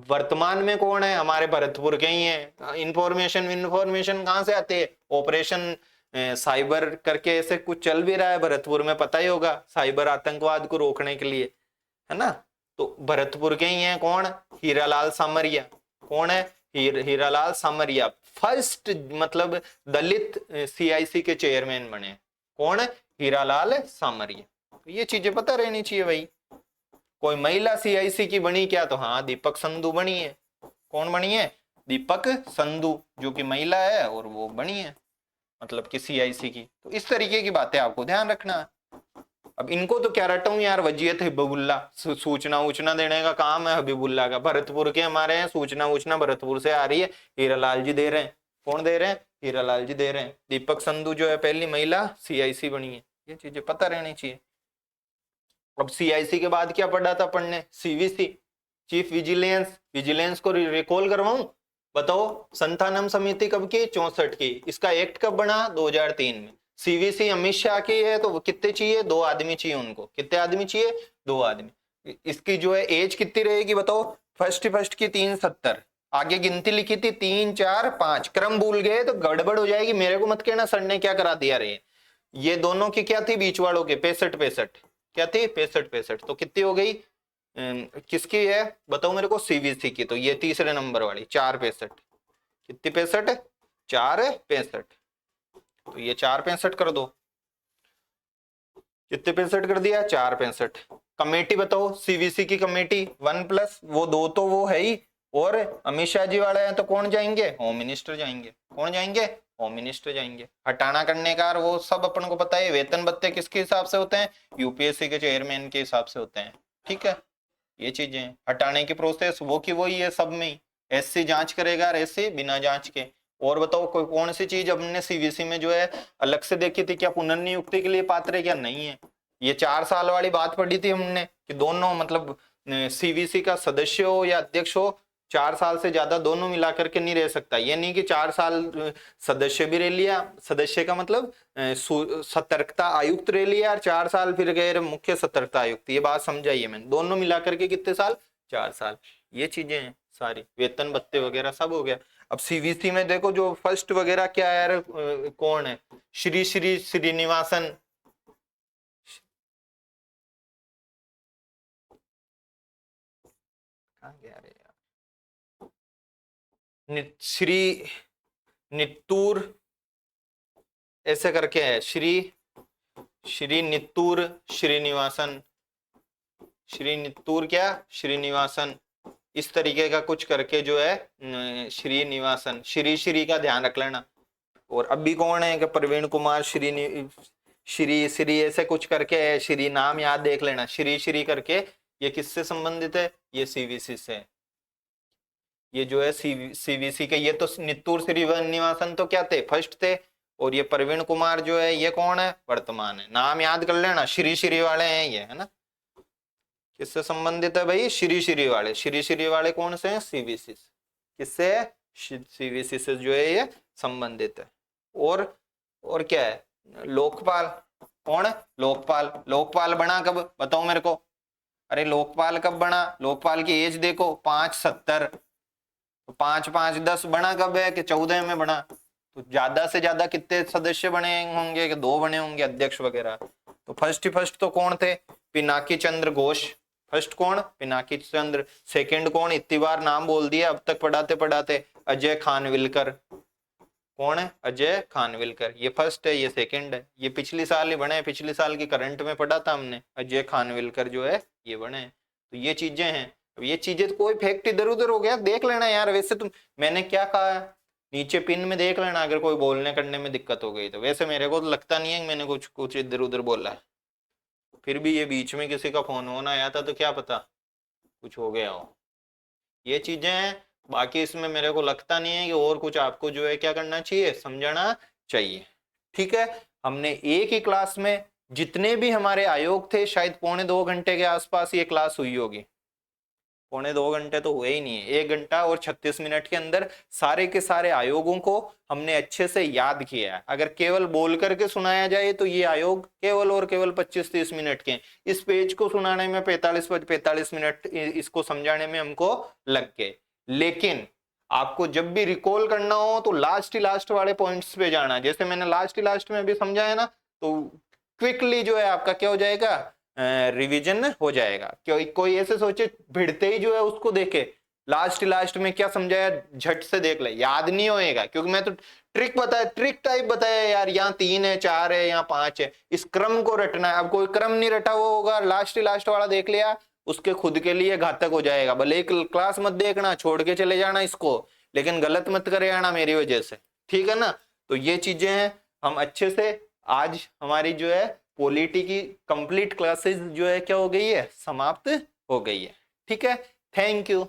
वर्तमान में कौन है, हमारे भरतपुर के ही है। इंफॉर्मेशन कहां से आती है, ऑपरेशन साइबर करके ऐसे कुछ चल भी रहा है भरतपुर में, पता ही होगा, साइबर आतंकवाद को रोकने के लिए, है ना। तो भरतपुर के ही हैं कौन, हीरालाल सामरिया। कौन है, हीरालाल सामरिया, फर्स्ट मतलब दलित सीआईसी के चेयरमैन बने। कौन है, हीरालाल सामरिया। तो ये चीजें पता रहनी चाहिए भाई। कोई महिला सीआईसी की बनी क्या, तो हाँ दीपक संधू बनी है। कौन बनी है, दीपक संधू, जो कि महिला है और वो बनी है मतलब कि सीआईसी की। तो इस तरीके की बातें आपको ध्यान रखना है। अब इनको तो क्या रटा हूं यार, वजीयत हबीबुल्ला, सूचना वूचना देने का काम है हबीबुल्ला का, भरतपुर के हमारे हैं, सूचना वूचना भरतपुर से आ रही है, हीरालाल जी दे रहे हैं। कौन दे रहे हैं, हीरालाल जी दे रहे हैं। दीपक संधू जो है पहली महिला सीआईसी बनी है, ये चीजें पता रहनी चाहिए। अब सीआईसी के बाद क्या पढ़ा था पढ़ने, सीवीसी, चीफ विजिलेंस। विजिलेंस को रिकॉल करवाऊं, बताओ संथानम समिति कब की, 64 की। इसका एक्ट कब बना, 2003 में। सीवीसी अमित शाह की है, तो कितने चाहिए, 2 आदमी चाहिए उनको। कितने आदमी चाहिए, 2 आदमी। इसकी जो है एज कितनी रहेगी बताओ, फर्स्ट की 370, आगे गिनती लिखी थी 3 4 5, क्रम भूल गए तो गड़बड़ हो जाएगी, मेरे को मत कहना सर ने क्या करा दिया रे। ये दोनों की क्या थी, बीच वालों के 65 क्या थी, 65। तो कितनी हो गई, किसकी है बताओ मेरे को, सीवीसी की। तो ये तीसरे नंबर वाली 465, कितनी 65, 465। तो ये 465 कर दो, कितने 65 कर दिया, 465। कमेटी बताओ, सीवीसी की कमेटी 1+ वो 2 तो वो है ही, और अमित शाह जी वाले हैं तो कौन जाएंगे, होम मिनिस्टर जाएंगे। कौन जाएंगे, होम मिनिस्टर जाएंगे। हटाना करने का वो सब अपन को पता है। वेतन भत्ते किसके हिसाब से होते हैं, यूपीएससी के चेयरमैन के हिसाब से होते हैं, ठीक है। ये चीजें हटाने की प्रोसेस वो की वही है सब में ही, एससी जांच करेगा, एससी बिना जांच के। और बताओ कोई कौन सी चीज हमने सीवीसी में जो है अलग से देखी थी, क्या पुनर्नियुक्ति के लिए पात्र है क्या, नहीं है। ये 4 साल वाली बात पढ़ी थी हमने कि दोनों मतलब सीवीसी का सदस्य हो या अध्यक्ष हो, 4 साल से ज्यादा दोनों मिला करके नहीं रह सकता। ये नहीं कि 4 साल सदस्य भी रह लिया, सदस्य का मतलब सतर्कता आयुक्त रह लिया, और 4 साल फिर गए मुख्य सतर्कता आयुक्त। ये बात समझाइए मैंने, दोनों मिला करके कितने साल, 4 साल। ये चीजें हैं सारी, वेतन भत्ते वगैरह सब हो गया। अब सीवीसी में देखो जो फर्स्ट वगैरह क्या है यार, कौन है, श्री श्री श्रीनिवासन श्री नित्तूर ऐसे करके है, श्री नित्तूर श्रीनिवासन, श्री नित्तूर क्या श्रीनिवासन, इस तरीके का कुछ करके जो है श्रीनिवासन, श्री का ध्यान रख लेना। और अभी कौन है कि प्रवीण कुमार श्री ऐसे कुछ करके है, श्री नाम याद देख लेना, श्री करके ये किससे संबंधित है, ये सीवीसी से, ये जो है सीवीसी के, ये तो नित्तूर श्रीनिवासन तो क्या थे फर्स्ट थे, और ये प्रवीण कुमार जो है ये कौन है वर्तमान है, नाम याद कर लेना, श्री वाले हैं ये, है ना। किससे संबंधित है भाई, श्री वाले, श्री वाले कौन से हैं सीवीसी, किससे सीवीसी से जो है ये संबंधित है। और क्या है लोकपाल, कौन है लोकपाल, लोकपाल बना कब बताओ मेरे को, अरे लोकपाल कब बना, लोकपाल की एज देखो 570, 5-5-10 बना कब है कि 14 में बना, तो ज्यादा से ज्यादा कितने सदस्य बने होंगे कि 2 बने होंगे अध्यक्ष वगैरह। तो फर्स्ट तो कौन थे, पिनाकी चंद्र घोष, फर्स्ट कौन पिनाकी चंद्र, सेकंड कौन, इतनी बार नाम बोल दिया अब तक पढ़ाते पढ़ाते, अजय खानविलकर, कौन है अजय खानविलकर, ये फर्स्ट है ये सेकंड है, ये पिछली साल ही बने, पिछली साल की करंट में पढ़ा था हमने, अजय खानविलकर जो है ये बने। तो ये चीजें हैं, अब ये चीजें तो कोई फैक्ट इधर उधर हो गया देख लेना यार, वैसे तुम मैंने क्या कहा है नीचे पिन में देख लेना अगर कोई बोलने करने में दिक्कत हो गई तो, वैसे मेरे को तो लगता नहीं है मैंने कुछ इधर उधर बोला है, फिर भी ये बीच में किसी का फोन होना आया था तो क्या पता कुछ हो गया हो, ये चीजें हैं। बाकी इसमें मेरे को लगता नहीं है कि और कुछ आपको जो है क्या करना चाहिए, समझना चाहिए। ठीक है, हमने एक ही क्लास में जितने भी हमारे आयोग थे शायद 1.25 घंटे के आसपास ये क्लास हुई होगी, 1.25 घंटे तो हुए ही नहीं है, 1 घंटा और 36 मिनट के अंदर सारे के सारे आयोगों को हमने अच्छे से याद किया है। अगर केवल बोल करके सुनाया जाए तो ये आयोग केवल और केवल 25-30 मिनट के, इस पेज को सुनाने में 45 मिनट इसको समझाने में हमको लग गए। लेकिन आपको जब भी रिकॉल करना हो तो लास्ट वाले पॉइंट्स पे जाना, जैसे मैंने लास्ट में अभी समझाया ना, तो क्विकली जो है आपका क्या हो जाएगा रिवीजन हो जाएगा। कोई ऐसे सोचे भिड़ते ही जो है उसको देखे लास्ट में क्या समझाया झट से देख ले, याद नहीं होएगा, क्योंकि मैं तो ट्रिक टाइप बताया यार, यहाँ 3 है 4 है यहाँ 5 है, इस क्रम को रटना है। अब कोई क्रम नहीं रटा हुआ होगा, लास्ट वाला देख लिया, उसके खुद के लिए घातक हो जाएगा। भले एक क्लास मत देखना, छोड़ के चले जाना इसको, लेकिन गलत मत करे आना मेरी वजह से, ठीक है ना। तो ये चीजें हैं, हम अच्छे से आज हमारी जो है पॉलिटी की कंप्लीट क्लासेस जो है क्या हो गई है, समाप्त हो गई है। ठीक है, थैंक यू।